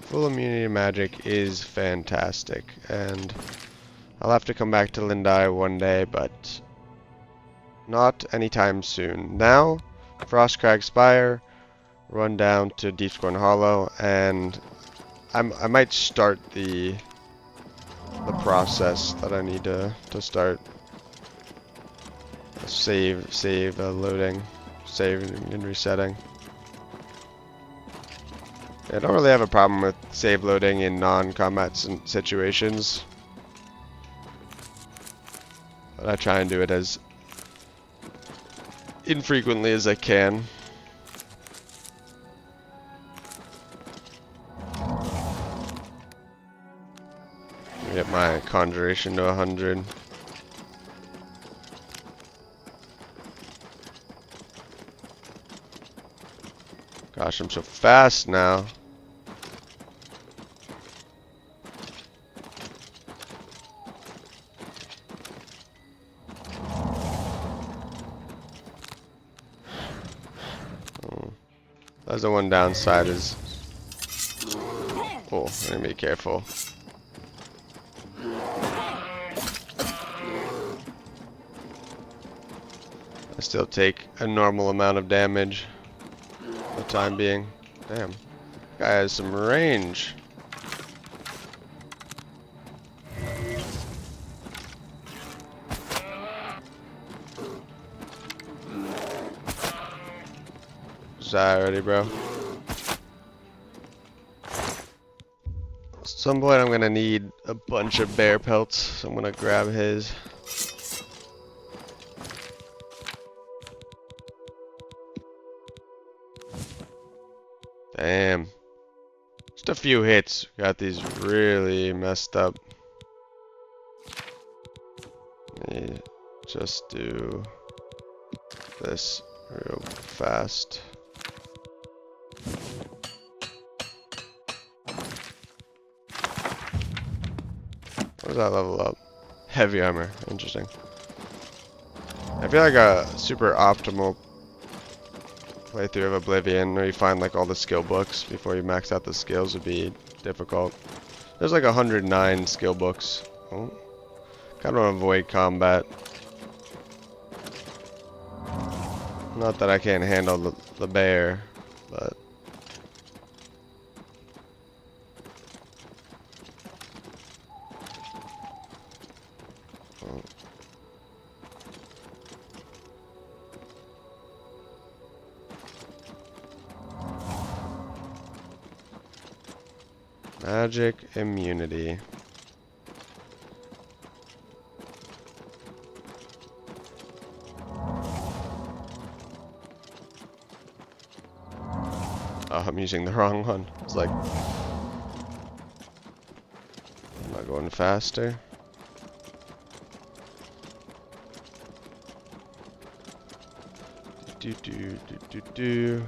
A: Full immunity to magic is fantastic, and I'll have to come back to Lindai one day, but not anytime soon. Now, Frostcrag Spire, run down to Deepscorn Hollow, and I might start the process that I need to start. Save loading, saving and resetting. I don't really have a problem with save loading in non-combat situations, but I try and do it as infrequently as I can. Get my conjuration to 100. Gosh, I'm so fast now. That's the one downside is... Oh, I need to be careful. I still take a normal amount of damage for the time being. Damn. Guy has some range. Die already, bro. At some point I'm gonna need a bunch of bear pelts, so I'm gonna grab his. Damn. Just a few hits. Got these really messed up. Let me just do this real fast. What does that level up? Heavy armor. Interesting. I feel like a super optimal playthrough of Oblivion, where you find like all the skill books before you max out the skills, would be difficult. There's like 109 skill books. Oh. Kind of avoid combat. Not that I can't handle the bear, but... Oh. Magic immunity. Oh, I'm using the wrong one. It's like... Am I going faster? Do.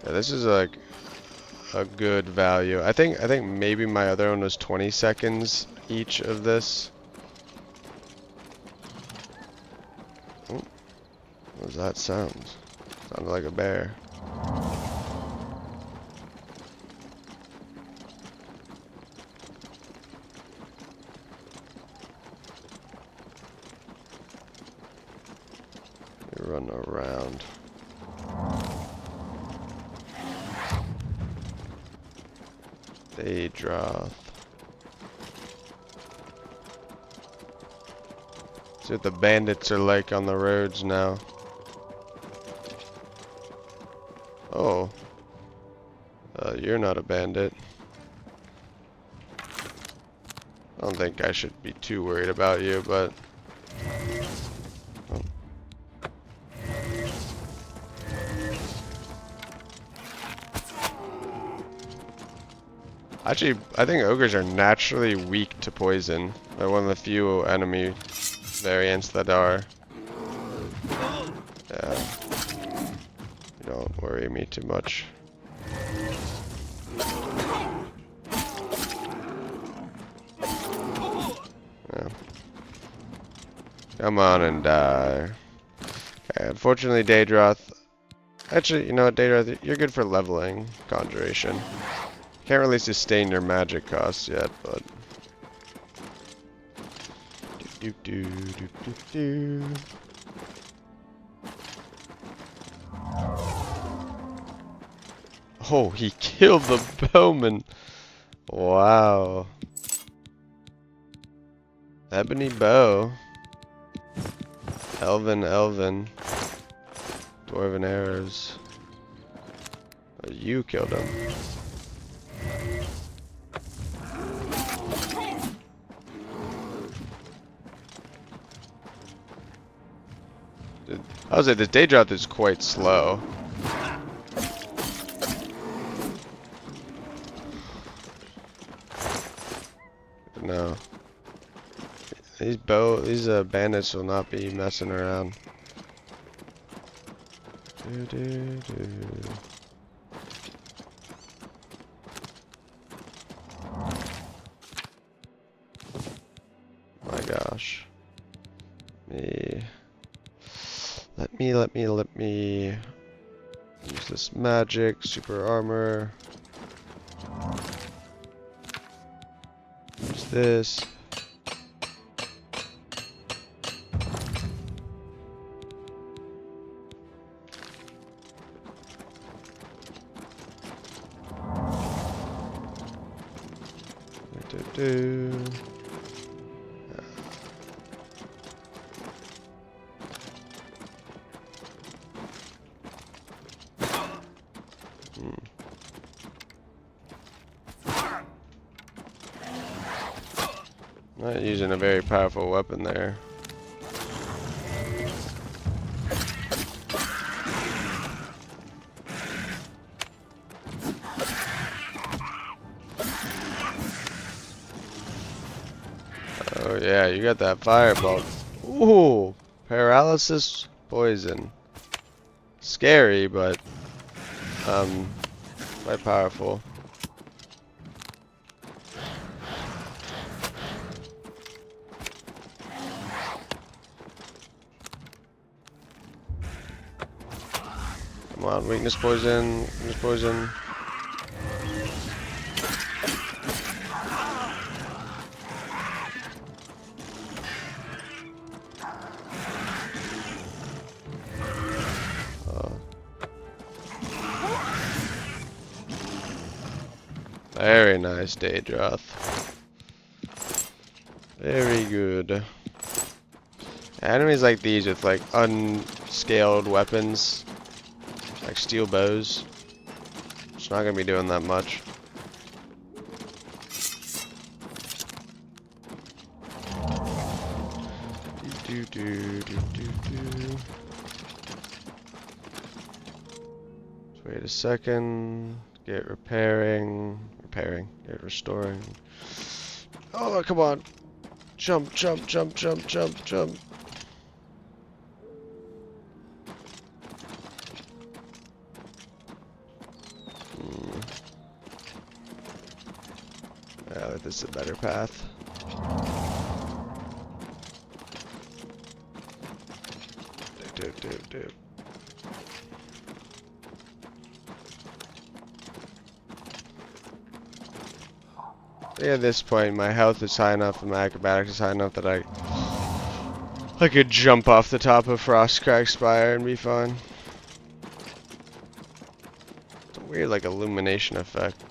A: Yeah, this is like a good value. I think maybe my other one was 20 seconds each of this. Oh, what was that sound? Sounded like a bear. Run around. Daedroth. See what the bandits are like on the roads now. Oh. You're not a bandit. I don't think I should be too worried about you, but... Oh. Actually, I think ogres are naturally weak to poison. They're one of the few enemy variants that are. Yeah. Don't worry me too much. Yeah. Come on and die. Okay, unfortunately, Daedroth. Actually, you know what, Daedroth? You're good for leveling Conjuration. Can't really sustain your magic costs yet, but. Do do do do do. Oh, he killed the bowman. Wow. Ebony bow. Elven. Dwarven arrows. Oh, you killed him. I was like, this Daedroth is quite slow. No. These bandits will not be messing around. My gosh. Let me use this magic, super armor. Use this. Not using a very powerful weapon there. Oh yeah, you got that fireball. Ooh, paralysis, poison. Scary, but quite powerful. Come on, weakness poison, Very nice, Daedroth. Very good. Enemies like these with like unscaled weapons, like steel bows, it's not gonna be doing that much. Wait a second. Get repairing. Get restoring. Oh, come on. Jump. Alright, this is a better path. Do. At this point, my health is high enough and my acrobatics is high enough that I could jump off the top of Frostcrack Spire and be fine. It's a weird, like, illumination effect.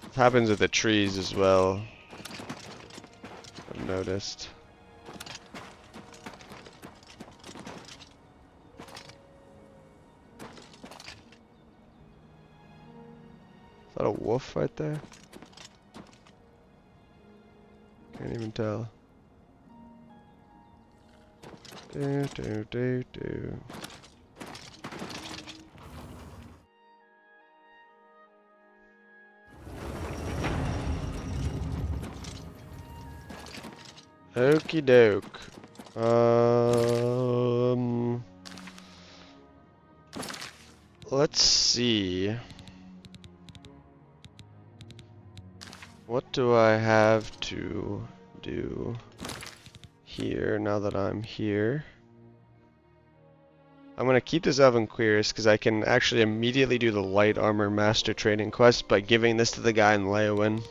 A: It happens with the trees as well. I've noticed. Is that a wolf right there? Can't even tell. Do. Okie doke. Let's see. What do I have to do here now that I'm here? I'm gonna keep this Elven Queerest because I can actually immediately do the Light Armor Master Training quest by giving this to the guy in Leyawiin.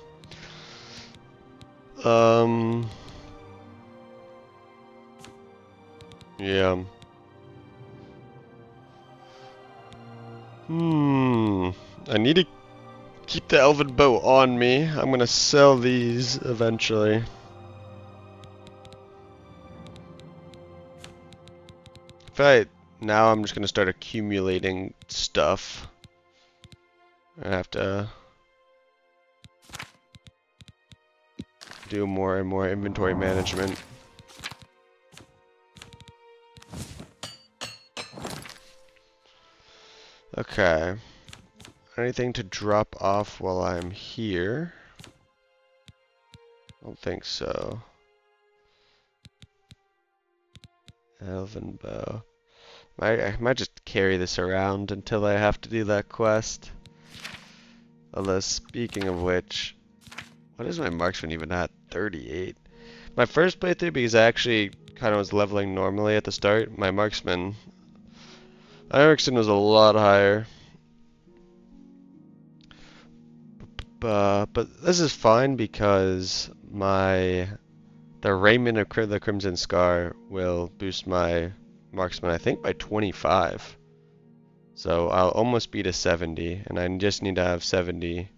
A: Yeah. I need to keep the Elven Bow on me. I'm gonna sell these eventually. In fact, now I'm just gonna start accumulating stuff. I have to do more and more inventory management. Okay. Anything to drop off while I'm here? I don't think so. Elven Bow. I might just carry this around until I have to do that quest. Although, speaking of which, what is my marksman even at? 38. My first playthrough, because I actually kind of was leveling normally at the start, my marksman was a lot higher. But this is fine because the Raiment of the Crimson Scar will boost my marksman, I think, by 25. So I'll almost be to 70, and I just need to have 70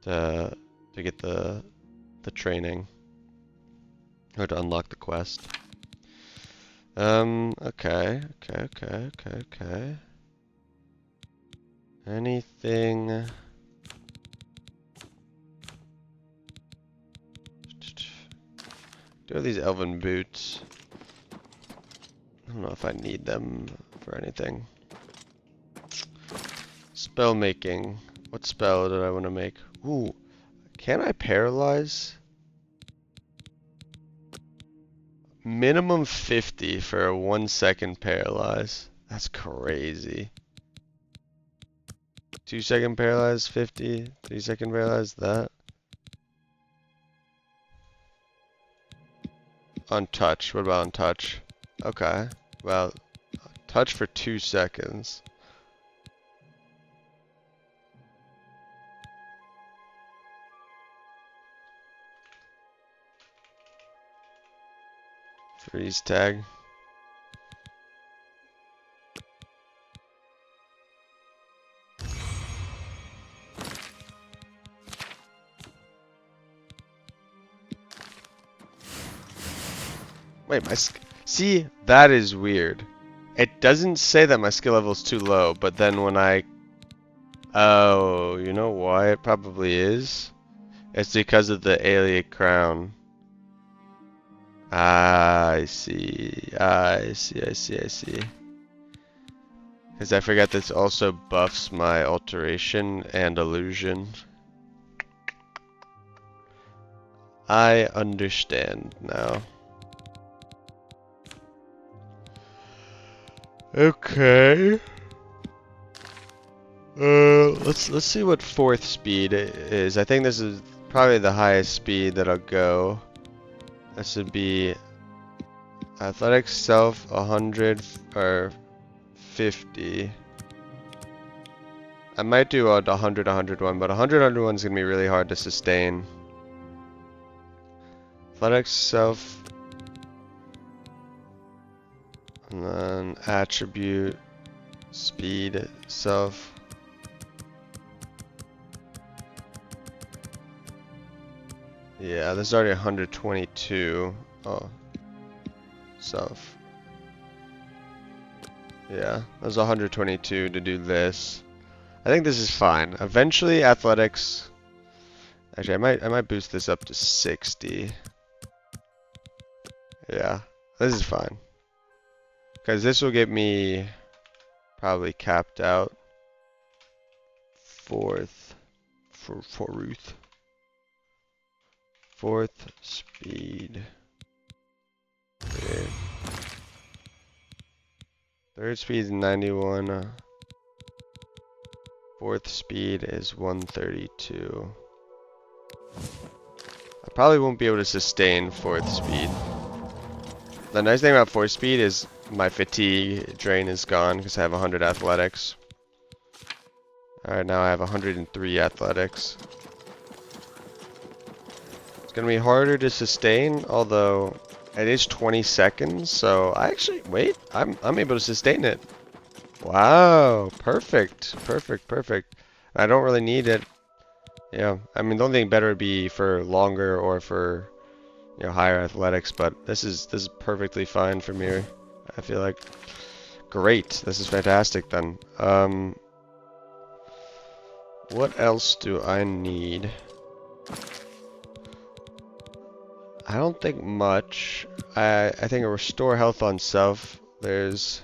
A: to get the training or to unlock the quest. Okay. Anything? Do have these elven boots. I don't know if I need them for anything. Spell making. What spell did I want to make? Ooh, can I paralyze? Minimum 50 for a 1 second paralyze. That's crazy. 2 second paralyze, 50. 3 second paralyze, that. Untouch. What about untouch? Okay. Well, touch for 2 seconds. Freeze tag. Wait, see, that is weird. It doesn't say that my skill level is too low, but then when oh, you know why it probably is? It's because of the alien crown. I see. Because I forgot this also buffs my alteration and illusion. I understand now. Okay. Let's see what 4th speed is. I think this is probably the highest speed that I'll go. This would be athletics self 100 or 50. I might do a 100 101, but 100 101 is gonna be really hard to sustain. Athletics self, and then attribute speed self. Yeah, this is already 122. Oh, self. Yeah, there's 122 to do this. I think this is fine. Eventually, athletics. Actually, I might boost this up to 60. Yeah, this is fine. Because this will get me probably capped out. Fourth speed. Okay. Third speed is 91. Fourth speed is 132. I probably won't be able to sustain fourth speed. The nice thing about fourth speed is my fatigue drain is gone because I have 100 athletics. Alright, now I have 103 athletics. It's gonna be harder to sustain, although it is 20 seconds, so I actually wait, I'm able to sustain it. Wow, perfect. I don't really need it. Yeah, I mean the only thing better would be for longer or for higher athletics, but this is perfectly fine for me. I feel like great. This is fantastic then. What else do I need? I don't think much. I think a restore health on self. There's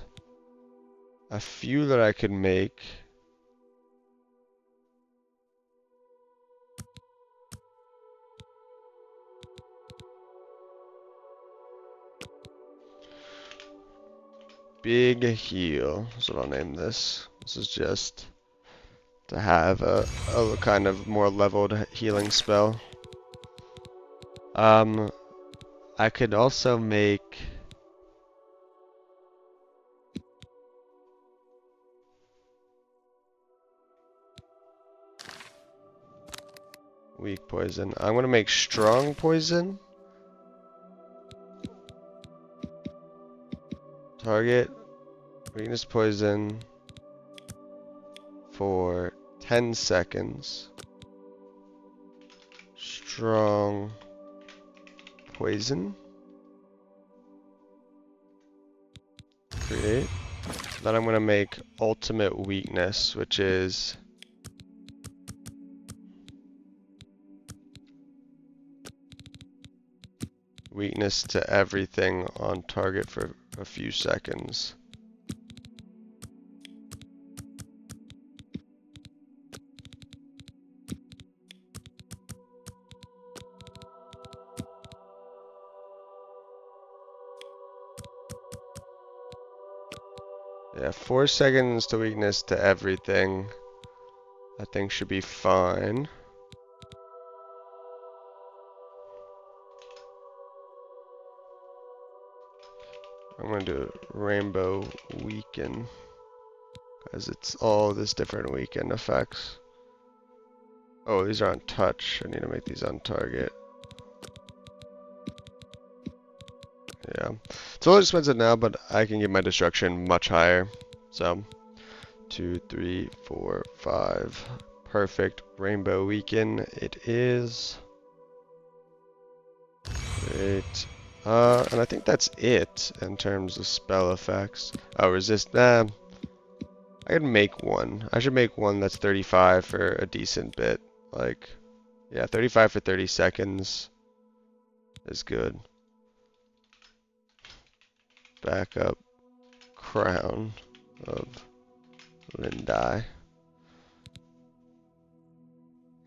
A: a few that I could make. Big heal is what I'll name this. This is just to have a kind of more leveled healing spell. I could also make weak poison. I'm gonna make strong poison. Target weakness poison for 10 seconds. Strong poison. Create. Then I'm gonna make ultimate weakness, which is weakness to everything on target for a few seconds. Yeah, 4 seconds to weakness to everything. I think should be fine. I'm gonna do rainbow weaken because it's all this different weaken effects. Oh, these are on touch. I need to make these on target. Yeah, it's a little expensive now, but I can get my destruction much higher. So 2, 3, 4, 5. Perfect. Rainbow weaken it is. Great. And I think that's it in terms of spell effects. Oh, resist. I could make one. I should make one that's 35 for a decent bit. Like, yeah, 35 for 30 seconds is good. Backup crown of Lindai.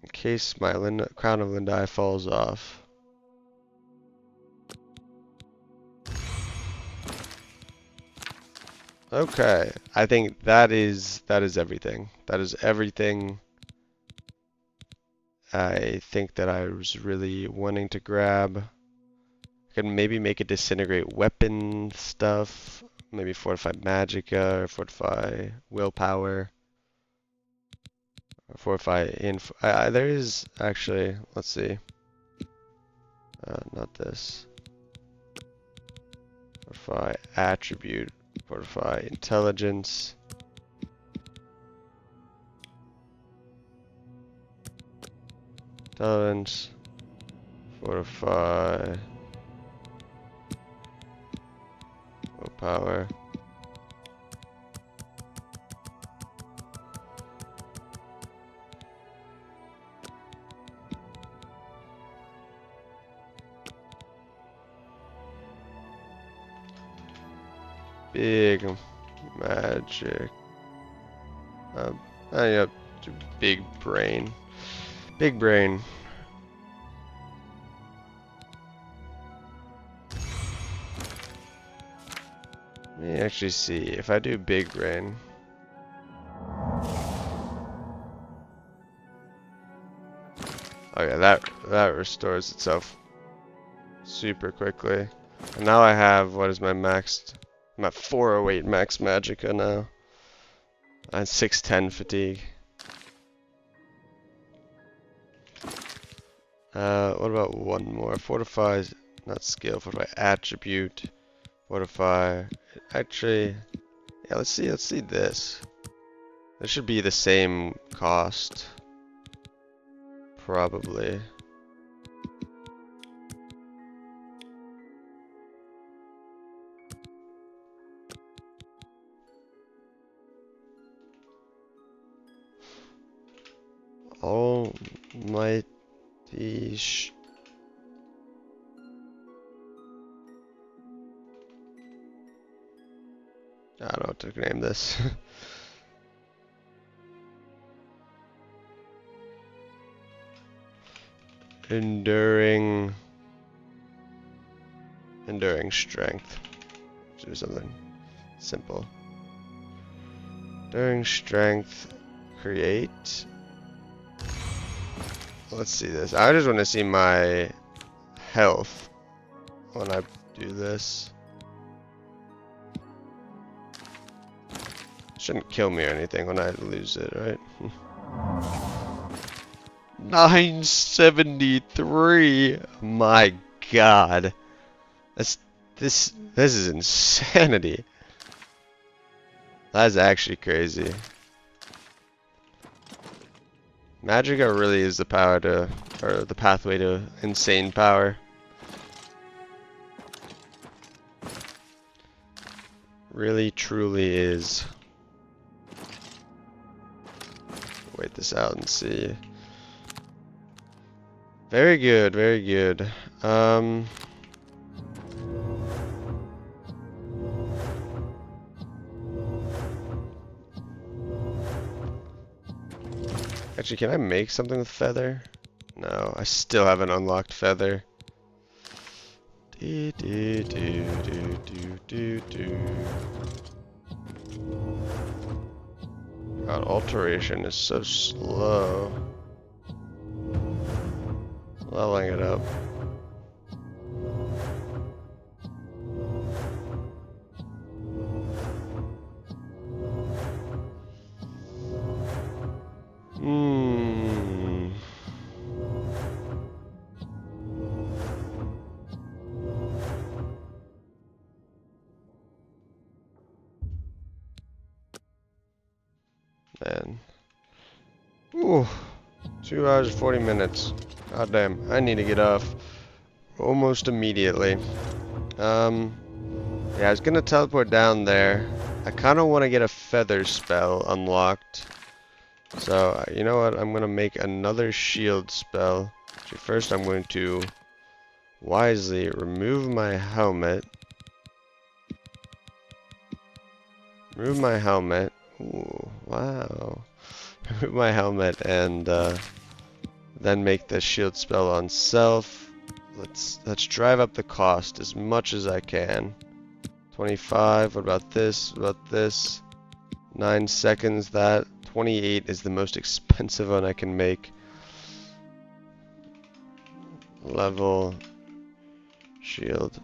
A: In case my crown of Lindai falls off. Okay, I think that is everything. That is everything I think that I was really wanting to grab. I could maybe make a disintegrate weapon stuff. Maybe fortify magicka or fortify willpower. Or fortify inf. There is actually, let's see. Not this. Fortify attribute. Fortify intelligence. Intelligence. Fortify willpower. Big magic. Yeah, big brain. Big brain. Let me actually see if I do big brain. Okay, that restores itself super quickly. And now I have, what is my maxed? I'm at 408 max magicka now. And 610 fatigue. What about one more? Fortify, not skill, fortify attribute. Fortify, actually, yeah, let's see this. This should be the same cost. Probably. Almighty I don't know what to name this. Enduring strength. Let's do something simple. Enduring strength. Create. Let's see this. I just want to see my health when I do this. Shouldn't kill me or anything when I lose it, right? 973. My God, this is insanity. That's actually crazy. Magicka really is the power to, or the pathway to insane power. Really, truly is. Wait this out and see. Very good, very good. Actually, can I make something with feather? No, I still haven't unlocked feather. God, alteration is so slow. Leveling it up. Man. Ooh. 2 hours and 40 minutes. God damn. I need to get off almost immediately. Yeah, I was gonna teleport down there. I kind of want to get a feather spell unlocked. So, you know what? I'm gonna make another shield spell. Actually, first I'm going to wisely remove my helmet. Remove my helmet. Ooh, wow. Remove my helmet and then make the shield spell on self. Let's drive up the cost as much as I can. 25. What about this? What about this? 9 seconds. That 28 is the most expensive one I can make. level shield.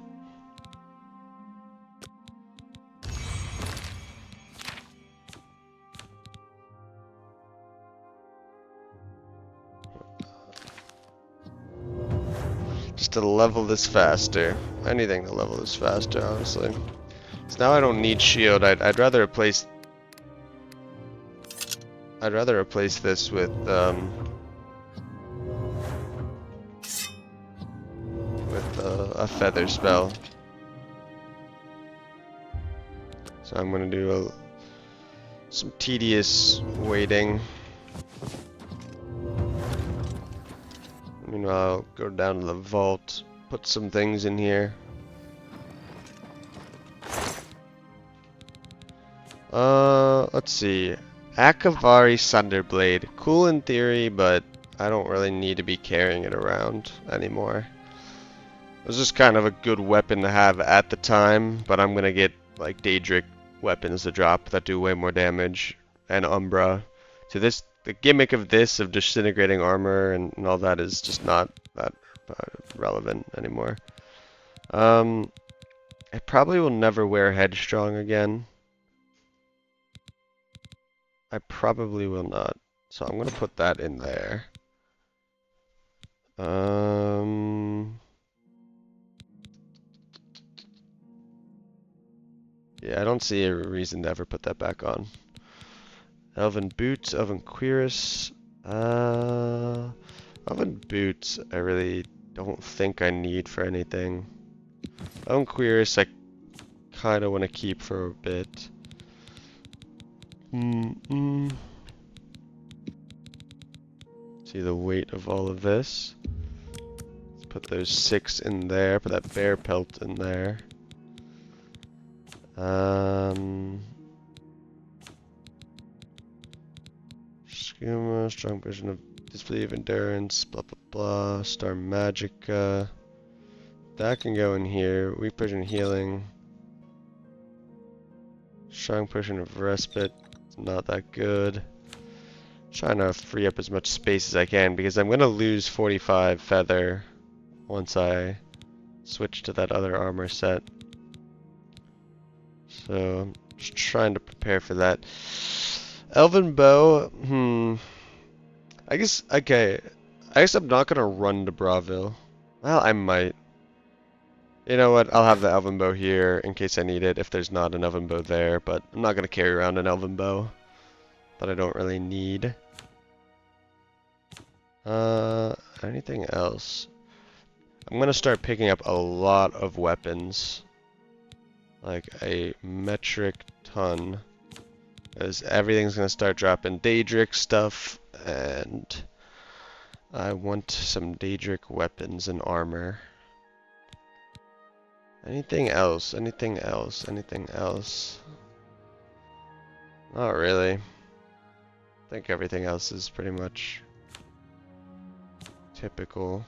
A: Just to level this faster. Anything to level this faster, honestly. So now I don't need shield. I'd rather replace. I'd rather replace this with a feather spell. So I'm gonna do some tedious waiting. Meanwhile, I'll go down to the vault, put some things in here. Let's see. Akavari Sunderblade. Cool in theory, but I don't really need to be carrying it around anymore. It was just kind of a good weapon to have at the time, but I'm gonna get like Daedric weapons to drop that do way more damage, and Umbra. So the gimmick of this, of disintegrating armor and all that, is just not that relevant anymore. I probably will never wear Headstrong again. I probably will not. So I'm gonna put that in there. Yeah, I don't see a reason to ever put that back on. Elven Boots, Elven Cuirass. Elven Boots, I really don't think I need for anything. Elven Cuirass, I kind of want to keep for a bit. See the weight of all of this. Let's put those 6 in there. Put that bear pelt in there. Schema, strong vision of display of endurance, blah blah blah, star magica. That can go in here. Weak potion healing. Strong potion of respite. It's not that good. Trying to free up as much space as I can because I'm gonna lose 45 feather once I switch to that other armor set. So just trying to prepare for that. Elven bow, I guess I'm not gonna run to Braville. Well, I might. You know what? I'll have the elven bow here in case I need it if there's not an elven bow there, but I'm not gonna carry around an elven bow that I don't really need. Anything else? I'm gonna start picking up a lot of weapons. Like a metric ton. Because everything's gonna start dropping Daedric stuff, and I want some Daedric weapons and armor. Anything else? Anything else? Anything else? Not really. I think everything else is pretty much typical.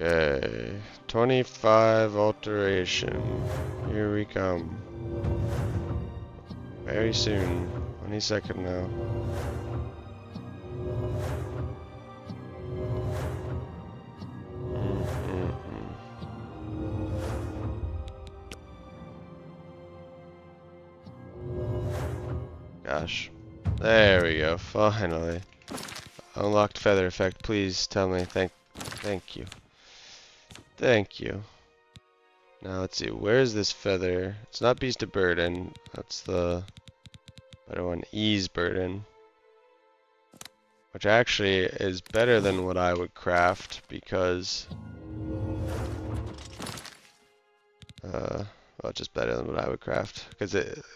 A: Okay, 25 alteration. Here we come. Very soon. Any second now. Gosh. There we go, finally. Unlocked feather effect, please tell me. Thank you. Thank you. Now let's see, where's this feather? It's not Beast of Burden, that's the better one, Ease Burden. Which actually is better than what I would craft because well, just better than what I would craft because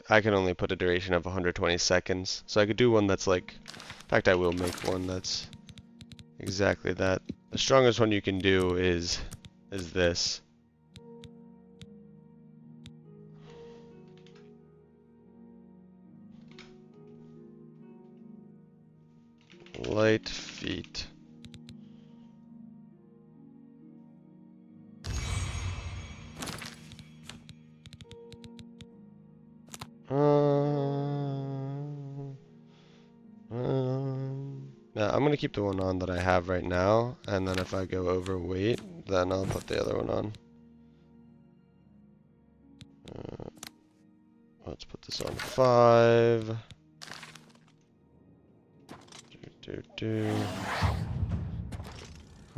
A: I can only put a duration of 120 seconds. So I could do one that's like, in fact I will make one that's exactly that. The strongest one you can do is this. Light feet. Yeah, I'm gonna keep the one on that I have right now, and then if I go overweight, then I'll put the other one on. Let's put this on 5.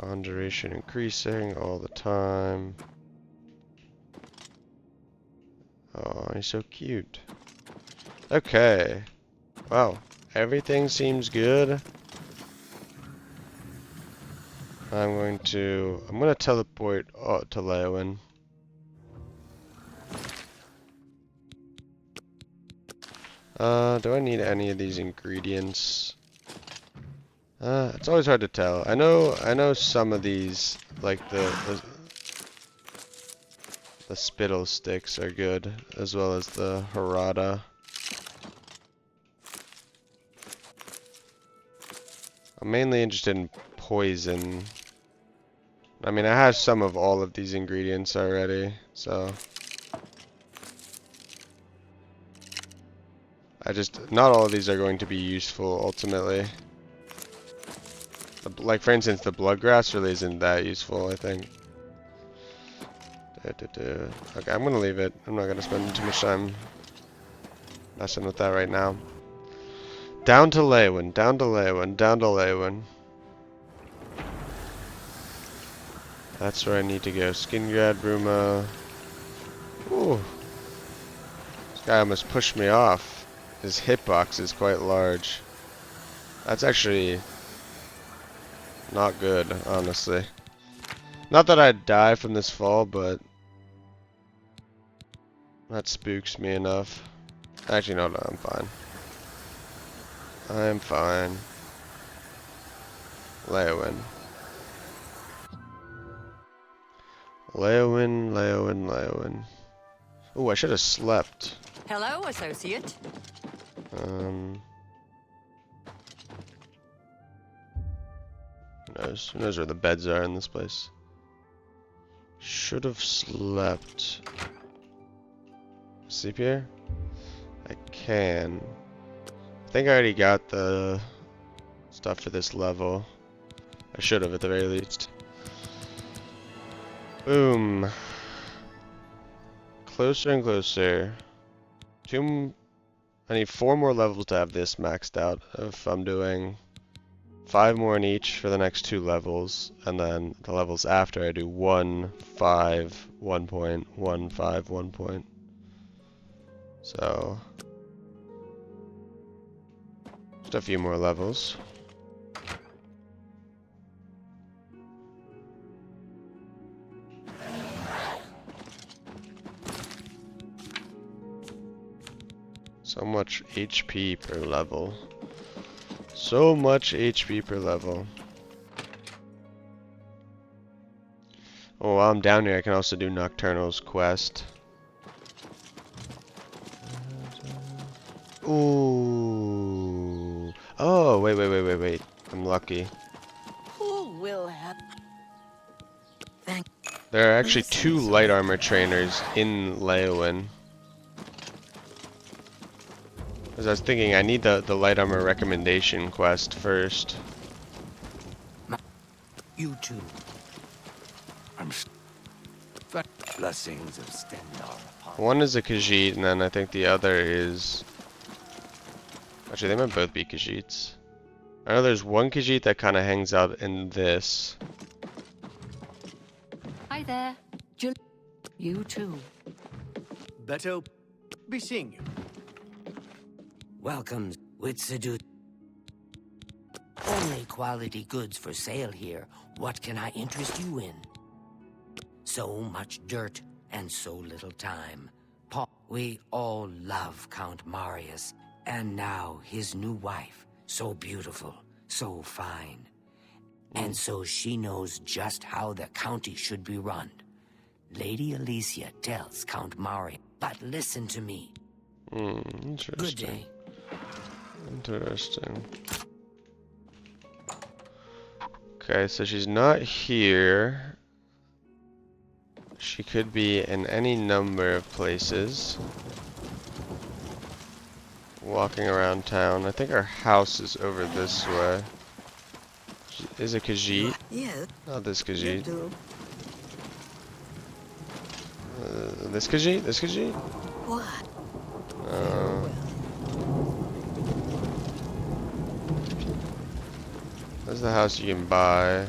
A: Conjuration increasing all the time. Oh, he's so cute. Okay. Wow. Everything seems good. I'm gonna teleport to Leowin. Do I need any of these ingredients? It's always hard to tell. I know some of these, like the spittle sticks are good, as well as the harada. I'm mainly interested in poison. I mean, I have some of all of these ingredients already, so not all of these are going to be useful ultimately. Like for instance, the bloodgrass really isn't that useful, I think. Okay, I'm gonna leave it. I'm not gonna spend too much time messing with that right now. Down to Leowin, down to Leowin, down to Leowin. That's where I need to go. Skingrad, Bruma. Ooh. This guy almost pushed me off. His hitbox is quite large. That's actually not good, honestly. Not that I'd die from this fall, but that spooks me enough. Actually, no, I'm fine. I'm fine. Leowin. Leowin, Leowin, Leowin. Ooh, I should have slept.
D: Hello, associate.
A: Who knows? Who knows where the beds are in this place? Should have slept. Sleep here? I can. I think I already got the stuff for this level. I should have at the very least. Boom. Closer and closer. I need 4 more levels to have this maxed out. If I'm doing 5 more in each for the next 2 levels, and then the levels after I do 1, 5, 1 point, 1, 5, 1 point. So just a few more levels. So much HP per level. So much HP per level. Oh, while I'm down here, I can also do Nocturnal's quest. Ooh. Oh, wait. I'm lucky.
D: Who will have... Thank...
A: There are actually 2 light armor trainers in Leowin. Because I was thinking I need the light armor recommendation quest first.
F: You too. Blessings of Stendar upon
A: One is a Khajiit, and then I think the other is... Actually, they might both be Khajiits. I know there's one Khajiit that kind of hangs out in this.
D: Hi there. You too.
E: Better be seeing you.
F: Welcome, Witsedu. Only quality goods for sale here. What can I interest you in? So much dirt and so little time. We all love Count Marius, and now his new wife. So beautiful, so fine. And so she knows just how the county should be run. Lady Alicia tells Count Marius, but listen to me.
A: Interesting.
F: Good day.
A: Interesting. Okay, so she's not here. She could be in any number of places. Walking around town. I think our house is over this way. Is it Khajiit?
F: Yes.
A: Not this
F: You
A: Khajiit.
F: do.
A: This Khajiit? This Khajiit?
F: What?
A: That's the house you can buy.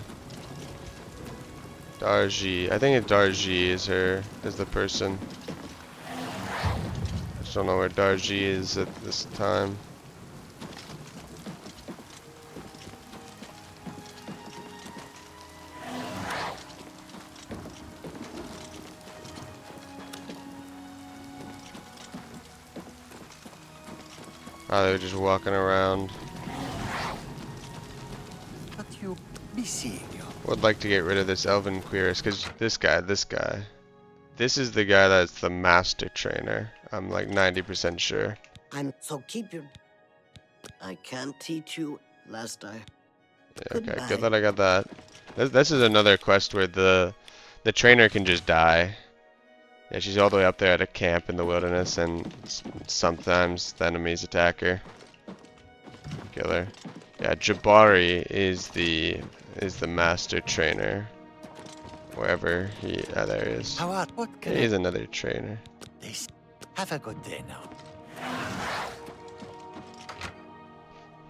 A: Darji. I think Darji is the person. I just don't know where Darji is at this time. Oh, they're just walking around.
J: But you be seeing you.
A: Would like to get rid of this Elven Queerist, because this guy. This is the guy that's the master trainer. I'm like 90% sure.
F: So keep your... I can't teach you last I...
A: Yeah, okay, good that I got that. This is another quest where the trainer can just die. Yeah, she's all the way up there at a camp in the wilderness, and sometimes the enemies attack her. Kill her. Yeah, Jabari is the master trainer. Wherever he... Ah, there he is.
J: What can
A: He's another trainer.
J: Have a good day now.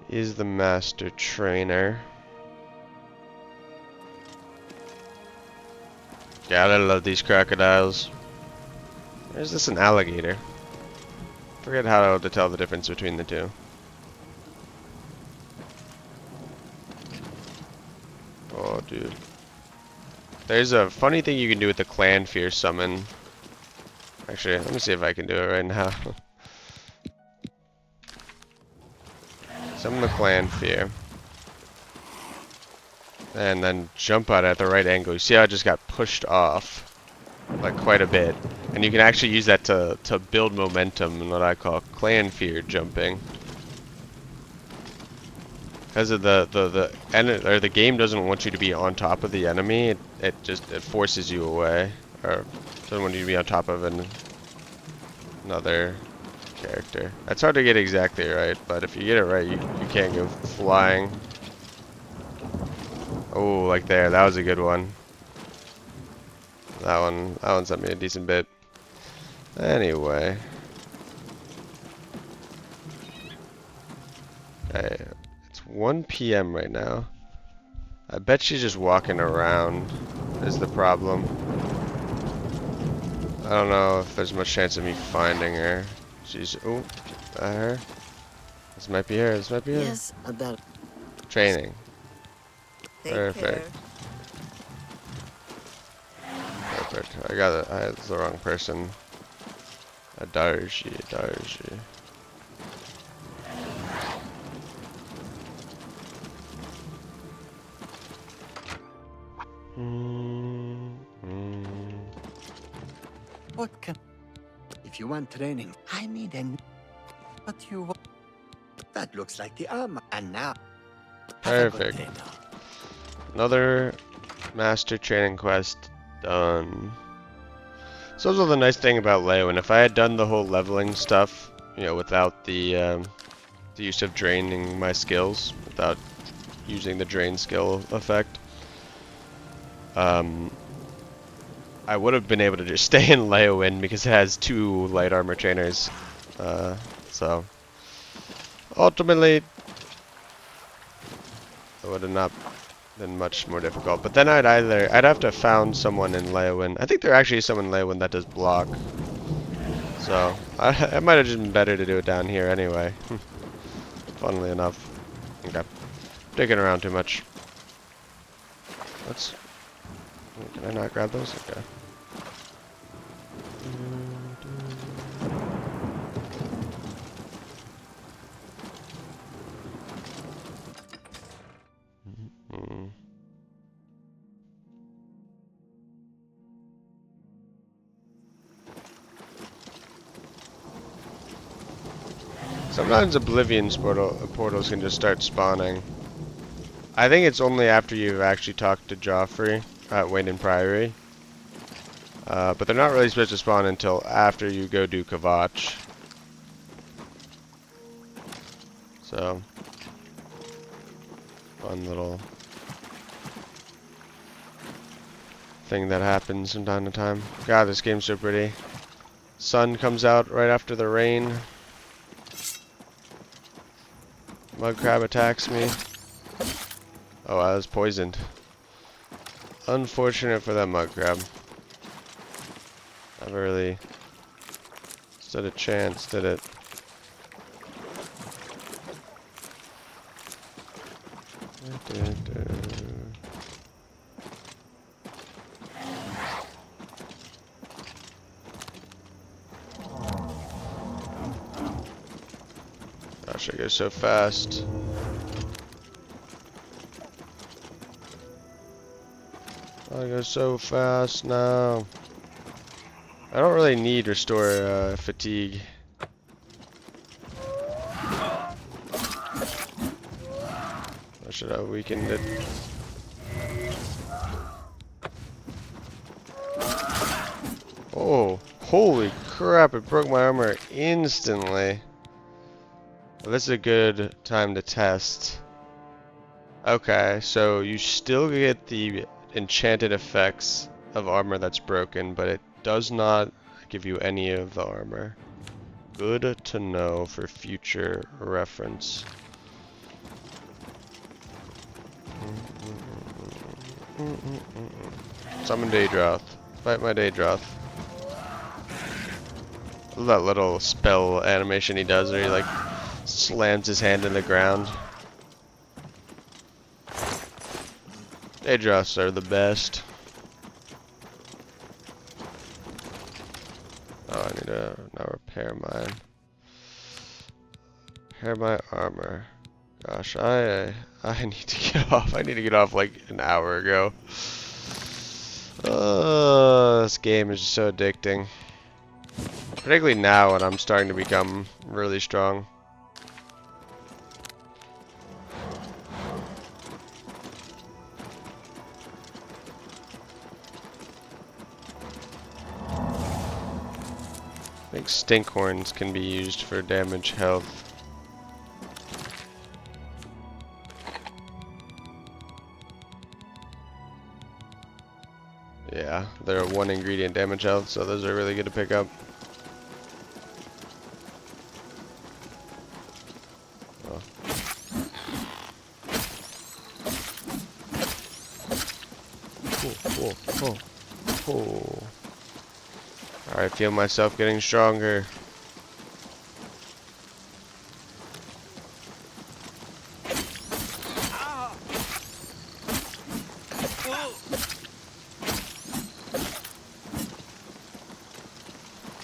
A: He's the master trainer. God, I love these crocodiles. Or is this an alligator? Forget how to tell the difference between the two. Oh, dude. There's a funny thing you can do with the clan fear summon. Actually, let me see if I can do it right now. Summon the clan fear. And then jump out at the right angle. You see how I just got pushed off? Like quite a bit. And you can actually use that to build momentum in what I call clan fear jumping. Because of the game doesn't want you to be on top of the enemy, it forces you away, or doesn't want you to be on top of another character. That's hard to get exactly right, but if you get it right, you can't go flying. Oh, like there, that was a good one. That one sent me a decent bit. Anyway. Okay. 1 p.m. right now. I bet she's just walking around is the problem. I don't know if there's much chance of me finding her. She's... Oh, that her? This might be her. This might be her.
F: Yes, that...
A: Training.
F: Take
A: Perfect.
F: care.
A: Perfect. I got it. I had the wrong person. A Darji.
J: What can... If you want training, I need a... But you... That looks like the armor. And now...
A: Perfect. Another master training quest done. So this was the nice thing about Leowin. If I had done the whole leveling stuff, you know, without the use of draining my skills, without using the drain skill effect, I would have been able to just stay in Leowin because it has 2 light armor trainers. So ultimately, it would have not been much more difficult. But then I'd have to have found someone in Leowin. I think there actually is someone in Leowin that does block. So it might have just been better to do it down here anyway. Funnily enough. Okay. Digging around too much. Let's... Can I not grab those? Okay. Sometimes Oblivion's portals can just start spawning. I think it's only after you've actually talked to Joffrey at Wayne Priory. But they're not really supposed to spawn until after you go do Kvatch. So, fun little thing that happens from time to time. God, this game's so pretty. Sun comes out right after the rain. Mud crab attacks me. Oh, I was poisoned. Unfortunate for that mud crab. Never really stood a chance, did it? Gosh, I go so fast. I go so fast now. I don't really need restore fatigue. I should have weakened it. Oh, holy crap, it broke my armor instantly. Well, this is a good time to test. Okay, so you still get the enchanted effects of armor that's broken, but it does not give you any of the armor. Good to know for future reference. Summon Daedroth. Fight my Daedroth. I love that little spell animation he does where he like slams his hand in the ground. Daedroths are the best. Oh, I need to now repair my armor. Gosh, I need to get off. I need to get off like an hour ago. This game is just so addicting. Particularly now when I'm starting to become really strong. I think stinkhorns can be used for damage health. Yeah, they're a 1 ingredient damage health, so those are really good to pick up. Oh. Oh. I feel myself getting stronger.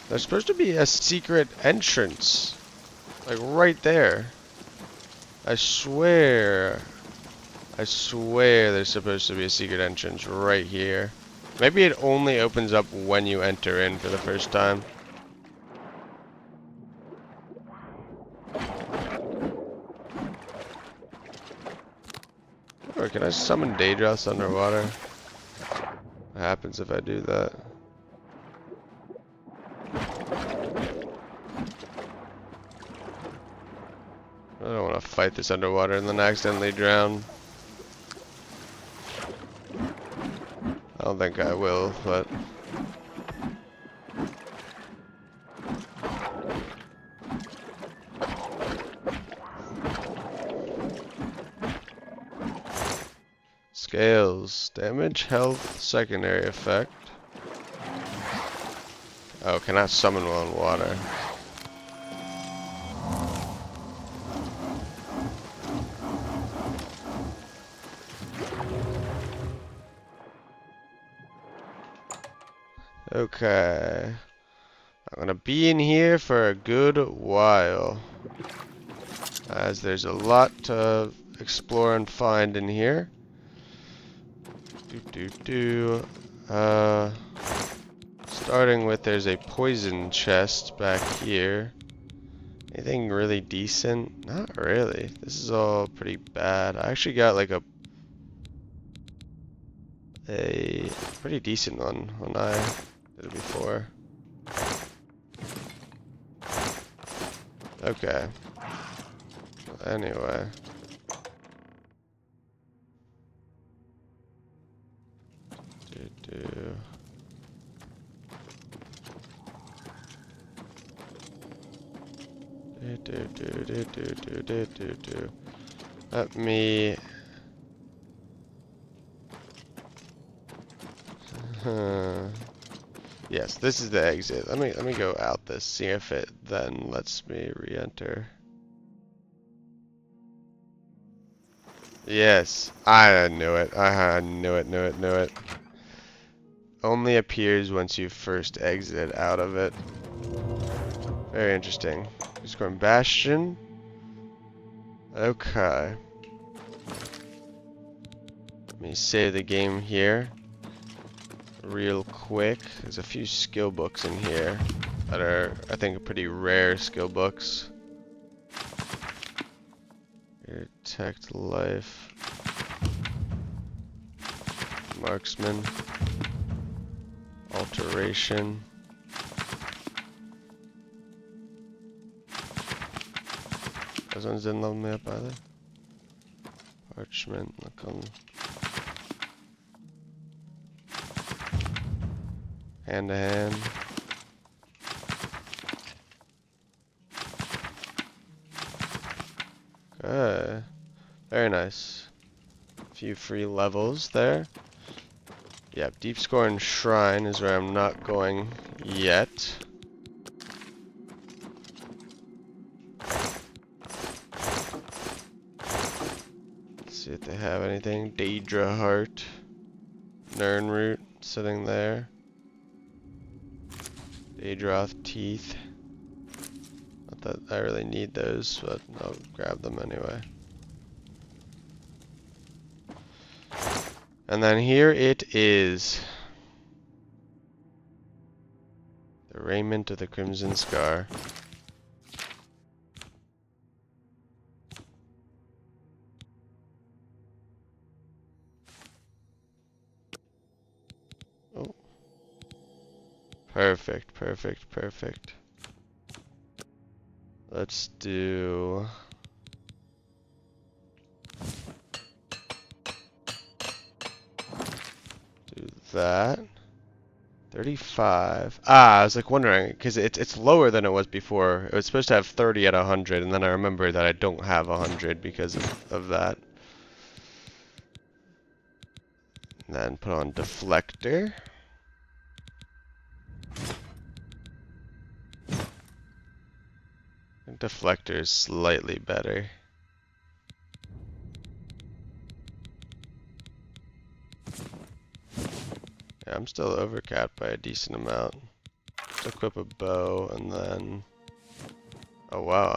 A: There's supposed to be a secret entrance. Like right there. I swear there's supposed to be a secret entrance right here. Maybe it only opens up when you enter in for the first time. Or can I summon Daedroths underwater? What happens if I do that? I don't want to fight this underwater and then accidentally drown. I don't think I will, but... Scales. Damage, health, secondary effect. Oh, cannot summon while in water. Okay. I'm gonna be in here for a good while, as there's a lot to explore and find in here. Starting with, there's a poison chest back here. Anything really decent? Not really. This is all pretty bad. I actually got like a a pretty decent one when I did it before. Okay. Anyway. Let me. Yes, this is the exit. Let me go out this. See if it then lets me re-enter. Yes, I knew it. I knew it. Only appears once you first exit out of it. Very interesting. Just going Bastion. Okay. Let me save the game here real quick. There's a few skill books in here that are, I think, pretty rare skill books. Detect life. Marksman. Alteration. Those ones didn't level me up either. Parchment, look on. Hand to hand. Okay. Very nice. A few free levels there. Yep, Deep Scorn Shrine is where I'm not going yet. Let's see if they have anything. Daedra Heart. Nirnroot sitting there. Daedroth Teeth. Not that I really need those, but I'll grab them anyway. And then here it is. The Raiment of the Crimson Scar. Oh. Perfect, perfect, perfect. Let's do... that. 35. Ah, I was like wondering because it's lower than it was before. It was supposed to have 30 at 100, and then I remember that I don't have 100 because of that. And then put on deflector. I think deflector is slightly better. Yeah, I'm still overcapped by a decent amount. Let's equip a bow and then... Oh wow,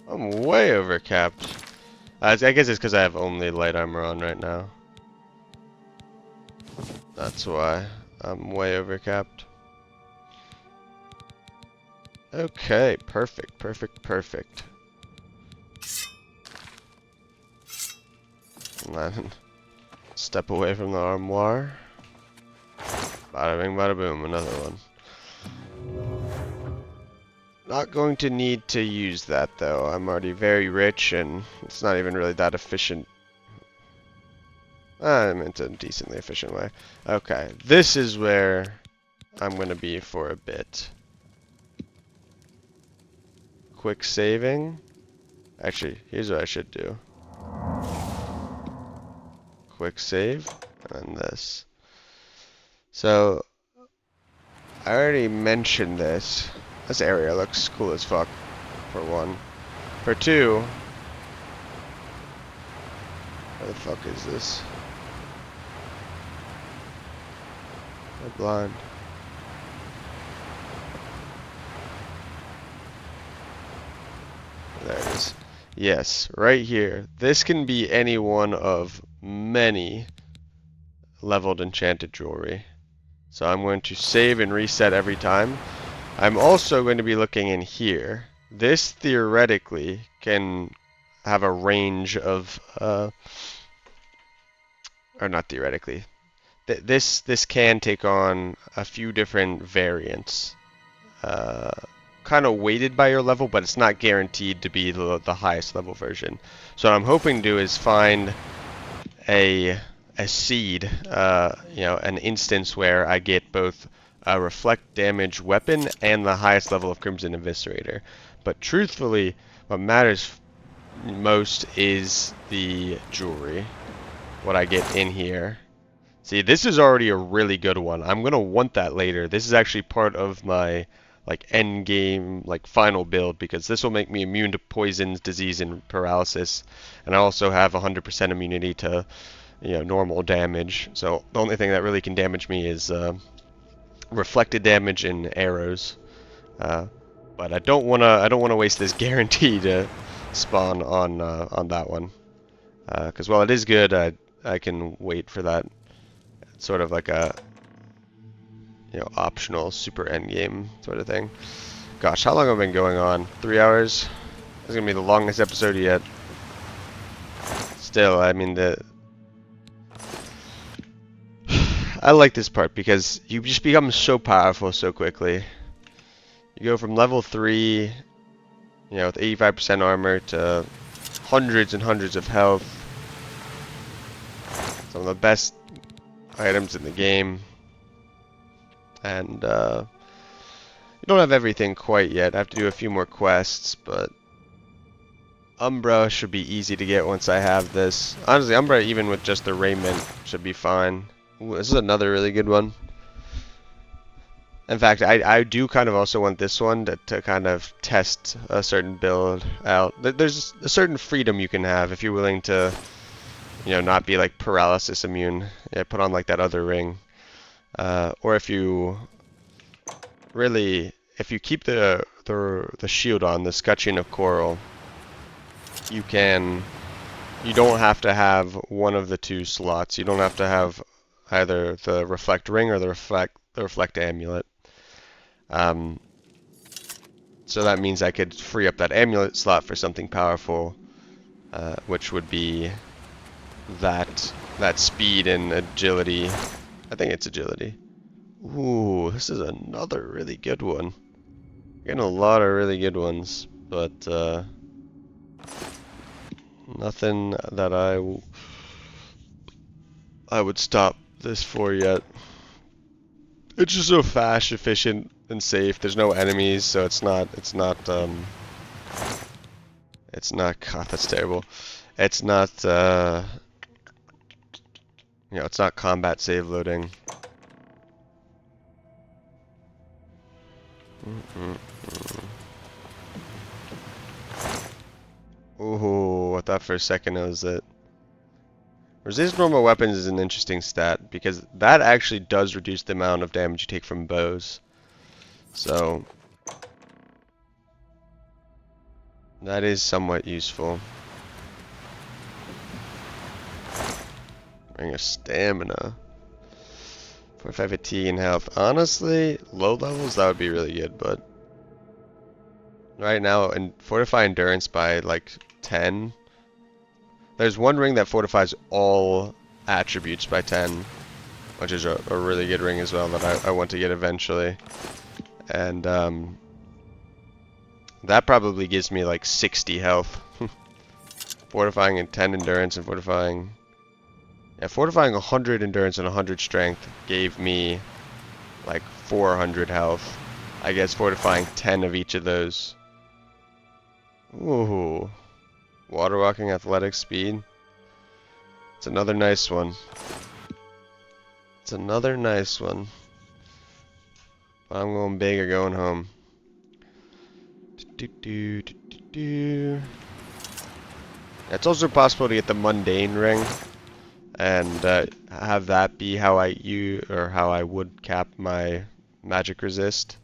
A: I'm way overcapped. I guess it's because I have only light armor on right now. That's why I'm way overcapped. Okay, perfect, perfect, perfect. And then step away from the armoire. Bada bing, bada boom, another one. Not going to need to use that though. I'm already very rich and it's not even really that efficient. I'm into a decently efficient way. Okay, this is where I'm going to be for a bit. Quick saving. Actually, here's what I should do. Quick save, and then this. So, I already mentioned this. This area looks cool as fuck, for one. For two, where the fuck is this? I'm blind. There it is. Yes, right here. This can be any one of many leveled enchanted jewelry. So I'm going to save and reset every time. I'm also going to be looking in here. This theoretically can have a range of or not theoretically. This can take on a few different variants. Kind of weighted by your level, but it's not guaranteed to be the highest level version. So what I'm hoping to do is find a seed, an instance where I get both a reflect damage weapon and the highest level of Crimson Eviscerator. But truthfully, what matters most is the jewelry, what I get in here. See, this is already a really good one. I'm gonna want that later. This is actually part of my end game, final build, because this will make me immune to poisons, disease, and paralysis. And I also have 100% immunity to, normal damage. So the only thing that really can damage me is reflected damage and arrows. But I don't wanna waste this guarantee to spawn on that one. Because while it is good, I can wait for that sort of like a optional super end game sort of thing. Gosh, how long have I been going on? 3 hours? This is gonna be the longest episode yet. Still, I mean I like this part because you just become so powerful so quickly. You go from level 3, with 85% armor to hundreds and hundreds of health. Some of the best items in the game. And you don't have everything quite yet. I have to do a few more quests, but Umbra should be easy to get once I have this. Honestly, Umbra, even with just the raiment, should be fine. Ooh, this is another really good one. In fact, I do kind of also want this one to kind of test a certain build out. There's a certain freedom you can have if you're willing to, not be paralysis immune. Yeah, put on that other ring. Or if you keep the shield on, the Scutcheon of Coral, you don't have to have one of the two slots. You don't have to have either the reflect ring or the reflect amulet. So that means I could free up that amulet slot for something powerful, which would be that speed and agility. I think it's agility. Ooh, this is another really good one. Getting a lot of really good ones, but nothing that I would stop this for yet. It's just so fast, efficient, and safe. There's no enemies, so it's not God, that's terrible. It's not it's not combat save loading. Ooh, I thought for a second it was it. Resist normal weapons is an interesting stat because that actually does reduce the amount of damage you take from bows. So that is somewhat useful. Bring a stamina. 45 fatigue and health. Honestly, low levels that would be really good, but right now, and fortify endurance by 10. There's one ring that fortifies all attributes by 10, which is a really good ring as well that I want to get eventually. And that probably gives me 60 health. Fortifying and 10 endurance and fortifying 100 endurance and 100 strength gave me 400 health. I guess fortifying 10 of each of those. Ooh. Water walking, athletics, speed. It's another nice one. It's another nice one. I'm going big or going home. It's also possible to get the mundane ring and have that be how I would cap my magic resist.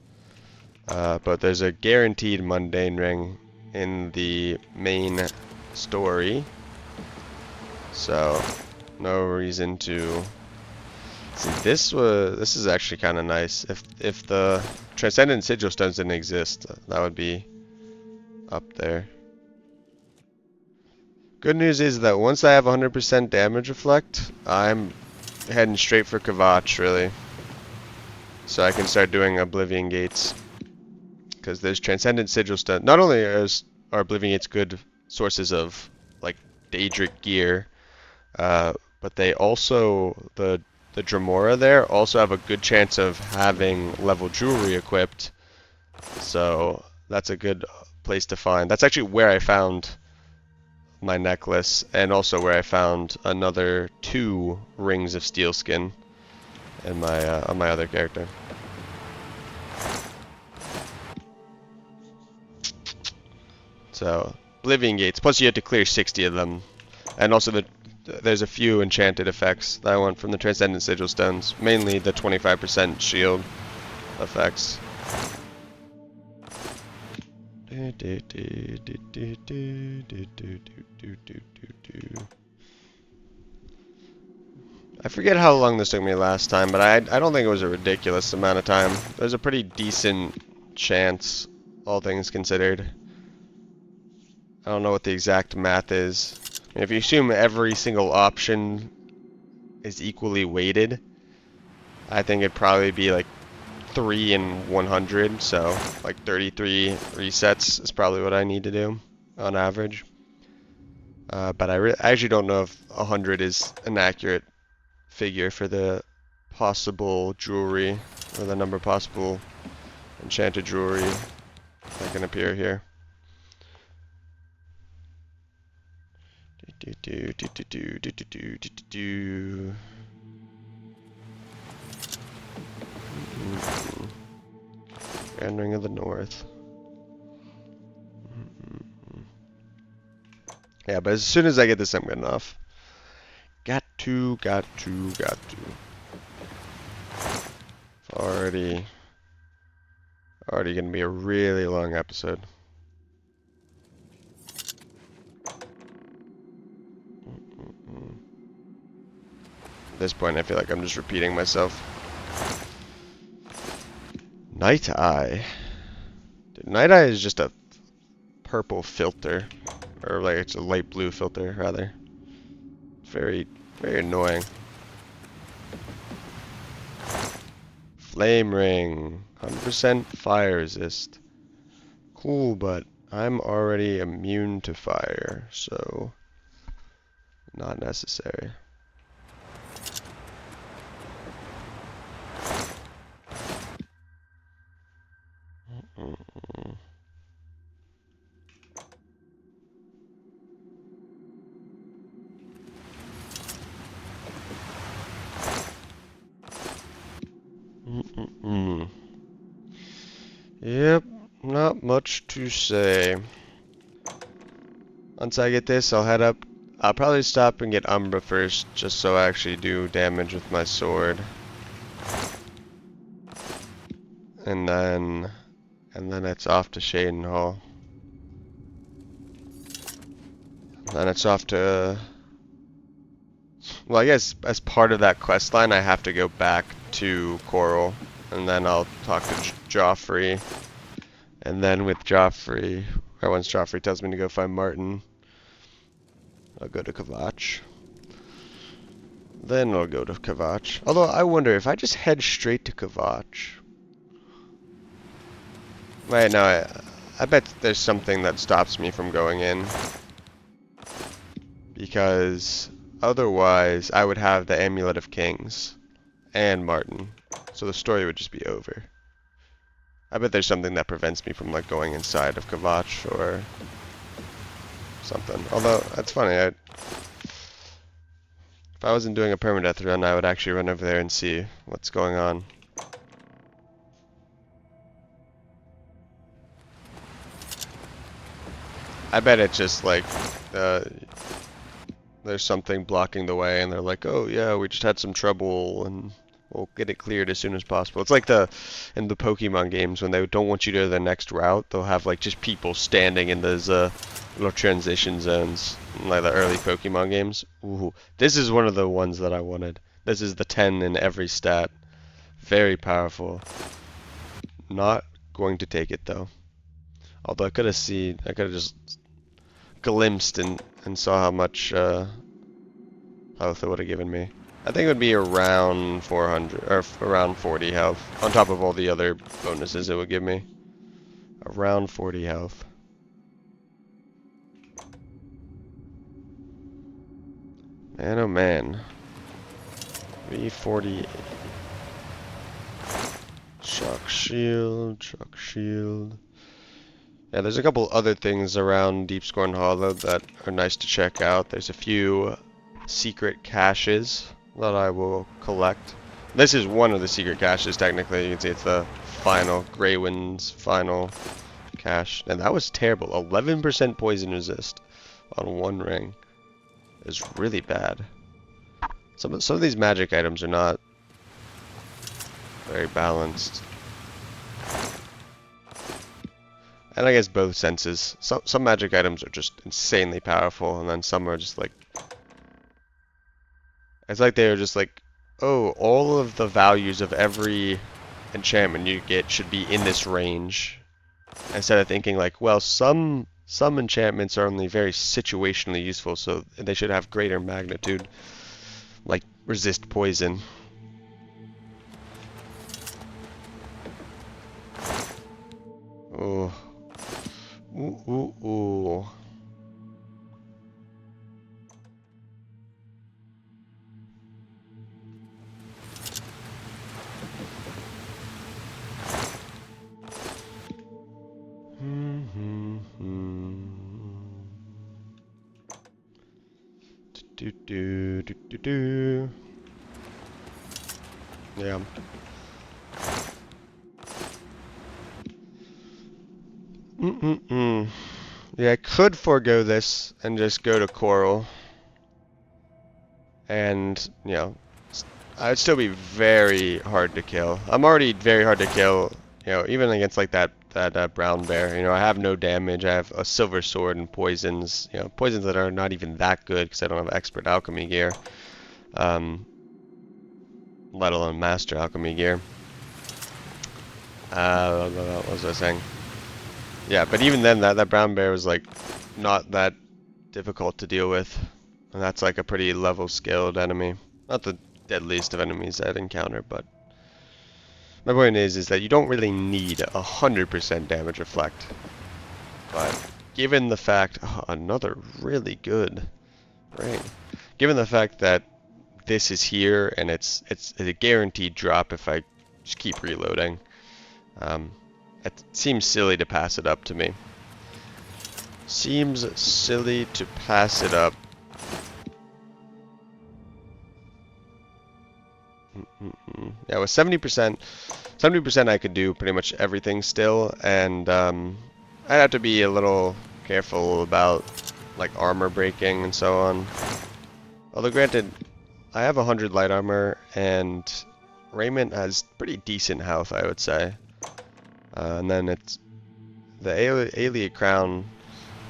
A: But there's a guaranteed mundane ring in the main story, so no reason to see. This is actually kind of nice. If the Transcendent Sigil Stones didn't exist, that would be up there. Good news is that once I have 100% damage reflect, I'm heading straight for Kvatch, really. So I can start doing Oblivion Gates. Because there's Transcendent Sigil Stone. Not only are Oblivion Gates good sources of, like, Daedric gear, but they also, the Dremora there, also have a good chance of having level jewelry equipped. So that's a good place to find. That's actually where I found my necklace, and also where I found another 2 rings of steel skin in my on my other character. So Oblivion Gates. Plus you have to clear 60 of them, and also there's a few enchanted effects that I want from the Transcendent Sigil Stones, mainly the 25% shield effects. I forget how long this took me last time, but I don't think it was a ridiculous amount of time. There's a pretty decent chance, all things considered. I don't know what the exact math is. I mean, if you assume every single option is equally weighted, I think it'd probably be like 3 in 100, so like 33 resets is probably what I need to do on average. But I actually don't know if 100 is an accurate figure for the possible jewelry, or the number of possible enchanted jewelry that can appear here. Grand Ring of the North. Yeah, but as soon as I get this, I'm good enough. Got to. Already gonna be a really long episode. At this point, I feel like I'm just repeating myself. Night Eye. Dude, Night Eye is just a purple filter, or like it's a light blue filter rather. Very, very annoying. Flame Ring, 100% fire resist. Cool, but I'm already immune to fire, so not necessary. Yep, not much to say. Once I get this, I'll head up. I'll probably stop and get Umbra first, just so I actually do damage with my sword. And then it's off to Shaden Hall. Then it's off to... Well, I guess as part of that quest line, I have to go back to Coral. And then I'll talk to Joffrey. And then with Joffrey, or once Joffrey tells me to go find Martin, I'll go to Kvatch. Then I'll go to Kvatch. Although I wonder if I just head straight to Kvatch. Wait, no, I bet there's something that stops me from going in. Because otherwise, I would have the Amulet of Kings and Martin. So the story would just be over. I bet there's something that prevents me from like going inside of Kvatch or something. Although, that's funny. If I wasn't doing a permadeath run, I would actually run over there and see what's going on. I bet it's just like, there's something blocking the way and they're like, oh yeah, we just had some trouble and we'll get it cleared as soon as possible. It's like in the Pokemon games when they don't want you to go to the next route, they'll have like just people standing in those little transition zones, like the early Pokemon games. Ooh, this is one of the ones that I wanted. This is the 10 in every stat. Very powerful. Not going to take it though. Although I could have just glimpsed and saw how much health it would have given me. I think it would be around 400 or around 40 health on top of all the other bonuses it would give me. Around 40 health. Man, oh man. 340. Shock shield, shock shield. Yeah, there's a couple other things around Deepscorn Hollow that are nice to check out. There's a few secret caches that I will collect. This is one of the secret caches, technically. You can see it's the final, Greywind's final cache. And that was terrible. 11% poison resist on one ring is really bad. Some of these magic items are not very balanced. And I guess both senses. Some magic items are just insanely powerful, and then some are just like... It's like they're just like, oh, all of the values of every enchantment you get should be in this range. Instead of thinking like, well, some enchantments are only very situationally useful, so they should have greater magnitude. Like, resist poison. Oh. Ooh, ooh, ooh. Do. Yeah. Yeah, I could forego this and just go to Coral. And, you know, I'd still be very hard to kill. I'm already very hard to kill, you know, even against like that brown bear. You know, I have no damage. I have a silver sword and poisons, you know, poisons that are not even that good because I don't have expert alchemy gear. Let alone master alchemy gear. What was I saying? Yeah, but even then, that brown bear was like not that difficult to deal with, and that's like a pretty level skilled enemy. Not the deadliest of enemies I'd encounter, but my point is that you don't really need 100% damage reflect. But given the fact, another really good ring. Given the fact that this is here and it's a guaranteed drop if I just keep reloading. It seems silly to pass it up to me. Seems silly to pass it up. Yeah, with 70% I could do pretty much everything still, and I'd have to be a little careful about like armor breaking and so on. Although granted, I have 100 light armor, and Raiment has pretty decent health, I would say. And then it's the Alien Crown.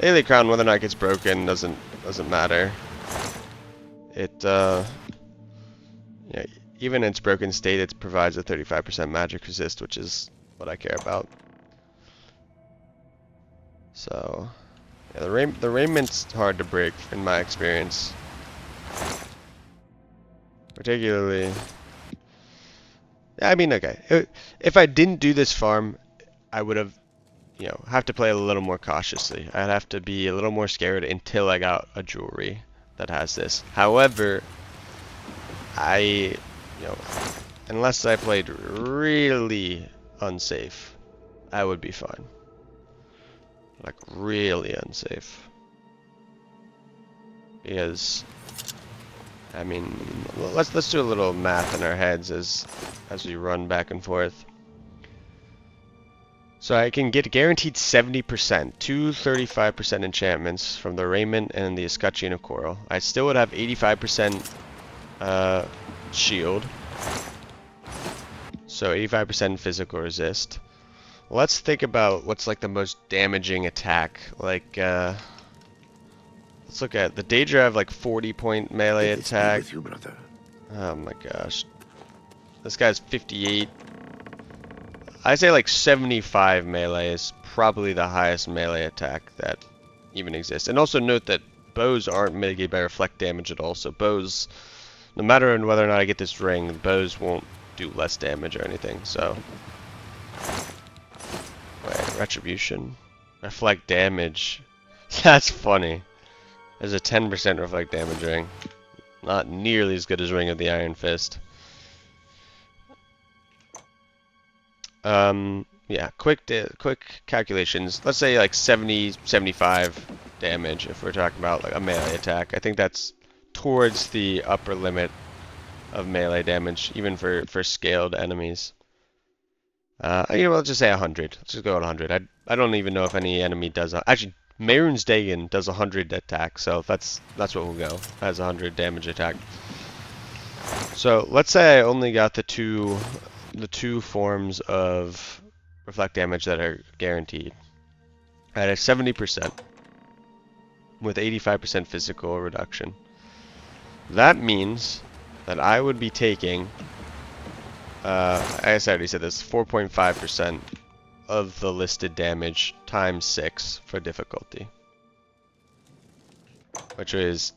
A: Alien Crown, whether or not it gets broken, doesn't matter. It yeah, even in its broken state, it provides a 35% magic resist, which is what I care about. So yeah, the Raiment's hard to break in my experience. Particularly, yeah, I mean, okay, if I didn't do this farm, I would have, you know, have to play a little more cautiously. I'd have to be a little more scared until I got a jewelry that has this. However, you know, unless I played really unsafe, I would be fine. Like really unsafe. Because, I mean, let's do a little math in our heads as we run back and forth. So I can get guaranteed 70%, 35% enchantments from the Raiment and the Escutcheon of Coral. I still would have 85% shield. So 85% physical resist. Let's think about what's like the most damaging attack. Like, let's look at the Daedra. Have like 40-point melee attack.
I: With you, brother.
A: Oh my gosh. This guy's 58. I say like 75 melee is probably the highest melee attack that even exists. And also note that bows aren't mitigated by reflect damage at all. So bows, no matter whether or not I get this ring, bows won't do less damage or anything. So, wait, retribution, reflect damage. That's funny. There's a 10% reflect damage ring. Not nearly as good as Ring of the Iron Fist. Yeah, quick calculations. Let's say like 70, 75 damage if we're talking about like a melee attack. I think that's towards the upper limit of melee damage, even for scaled enemies. You know, let's just say 100. Let's just go at 100. I don't even know if any enemy does. Actually, Mehrunes Dagon does 100 attack, so that's what we'll go. Has 100 damage attack. So let's say I only got the two forms of reflect damage that are guaranteed at a 70% with 85% physical reduction. That means that I would be taking, I guess I already said this, 4.5% of the listed damage times 6 for difficulty, which is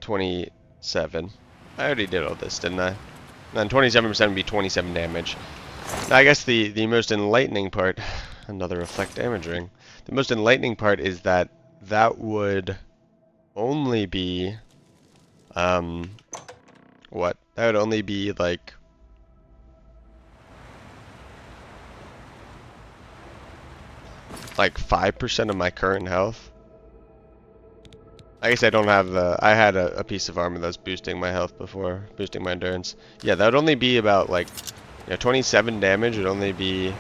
A: 27. I already did all this, didn't I? Then 27% would be 27 damage. Now, I guess the most enlightening part, another reflect damage ring. The most enlightening part is that that would only be, what? That would only be like like 5% of my current health. I guess I don't have the... I had a piece of armor that's boosting my health before, boosting my endurance. Yeah, that would only be about like, 27 damage would only be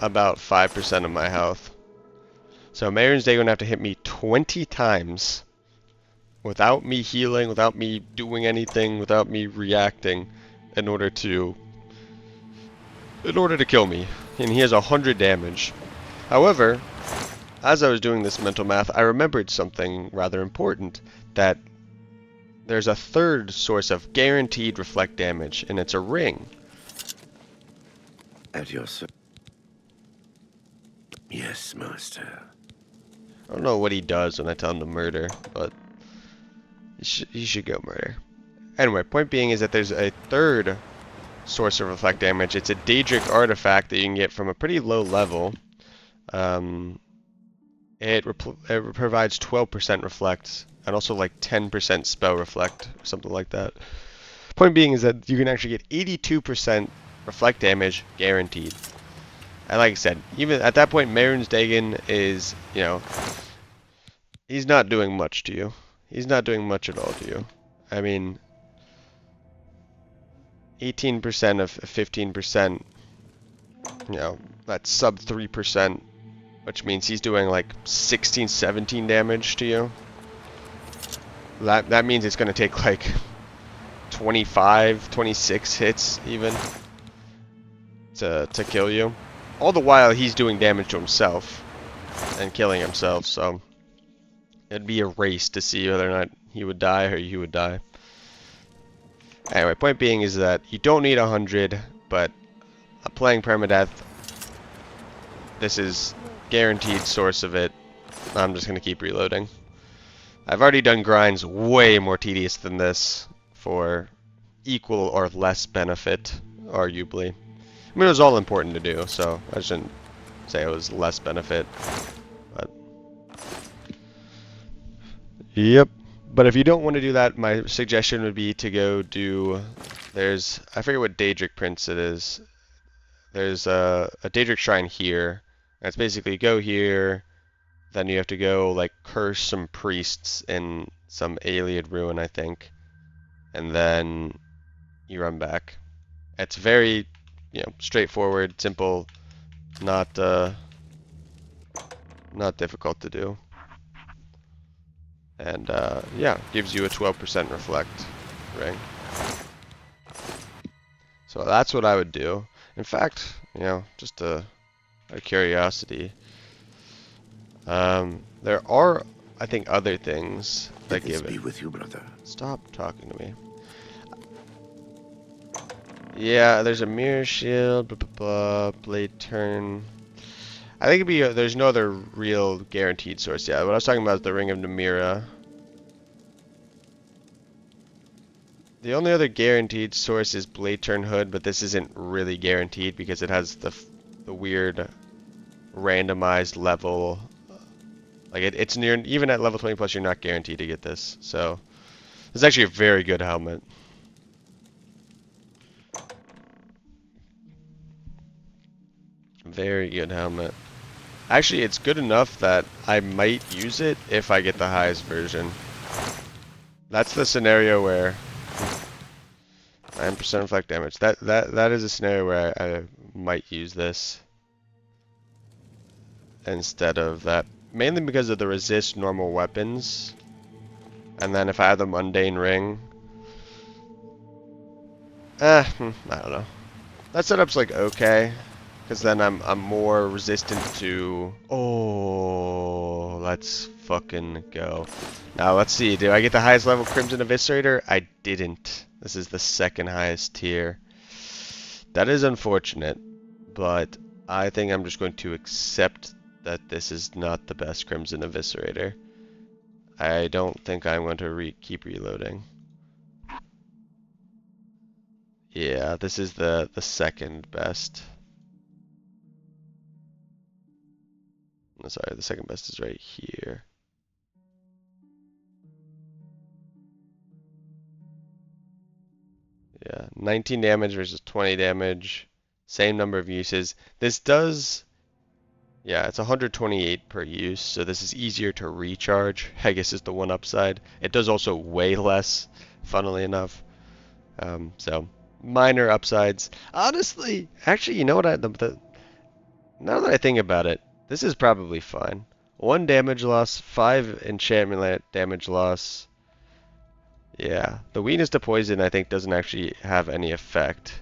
A: about 5% of my health. So Mehrunes Dagon would have to hit me 20 times without me healing, without me doing anything, without me reacting in order to kill me. And he has 100 damage. However, as I was doing this mental math, I remembered something rather important, that there's a third source of guaranteed reflect damage, and it's a ring.
J: At your service. Yes, Master.
A: I don't know what he does when I tell him to murder, but he should go murder. Anyway, point being is that there's a third source of reflect damage. It's a Daedric artifact that you can get from a pretty low level. It provides 12% reflect, and also like 10% spell reflect, or something like that. Point being is that you can actually get 82% reflect damage guaranteed. And like I said, even at that point, Mehrunes Dagon is, he's not doing much to you. He's not doing much at all to you. I mean, 18% of 15%, that's sub 3%. Which means he's doing like 16, 17 damage to you. That means it's going to take like 25, 26 hits even to kill you. All the while he's doing damage to himself and killing himself, so it'd be a race to see whether or not he would die or you would die. Anyway, point being is that you don't need 100, but playing Permadeath, this is guaranteed source of it. I'm just going to keep reloading. I've already done grinds way more tedious than this for equal or less benefit, arguably. I mean, it was all important to do, so I shouldn't say it was less benefit. But yep. But if you don't want to do that, my suggestion would be to go do... I forget what Daedric Prince it is. There's a Daedric Shrine here. It's basically go here, then you have to go like curse some priests in some Ayleid ruin, I think, and then you run back. It's very, straightforward, simple, not difficult to do, and yeah, gives you a 12% reflect ring. So that's what I would do. In fact, just out of curiosity, there are, I think, other things that give it.
J: Be with you, brother.
A: Stop talking to me. Yeah, there's a mirror shield, blah blah blah, blade turn. I think it'd be there's no other real guaranteed source. Yeah, what I was talking about is the Ring of Namira. The only other guaranteed source is Blade Turn Hood, but this isn't really guaranteed because it has the weird randomized level. Like it's near, even at level 20 plus, you're not guaranteed to get this. So it's actually a very good helmet. Very good helmet. Actually, it's good enough that I might use it if I get the highest version. That's the scenario where 9% reflect damage. That is a scenario where I might use this instead of that. Mainly because of the resist normal weapons. And then if I have the mundane ring. I don't know. That setup's like okay. Because then I'm more resistant to... Oh, let's fucking go. Now let's see. Did I get the highest level Crimson Eviscerator? I didn't. This is the second highest tier. That is unfortunate. But I think I'm just going to accept that this is not the best Crimson Eviscerator. I don't think I'm going to keep reloading. Yeah, this is the second best. No, sorry, the second best is right here. Yeah, 19 damage versus 20 damage. Same number of uses. This does... Yeah, it's 128 per use, so this is easier to recharge, I guess is the one upside. It does also weigh less, funnily enough. So, minor upsides. Honestly, actually, you know what? Now that I think about it, this is probably fine. 1 damage loss, 5 enchantment damage loss. Yeah, the weakness to poison I think doesn't actually have any effect.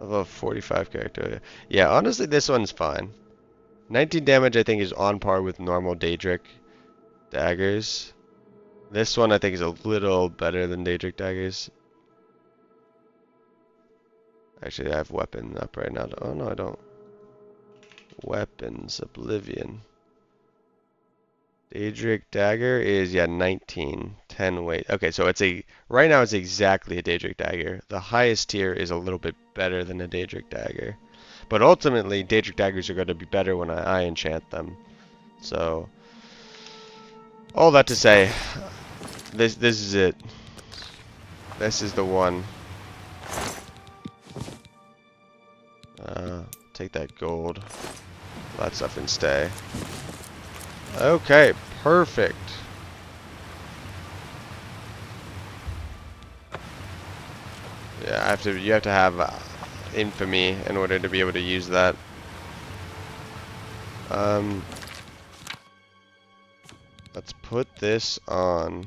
A: Level 45 character. Yeah, honestly this one's fine. 19 damage I think is on par with normal Daedric daggers. This one I think is a little better than Daedric daggers. Actually I have weapon up right now. Oh no I don't. Weapons, Oblivion. Daedric dagger is, yeah, 19, 10 weight. Okay, so right now it's exactly a Daedric dagger. The highest tier is a little bit better than a Daedric dagger. But ultimately, Daedric daggers are going to be better when I enchant them. So, all that to say, this is it. This is the one. Take that gold. That stuff and stay. Okay, perfect. Yeah, you have to have infamy in order to be able to use that. Let's put this on.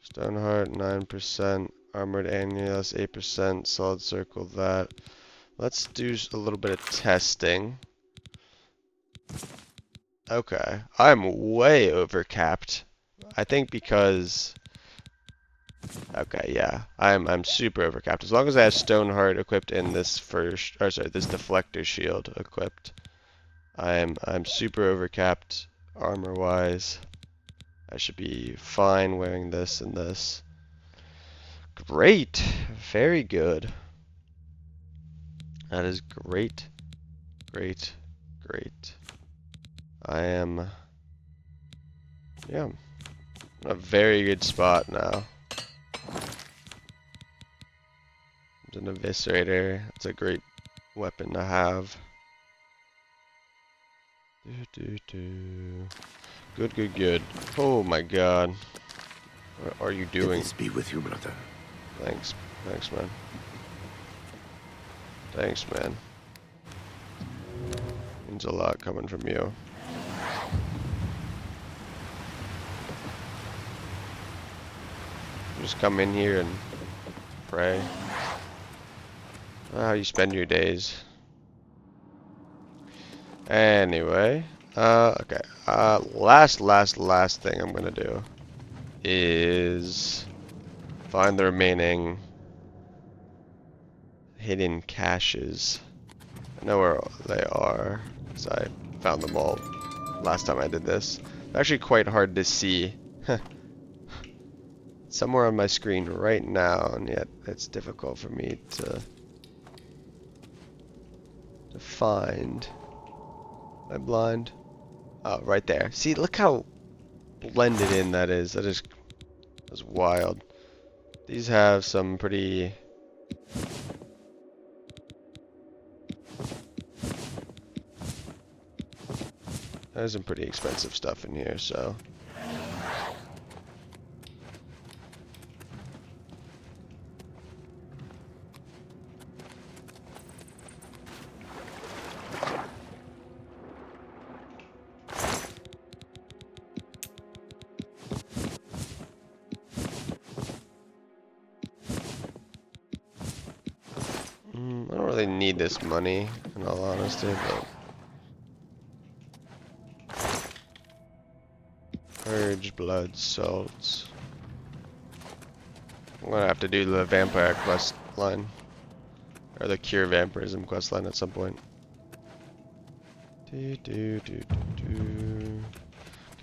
A: Stoneheart 9%, armored annulus 8%, solid circle that. Let's do a little bit of testing. Okay, I'm way overcapped. I think because... Okay, yeah, I'm super overcapped. As long as I have Stoneheart equipped in this this deflector shield equipped, I'm super overcapped armor-wise. I should be fine wearing this and this. Great, very good. That is great, great, great. I am, yeah, in a very good spot now. An eviscerator, it's a great weapon to have. Good, good, good. Oh my god. What are you doing?
F: Peace be with you, brother.
A: Thanks, man. Thanks, man. Means a lot coming from you. Just come in here and pray. How you spend your days. Anyway, Okay. Last thing I'm gonna do is find the remaining hidden caches. I know where they are, because I found them all last time I did this. They're actually quite hard to see. Somewhere on my screen right now, and yet it's difficult for me to find. Am I blind? Oh, right there. See, look how blended in that is. That's wild. These have some pretty... There's some pretty expensive stuff in here, so... I don't really need this money, in all honesty, but... Purge blood salts. I'm gonna have to do the vampire quest line. Or the cure vampirism quest line at some point. Okay,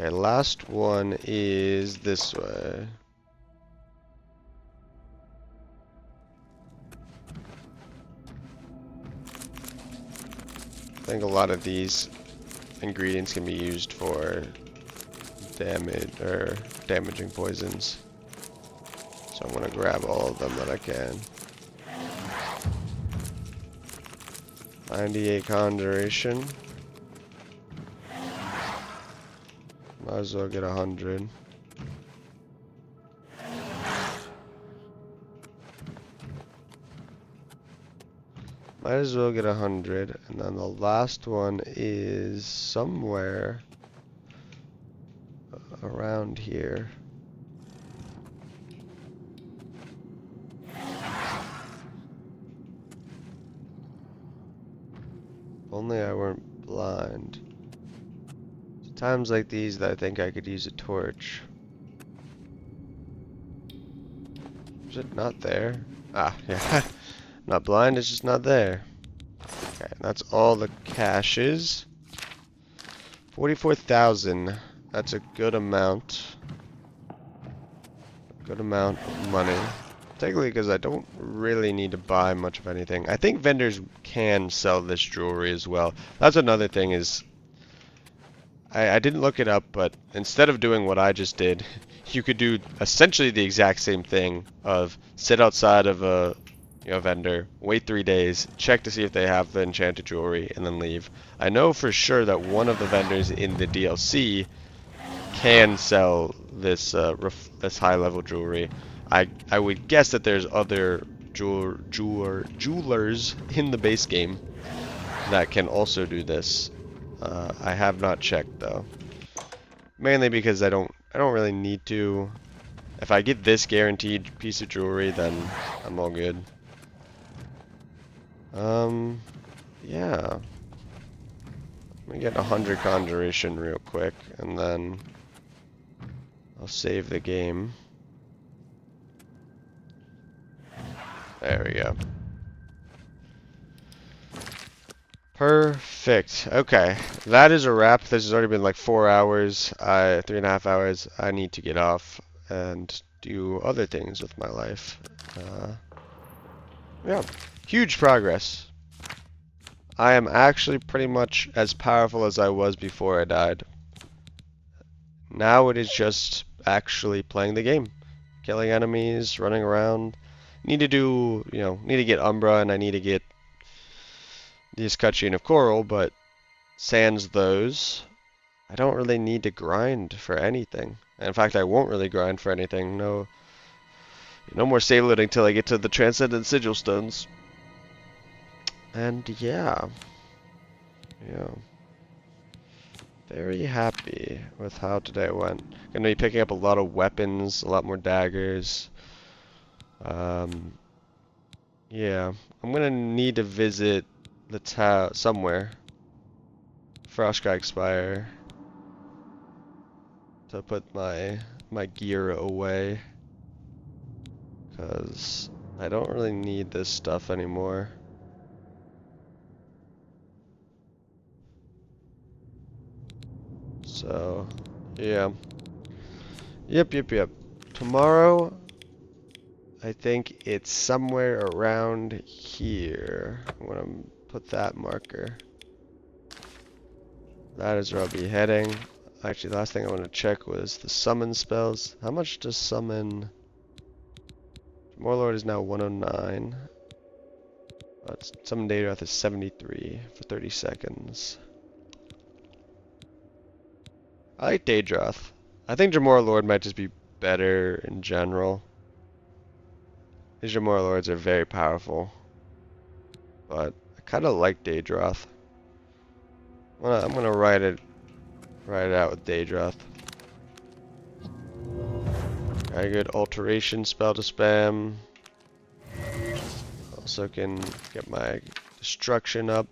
A: last one is this way. I think a lot of these ingredients can be used for damaging poisons. So I'm gonna grab all of them that I can. 98 conjuration. Might as well get 100. Might as well get 100, and then the last one is somewhere around here. If only I weren't blind. It's times like these that I think I could use a torch. Is it not there? Ah, yeah. Not blind, it's just not there. Okay, that's all the caches. 44,000. That's a good amount. Good amount of money. Particularly because I don't really need to buy much of anything. I think vendors can sell this jewelry as well. That's another thing is... I didn't look it up, but instead of doing what I just did, you could do essentially the exact same thing of sit outside of a vendor, wait 3 days, check to see if they have the enchanted jewelry, and then leave. I know for sure that one of the vendors in the DLC can sell this this high-level jewelry. I would guess that there's other jewelers in the base game that can also do this. I have not checked though, mainly because I don't really need to. If I get this guaranteed piece of jewelry, then I'm all good. Yeah. Let me get 100 conjuration real quick, and then I'll save the game. There we go. Perfect. Okay, that is a wrap. This has already been like 4 hours, 3.5 hours. I need to get off and do other things with my life. Yeah, huge progress. I am actually pretty much as powerful as I was before I died. Now it is just actually playing the game. Killing enemies, running around. Need to do, need to get Umbra, and I need to get the Escutcheon of Coral, but sans those, I don't really need to grind for anything. In fact, I won't really grind for anything. No more save loading till I get to the Transcendent Sigil Stones. And yeah. Very happy with how today went. Gonna be picking up a lot of weapons, a lot more daggers. Yeah, I'm gonna need to visit the town somewhere Froststrike Spire to put my gear away, because I don't really need this stuff anymore. So, yeah. Yep. Tomorrow, I think it's somewhere around here. I'm gonna put that marker. That is where I'll be heading. Actually, the last thing I want to check was the summon spells. How much does summon? Warlord is now 109. But summon Daedroth is 73 for 30 seconds. I like Daedroth. I think Jamor Lord might just be better in general. These Jamor Lords are very powerful. But I kind of like Daedroth. I'm gonna ride it out with Daedroth. Got a good alteration spell to spam. Also can get my destruction up.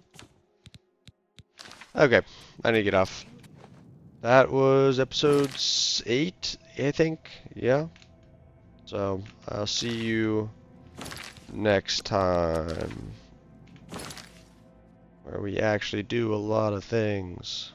A: Okay, I need to get off. That was episode 8, I think. Yeah. So I'll see you next time, where we actually do a lot of things.